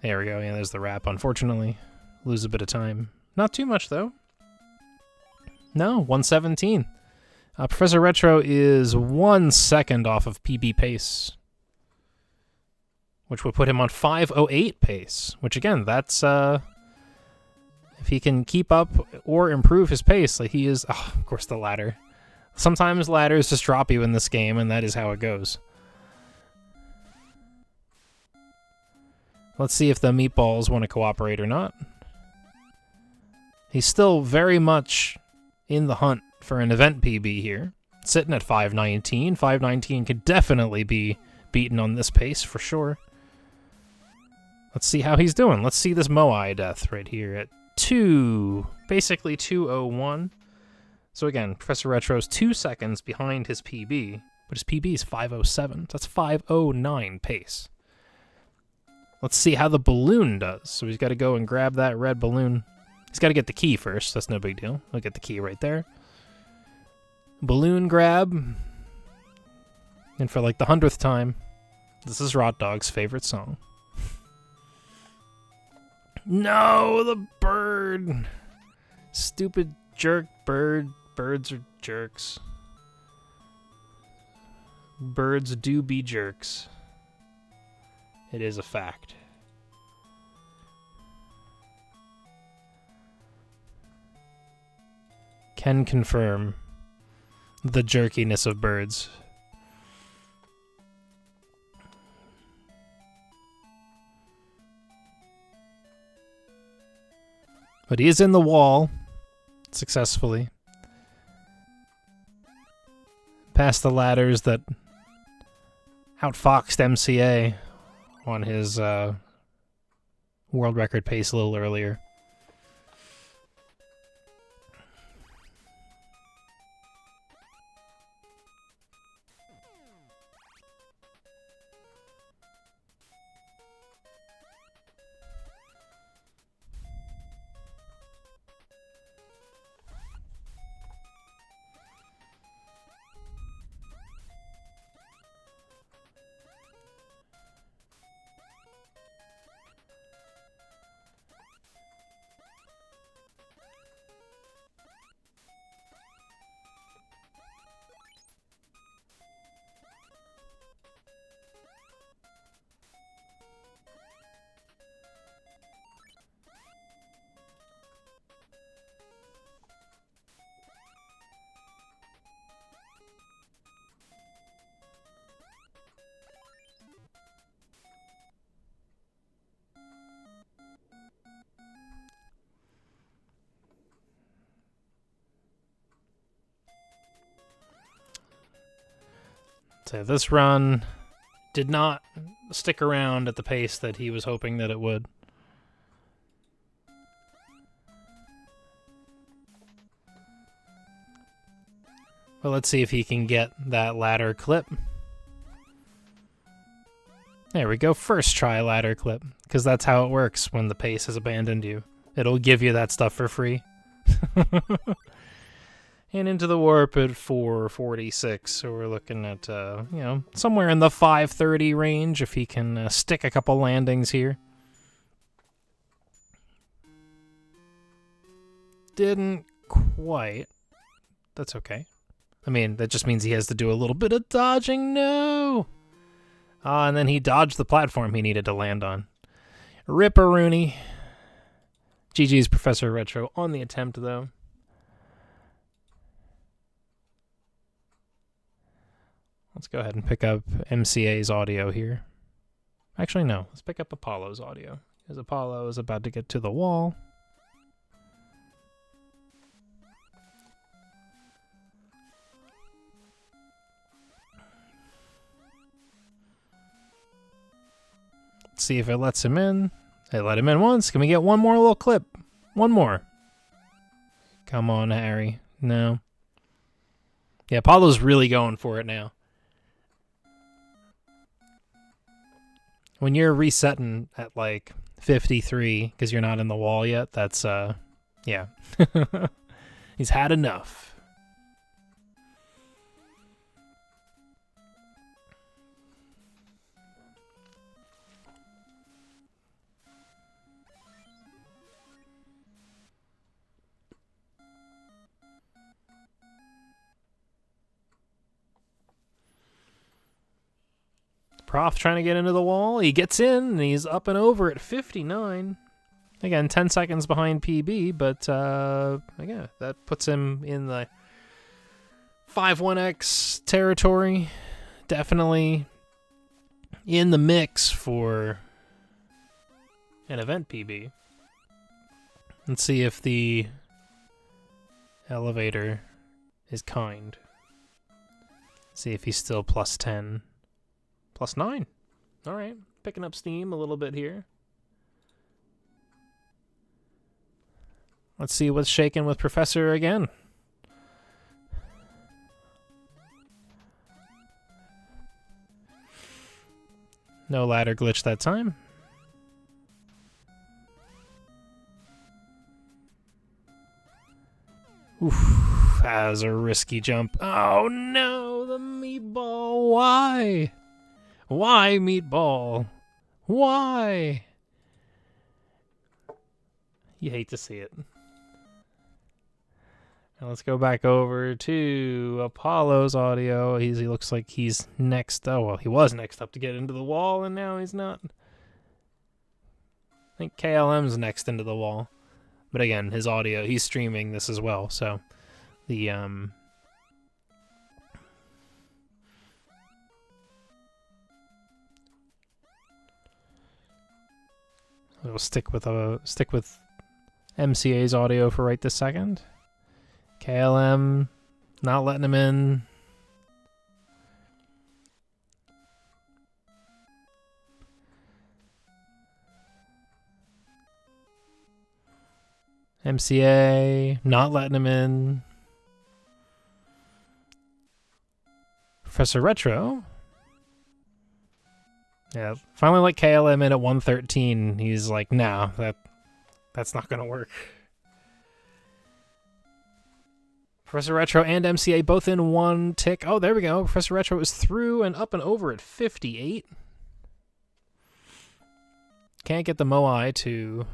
There we go. Yeah, there's the wrap, unfortunately. Lose a bit of time. Not too much, though. No, 117. Professor Retro is 1 second off of PB pace, which would put him on 5:08 pace, which, again, that's... if he can keep up or improve his pace, like he is... Oh, of course, the ladder. Sometimes ladders just drop you in this game, and that is how it goes. Let's see if the meatballs want to cooperate or not. He's still very much in the hunt for an event PB here. Sitting at 519. 519 could definitely be beaten on this pace for sure. Let's see how he's doing. Let's see this Moai death right here at basically 2:01. So again, Professor Retro's 2 seconds behind his PB, but his PB is 5:07. That's 5:09 pace. Let's see how the balloon does. So he's got to go and grab that red balloon. He's got to get the key first. That's no big deal. He'll get the key right there. Balloon grab. And for like the 100th time, this is Rot Dog's favorite song. No, the bird. Stupid jerk bird. Birds are jerks. Birds do be jerks. It is a fact. Can confirm the jerkiness of birds. But he is in the wall successfully. Past the ladders that outfoxed MCA on his world record pace a little earlier. So this run did not stick around at the pace that he was hoping that it would. But let's see if he can get that ladder clip. There we go, first try ladder clip, because that's how it works when the pace has abandoned you. It'll give you that stuff for free. And into the warp at 446, so we're looking at, somewhere in the 530 range if he can stick a couple landings here. Didn't quite. That's okay. I mean, that just means he has to do a little bit of dodging. No! And then he dodged the platform he needed to land on. Ripperoonie. GG's Professor Retro on the attempt, though. Let's go ahead and pick up MCA's audio here. Actually, no. Let's pick up Apollo's audio, because Apollo is about to get to the wall. Let's see if it lets him in. It let him in once. Can we get one more little clip? One more. Come on, Harry. No. Yeah, Apollo's really going for it now. When you're resetting at like 53 because you're not in the wall yet, that's yeah. He's had enough. Prof trying to get into the wall. He gets in, and he's up and over at 59. Again, 10 seconds behind PB, but yeah, that puts him in the 5-1x territory. Definitely in the mix for an event PB. Let's see if the elevator is kind. See if he's still plus 10. Plus 9. All right. Picking up steam a little bit here. Let's see what's shaking with Professor again. No ladder glitch that time. Oof. That was a risky jump. Oh no, the meatball. Why? Why, meatball? Why? You hate to see it. Now let's go back over to Apollo's audio. He looks like he's next. Oh, well, he was next up to get into the wall, and now he's not. I think KLM's next into the wall. But again, his audio, he's streaming this as well, so the we'll stick with MCA's audio for right this second. KLM not letting him in. MCA not letting him in. Professor Retro. Yeah, finally let KLM in at 113. He's like, no, that's not gonna work. Professor Retro and MCA both in one tick. Oh, there we go. Professor Retro is through and up and over at 58. Can't get the Moai to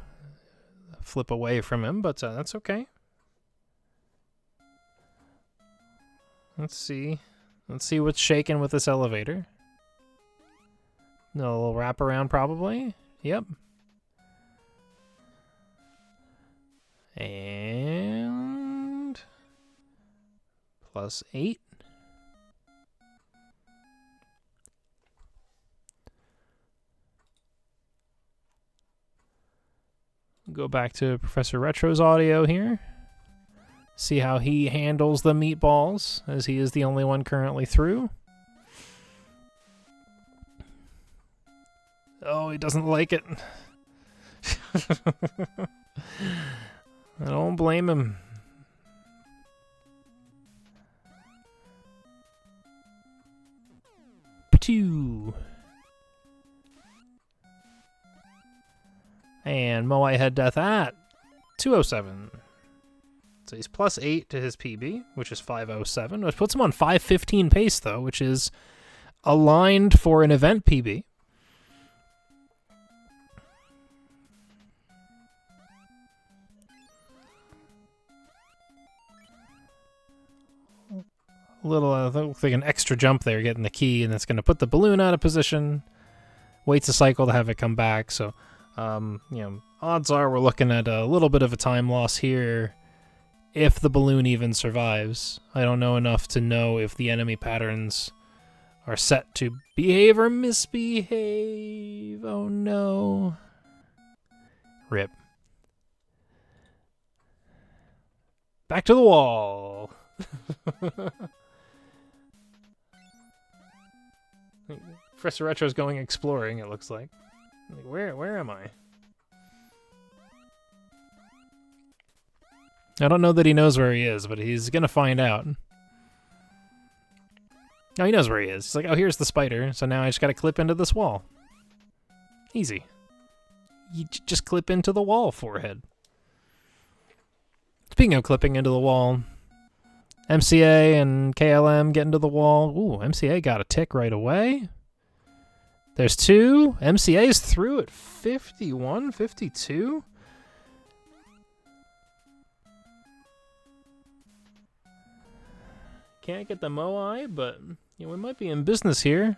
flip away from him, but that's okay. Let's see. Let's see what's shaking with this elevator. No, a little wraparound probably. Yep. And plus 8. Go back to Professor Retro's audio here. See how he handles the meatballs, as he is the only one currently through. Oh, he doesn't like it. I don't blame him. Two. And Moai had death at 207. So he's plus 8 to his PB, which is 507, which puts him on 515 pace, though, which is aligned for an event PB. A little, looks like an extra jump there, getting the key, and that's going to put the balloon out of position. Waits a cycle to have it come back, so, odds are we're looking at a little bit of a time loss here. If the balloon even survives. I don't know enough to know if the enemy patterns are set to behave or misbehave. Oh no. Rip. Back to the wall. Professor Retro's going exploring, it looks like. Where am I? I don't know that he knows where he is, but he's going to find out. No, he knows where he is. He's like, oh, here's the spider, so now I just got to clip into this wall. Easy. You just clip into the wall, forehead. Speaking of clipping into the wall, MCA and KLM get into the wall. Ooh, MCA got a tick right away. There's 2. MCA's through at 51, 52. Can't get the Moai, but we might be in business here.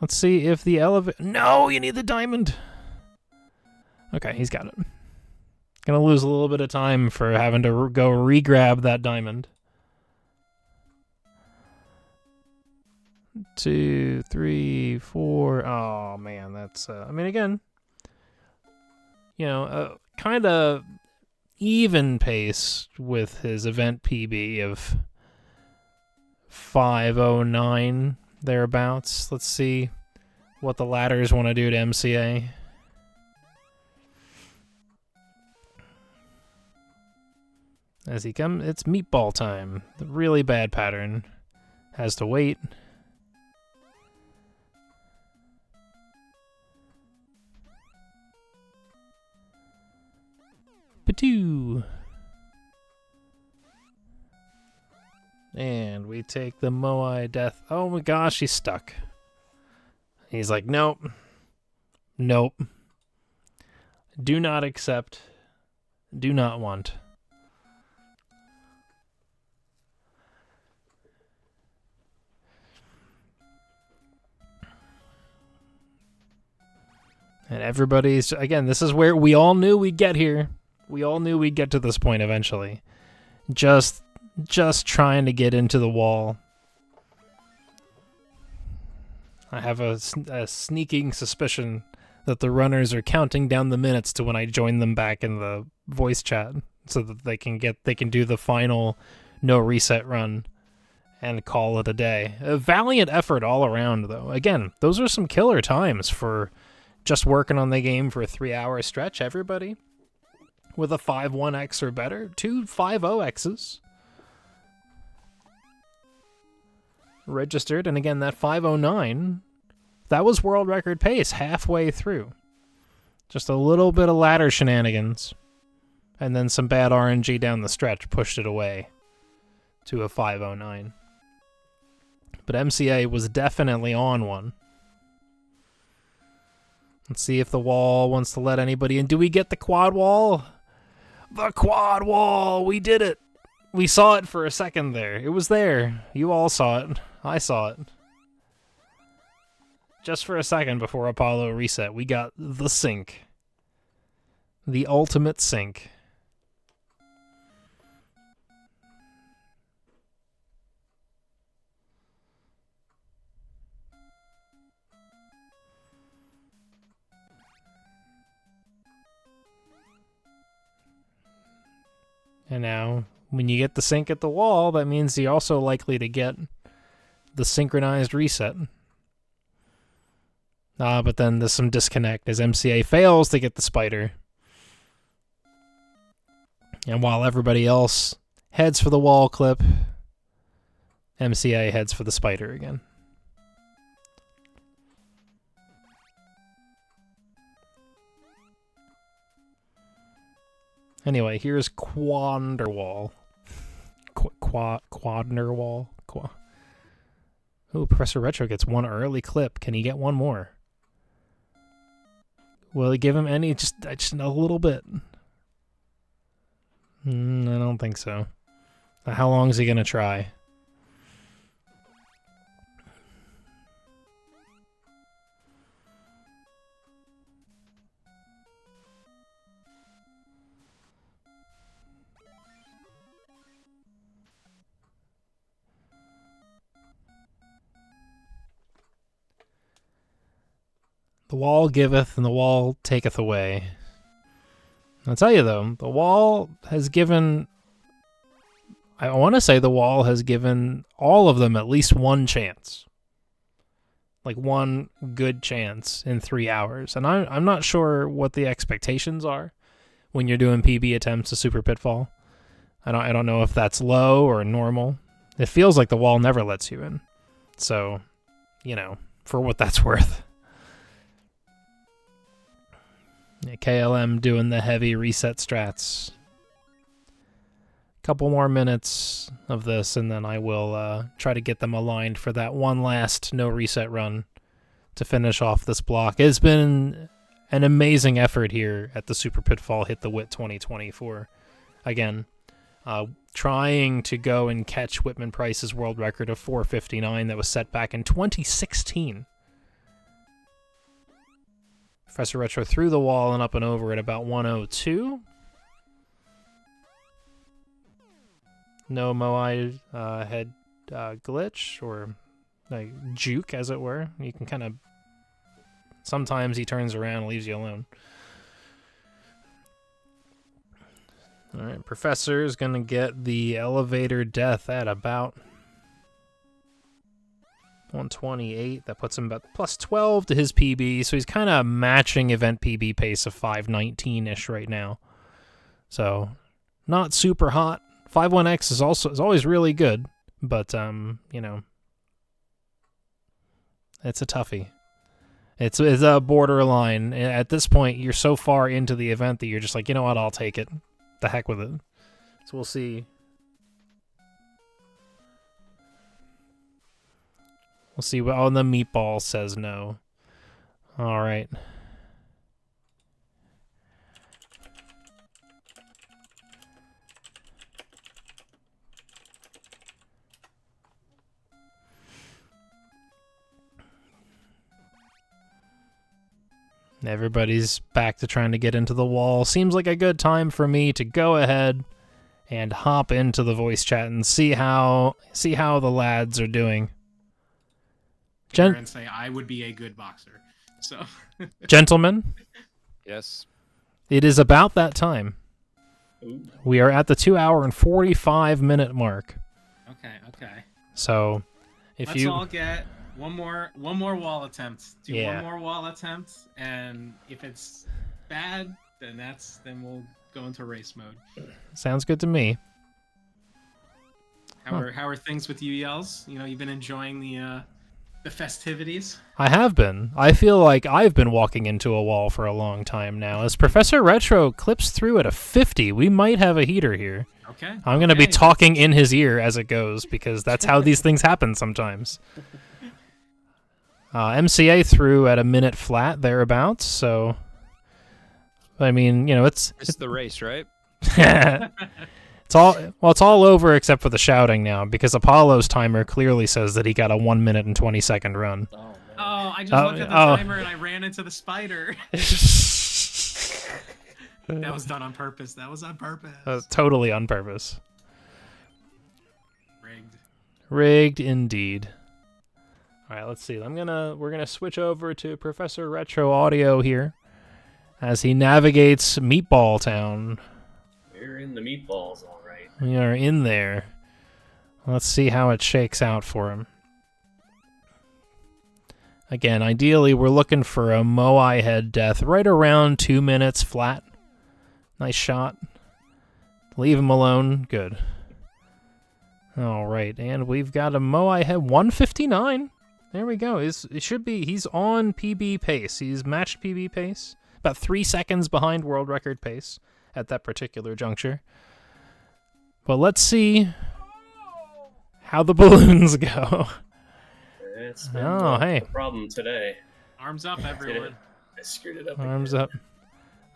Let's see if the elevator... No, you need the diamond. Okay, he's got it. Gonna lose a little bit of time for having to go re-grab that diamond. 2, 3, 4. Oh, man, that's... I mean, again, kind of even pace with his event PB of 509 thereabouts. Let's see what the ladders want to do to MCA. As he comes, it's meatball time. The really bad pattern has to wait. Patoo. And we take the Moai death. Oh my gosh, he's stuck. He's like, nope. Nope. Do not accept. Do not want. And everybody's, again, this is where we all knew we'd get here. We all knew we'd get to this point eventually. Just trying to get into the wall. I have a sneaking suspicion that the runners are counting down the minutes to when I join them back in the voice chat, so that they can do the final no reset run and call it a day. A valiant effort all around, though. Again, those are some killer times for just working on the game for a 3-hour stretch. Everybody with a 5.1x or better, 2 5.0x's registered, and again, that 5.09, that was world record pace halfway through. Just a little bit of ladder shenanigans, and then some bad RNG down the stretch pushed it away to a 5.09. But MCA was definitely on one. Let's see if the wall wants to let anybody in. Do we get the quad wall? The quad wall! We did it! We saw it for a second there. It was there. You all saw it. I saw it. Just for a second before Apollo reset, we got the sync. The ultimate sync. And now, when you get the sync at the wall, that means you're also likely to get the synchronized reset. But then there's some disconnect as MCA fails to get the spider. And while everybody else heads for the wall clip, MCA heads for the spider again. Anyway, here's Quanderwall. Quanderwall. Ooh, Professor Retro gets one early clip. Can he get one more? Will he give him any? Just a little bit. I don't think so. How long is he going to try? The wall giveth and the wall taketh away. I'll tell you though, the wall has given... I want to say the wall has given all of them at least one chance. Like one good chance in 3 hours. And I'm not sure what the expectations are when you're doing PB attempts to Super Pitfall. I don't know if that's low or normal. It feels like the wall never lets you in. So, you know, for what that's worth. Yeah, KLM doing the heavy reset strats. Couple more minutes of this, and then I will try to get them aligned for that one last no reset run to finish off this block. It's been an amazing effort here at the Super Pitfall Hit the Wit 2024. Again, trying to go and catch Whitman Price's world record of 459 that was set back in 2016. Professor Retro through the wall and up and over at about 102. No Moai head glitch or like juke, as it were. You can kind of... Sometimes he turns around and leaves you alone. Alright, Professor is going to get the elevator death at about 128. That puts him about plus 12 to his PB, so he's kind of matching event PB pace of 519-ish right now. So, not super hot. 51X is always really good, but you know, it's a toughie. It's a borderline. At this point, you're so far into the event that you're just like, you know what, I'll take it. The heck with it. So we'll see. We'll see what. Oh, and the meatball says no. All right. Everybody's back to trying to get into the wall. Seems like a good time for me to go ahead and hop into the voice chat and see how the lads are doing. And say I would be a good boxer. So, gentlemen, Yes. it is about that time. Ooh. We are at the 2 hour and 45-minute mark. Okay. So, if Let's you all get one more wall attempt. Do Yeah. one more wall attempt, and if it's bad, then we'll go into race mode. sounds good to me. How are things with you, Yells? You know, you've been enjoying the festivities. I have been. I feel like I've been walking into a wall for a long time now. As Professor Retro clips through at a 50, we might have a heater here. Okay. I'm going to be talking in his ear as it goes, because that's how these things happen sometimes. MCA threw at a minute flat, thereabouts, so... I mean, you know, it's the race, right? it's all over except for the shouting now, because Apollo's timer clearly says that he got a 1 minute and 20-second run. Oh, man. Oh, I just looked at the timer and I ran into the spider. That was done on purpose. That was on purpose. Totally on purpose. Rigged indeed. All right, let's see. We're gonna switch over to Professor Retro Audio here as he navigates Meatball Town. We're in the meatballs, all right. We are in there. Let's see how it shakes out for him. Again, ideally, we're looking for a Moai head death right around 2 minutes flat. Nice shot. Leave him alone. Good. All right, and we've got a Moai head 159. There we go. He's on PB pace. He's matched PB pace. About 3 seconds behind world record pace at that particular juncture. But let's see how the balloons go. It's been hey. a problem today. Arms up, everyone. I screwed it up. Arms again. up.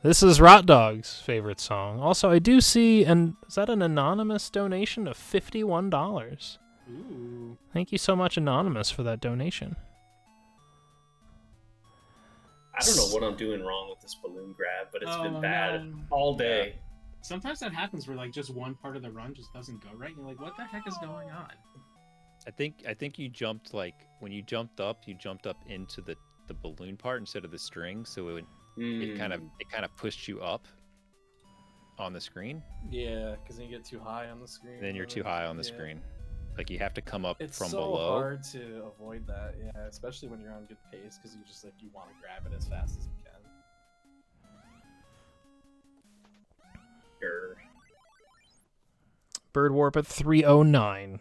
This is Rot Dog's favorite song. Also, I do see, is that an anonymous donation of $51? Ooh. Thank you so much, Anonymous, for that donation. I don't know what I'm doing wrong with this balloon grab, but it's been bad all day. Sometimes that happens where like just one part of the run just doesn't go right. And you're like, what the heck is going on? I think you jumped, like when you jumped up into the balloon part instead of the string, so it kind of pushed you up on the screen. Yeah, because then you get too high on the screen. Then you're too high on the screen. Like you have to come up It's from so below. hard to avoid that, yeah, especially when you're on good pace, because you just you want to grab it as fast as you can. Sure. Bird Warp at 309.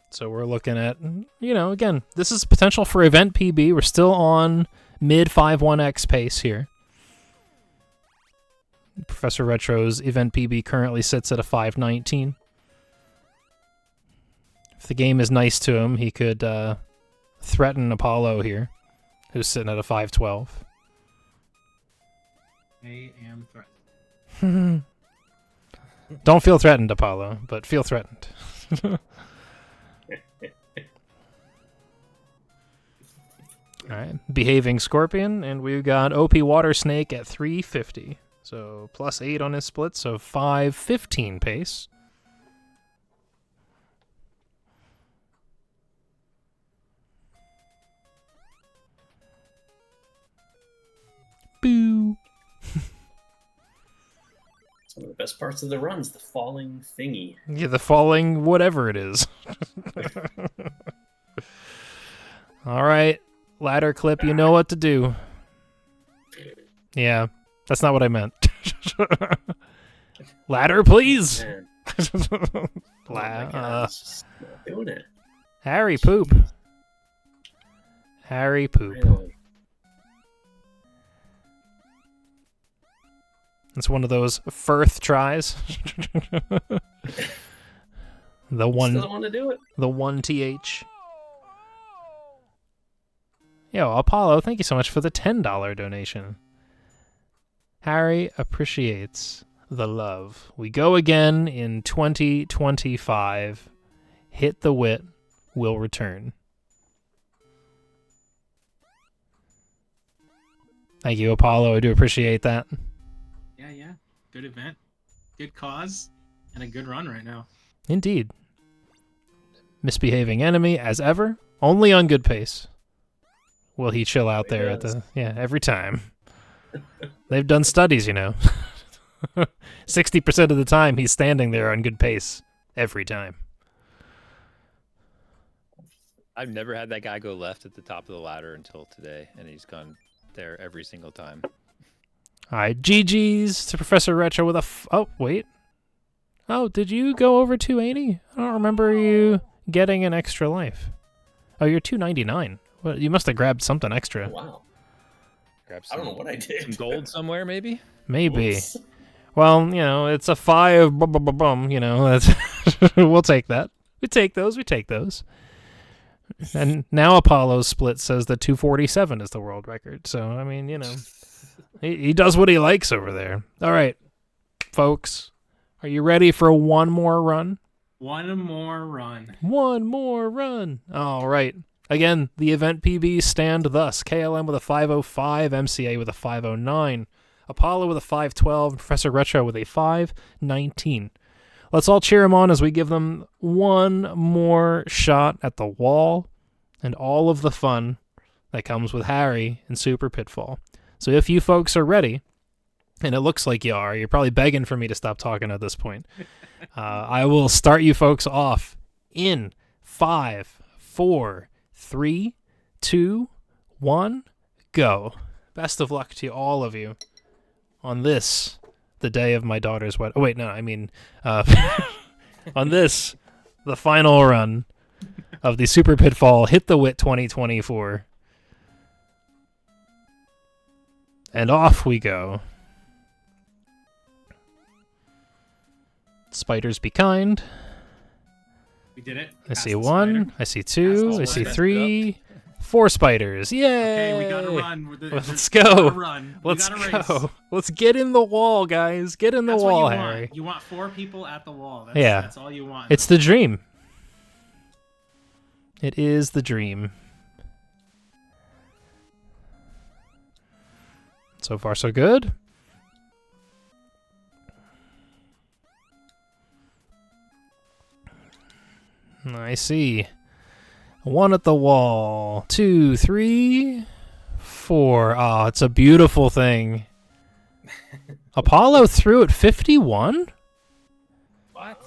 So we're looking at, again, this is potential for event PB. We're still on mid 5-1x pace here. Professor Retro's event PB currently sits at a 519. If the game is nice to him, he could threaten Apollo here, who's sitting at a 512. I am threatened. Don't feel threatened, Apollo, but feel threatened. All right, Behaving Scorpion, and we've got OP Water Snake at 350. So +8 on his split, so 515 pace. Boo. It's one of the best parts of the runs, the falling thingy. Yeah, the falling whatever it is. All right, ladder clip, you know what to do. Yeah, that's not what I meant. Ladder, please. Man. Oh my God, it's just not doing it. Harry poop. Harry poop. Really. It's one of those Firth tries. The one. Still don't want to do it. The one TH. Yo, Apollo, thank you so much for the $10 donation. Harry appreciates the love. We go again in 2025. Hit the wit will return. Thank you, Apollo. I do appreciate that. Yeah. Good event, good cause, and a good run right now. Indeed. Misbehaving enemy, as ever, only on good pace. Will he chill out there at the... Yeah, every time. They've done studies, 60% of the time he's standing there on good pace. Every time. I've never had that guy go left at the top of the ladder until today, and he's gone there every single time. All right, GG's to Professor Retro with a... Oh, wait. Oh, did you go over 280? I don't remember you getting an extra life. Oh, you're 299. Well, you must have grabbed something extra. Wow. Grab I don't know what I did. some gold somewhere, maybe? Maybe. Whoops. Well, it's a 5, that's we'll take that. We take those. And now Apollo's split says that 247 is the world record. So, I mean, he does what he likes over there. All right, folks, are you ready for one more run? One more run. One more run. All right. Again, the event PBs stand thus. KLM with a 505, MCA with a 509, Apollo with a 512, Professor Retro with a 519. Let's all cheer him on as we give them one more shot at the wall and all of the fun that comes with Harry and Super Pitfall. So if you folks are ready, and it looks like you are, you're probably begging for me to stop talking at this point. I will start you folks off in 5, 4, 3, 2, 1, go. Best of luck to all of you on this, the day of my daughter's wedding. Oh, wait, no, I mean, on this, the final run of the Super Pitfall Hit the Wit 2024. And off we go. Spiders be kind. We did it. I see Past the 1, spider. I see 2, Past I the see spider. 3, 4 spiders. Yay! Okay, we gotta run. Let's We go. gotta run. We Let's gotta race. go. Let's get in the wall, guys. Get in the That's wall, what you Harry. want. You want 4 people at the wall. That's, Yeah. That's all you want. It's the dream. It is the dream. So far, so good. I see. 1 at the wall. 2, 3, 4. Oh, it's a beautiful thing. Apollo threw at 51? What?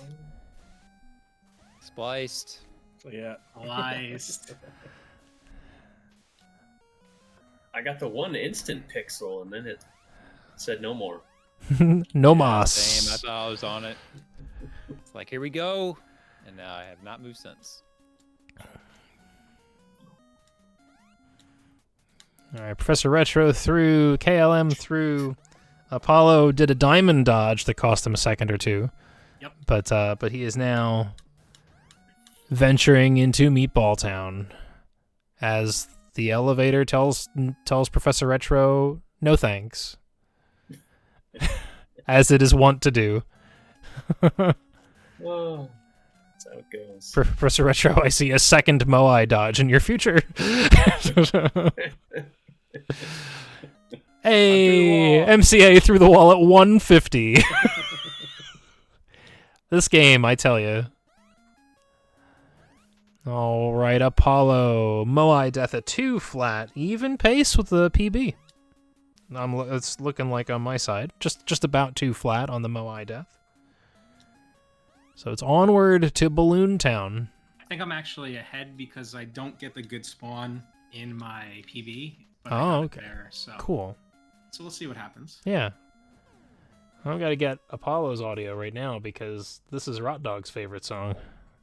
Spliced. So yeah. Lies. I got the one instant pixel, and then it said no more. No Same. I mas. thought I was on it. It's like, here we go. And I have not moved since. All right, Professor Retro through KLM through Apollo did a diamond dodge that cost him a second or two. Yep. But he is now venturing into Meatball Town as the elevator tells Professor Retro no thanks, as it is wont to do. Oh, that's how it goes. Professor Retro, I see a second Moai dodge in your future. Hey, MCA through the wall at 150. This game, I tell you. All right, Apollo. Moai death at 2 flat. Even pace with the PB. It's looking like on my side. Just about 2 flat on the Moai death. So it's onward to Balloon Town. I think I'm actually ahead because I don't get the good spawn in my PB. But Oh, I got it okay. there, so. Cool. So we'll see what happens. Yeah. I've got to get Apollo's audio right now because this is Rot Dog's favorite song.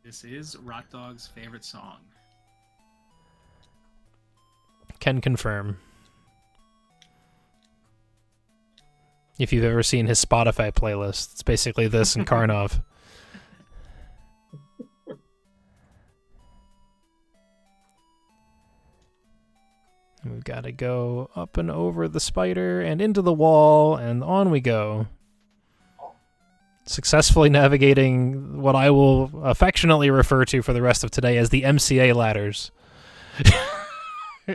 This is Rot Dog's favorite song. Can confirm. If you've ever seen his Spotify playlist, it's basically this and Karnov. We've got to go up and over the spider and into the wall, and on we go. Successfully navigating what I will affectionately refer to for the rest of today as the MCA ladders.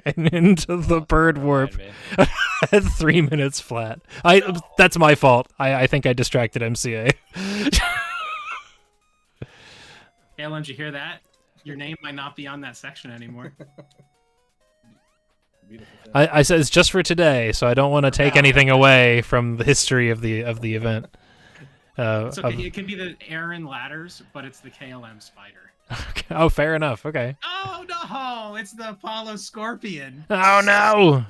And into the bird warp at 3 minutes flat. That's my fault. I think I distracted MCA. Kalen, did you hear that? Your name might not be on that section anymore. Beautiful thing. I said it's just for today, so I don't want to take anything away from the history of the event. It's okay. It can be the Aaron ladders, but it's the KLM spider. Okay. Oh, fair enough. Okay. Oh no! It's the Apollo Scorpion. Oh no!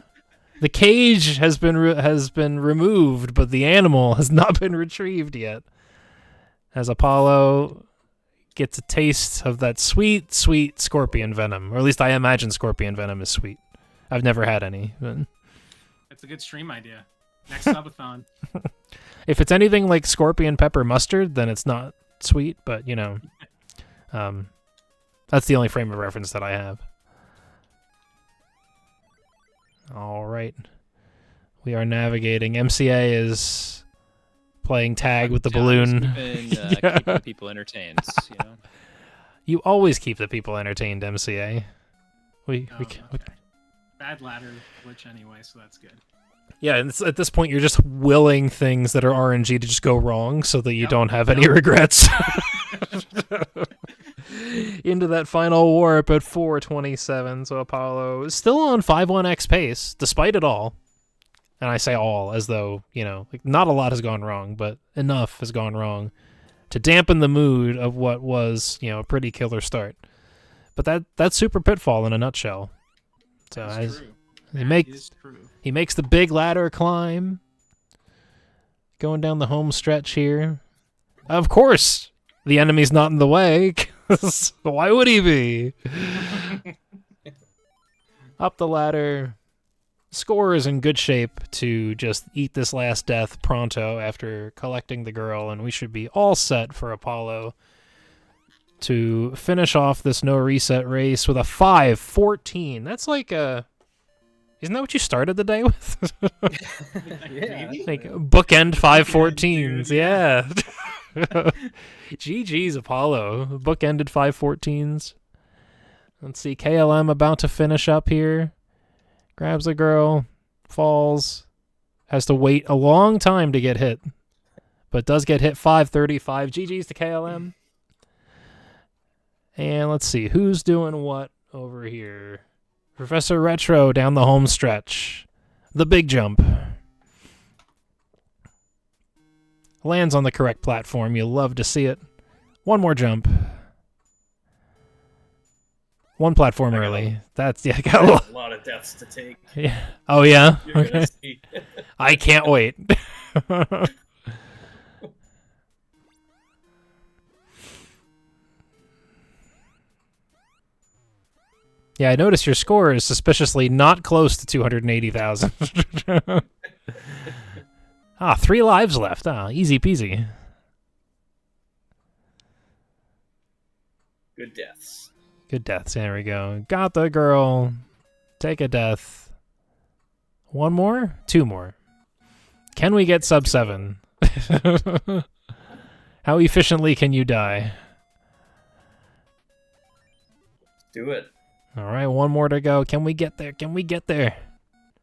The cage has been removed, but the animal has not been retrieved yet. As Apollo gets a taste of that sweet, sweet scorpion venom, or at least I imagine scorpion venom is sweet. I've never had any. But It's a good stream idea. Next subathon. if it's anything like scorpion pepper mustard, then it's not sweet. But you know, that's the only frame of reference that I have. All right, we are navigating. MCA is playing tag with the balloon. Keeping people entertained, you know. You always keep the people entertained, MCA. We Okay. Bad ladder glitch anyway, so that's good. Yeah, and at this point, you're just willing things that are RNG to just go wrong so that you don't have any regrets. Into that final warp at 4:27, so Apollo is still on 5-1x pace, despite it all. And I say all as though, you know, like not a lot has gone wrong, but enough has gone wrong to dampen the mood of what was, you know, a pretty killer start. But that's Super Pitfall in a nutshell. So That's true. he makes the big ladder climb, going down the home stretch here. Of course, the enemy's not in the way. 'Cause why would he be? Up the ladder. Score is in good shape to just eat this last death pronto after collecting the girl, and we should be all set for Apollo to finish off this no reset race with a 5:14. That's like a... Isn't that what you started the day with? Yeah. Like bookend 5:14s. Yeah. GG's Apollo. Bookended 5:14s. Let's see. KLM about to finish up here. Grabs the girl. Falls. Has to wait a long time to get hit. But does get hit 5:35. GG's to KLM. And let's see. Who's doing what over here? Professor Retro down the home stretch. The big jump. Lands on the correct platform. You'll love to see it. One more jump. One platform early. That's, yeah, got A lot of deaths to take. yeah. Oh, yeah? You're Okay. gonna see. I can't wait. Yeah, I noticed your score is suspiciously not close to 280,000. 3 lives left. Easy peasy. Good deaths. Good deaths. There we go. Got the girl. Take a death. 1 more? 2 more. Can we get sub 7? How efficiently can you die? Do it. All right, 1 more to go. Can we get there? Can we get there?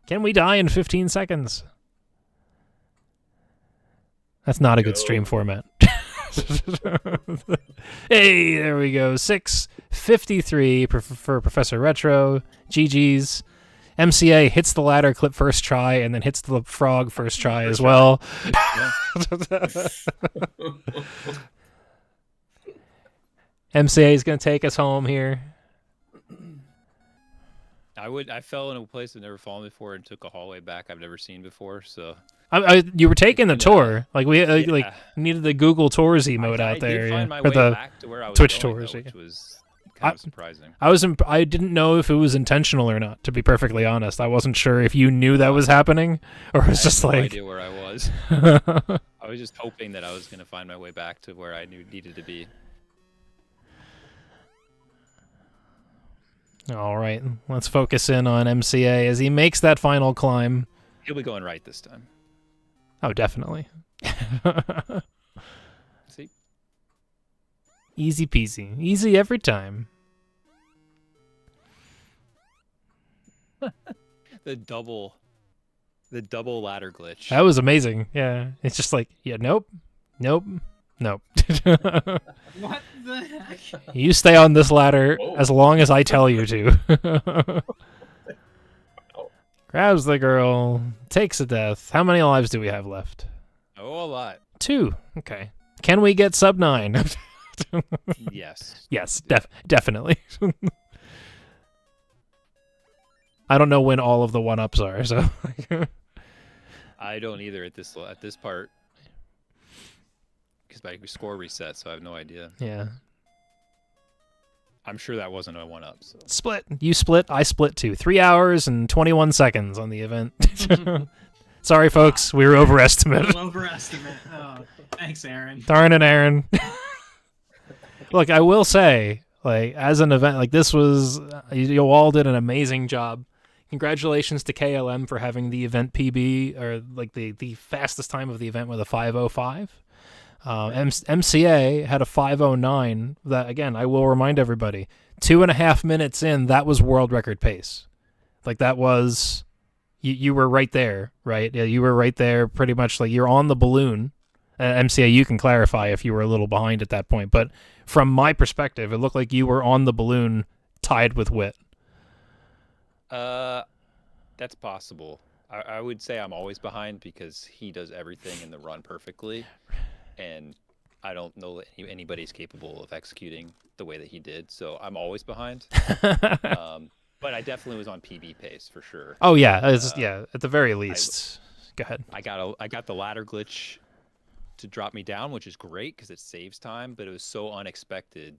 Can we die in 15 seconds? That's not a good stream format. Hey, there we go. 6:53 for Professor Retro. GG's. MCA hits the ladder clip first try and then hits the frog first try as well. MCA is going to take us home here. I fell in a place I've never fallen before and took a hallway back I've never seen before. So you were taking the tour, like we like needed the Google Tours emote out there, I did find my or way the back to where I was Twitch going, Tours, though, yeah. which was kind of surprising. I didn't know if it was intentional or not. To be perfectly honest, I wasn't sure if you knew that was happening or it was just I had no like. idea where I was. I was just hoping that I was going to find my way back to where I needed to be. All right, let's focus in on MCA as he makes that final climb. He'll be going right this time. Oh, definitely. See? Easy peasy. Easy every time. The double ladder glitch. That was amazing. Yeah. It's just like, yeah, nope. Nope. Nope. What the heck? You stay on this ladder Whoa. as long as I tell you to. Grabs the girl, takes a death. How many lives do we have left? Oh, a lot. 2. Okay. Can we get sub 9? Yes. Yes, definitely. I don't know when all of the 1-ups are, so. I don't either at this part. Because my score reset, so I have no idea. Yeah. I'm sure that wasn't a 1-up. So. Split. You split, I split too. 3 hours and 21 seconds on the event. Sorry, folks, we were overestimated. Overestimate. Oh, thanks, Aaron. Darn it, Aaron. Look, I will say, like, as an event, like, this was, you all did an amazing job. Congratulations to KLM for having the event PB, or, like, the fastest time of the event with a 5:05. MCA had a 5:09. That, again, I will remind everybody, 2.5 minutes in, that was world record pace. Like, that was, you were right there, right? Yeah, you were right there, pretty much. Like, you're on the balloon. MCA, you can clarify if you were a little behind at that point, but from my perspective, it looked like you were on the balloon, tied with Wit. That's possible. I would say I'm always behind because he does everything in the run perfectly. And I don't know that anybody's capable of executing the way that he did, so I'm always behind. But I definitely was on PB pace for sure. Oh yeah, yeah. At the very least, go ahead. I got the ladder glitch to drop me down, which is great because it saves time. But it was so unexpected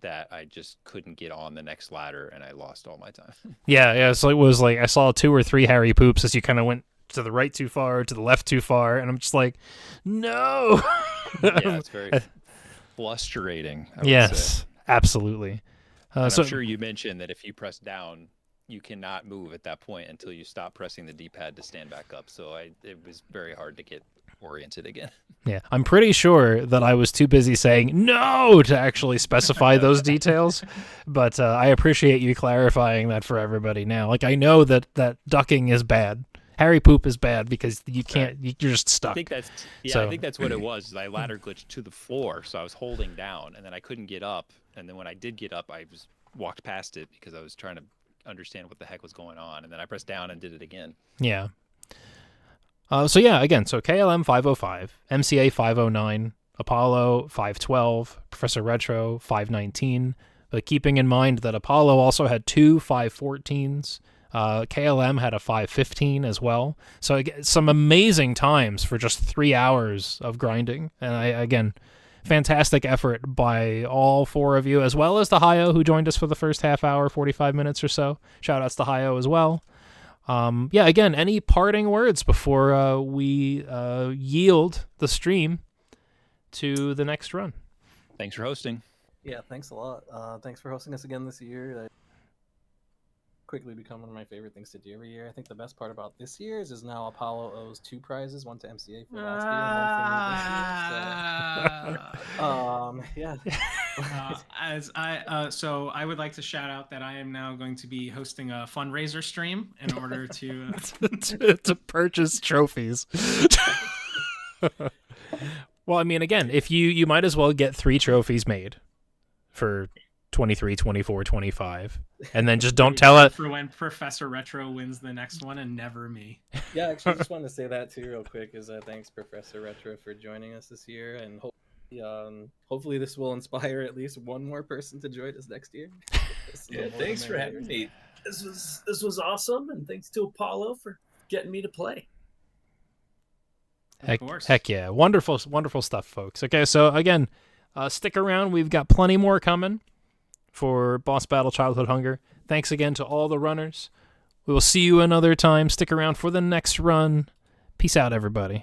that I just couldn't get on the next ladder, and I lost all my time. Yeah. So it was like I saw 2 or 3 Harry poops as you kind of went to the right too far, to the left too far, and I'm just like, no. Yeah, it's very frustrating. I would Yes, say. Absolutely. And So I'm sure you mentioned that if you press down, you cannot move at that point until you stop pressing the D-pad to stand back up. So it was very hard to get oriented again. yeah, I'm pretty sure that I was too busy saying no to actually specify those details, but I appreciate you clarifying that for everybody now. Like, I know that ducking is bad. Harry poop is bad because you can't. You're just stuck. I think that's what it was. I ladder glitched to the floor, so I was holding down, and then I couldn't get up. And then when I did get up, I walked past it because I was trying to understand what the heck was going on, and then I pressed down and did it again. Yeah. So KLM 505, MCA 509, Apollo 512, Professor Retro 519. But keeping in mind that Apollo also had 2 514s. KLM had a 5:15 as well. So some amazing times for just 3 hours of grinding. And I, again, fantastic effort by all four of you, as well as to Hayo, who joined us for the first half hour, 45 minutes or so. Shout outs to Hayo as well. Yeah, again, any parting words before we yield the stream to the next run? Thanks for hosting. Yeah, thanks a lot. Thanks for hosting us again this year. Quickly become one of my favorite things to do every year. I think the best part about this year's is now Apollo owes 2 prizes, one to MCA for last year and one for me this year. So, yeah. So I would like to shout out that I am now going to be hosting a fundraiser stream in order to to purchase trophies. Well, I mean, again, if you might as well get 3 trophies made for 23, 24, 25, and then just don't tell it for when Professor Retro wins the next one and never me. Yeah, actually, just wanted to say that too, real quick. Thanks Professor Retro for joining us this year, and hopefully this will inspire at least one more person to join us next year. Yeah, thanks for having me. This was awesome, and thanks to Apollo for getting me to play. Of course. Heck yeah. Wonderful stuff, folks. Okay, so again, stick around. We've got plenty more coming for Boss Battle Childhood Hunger. Thanks again to all the runners. We will see you another time. Stick around for the next run. Peace out, everybody.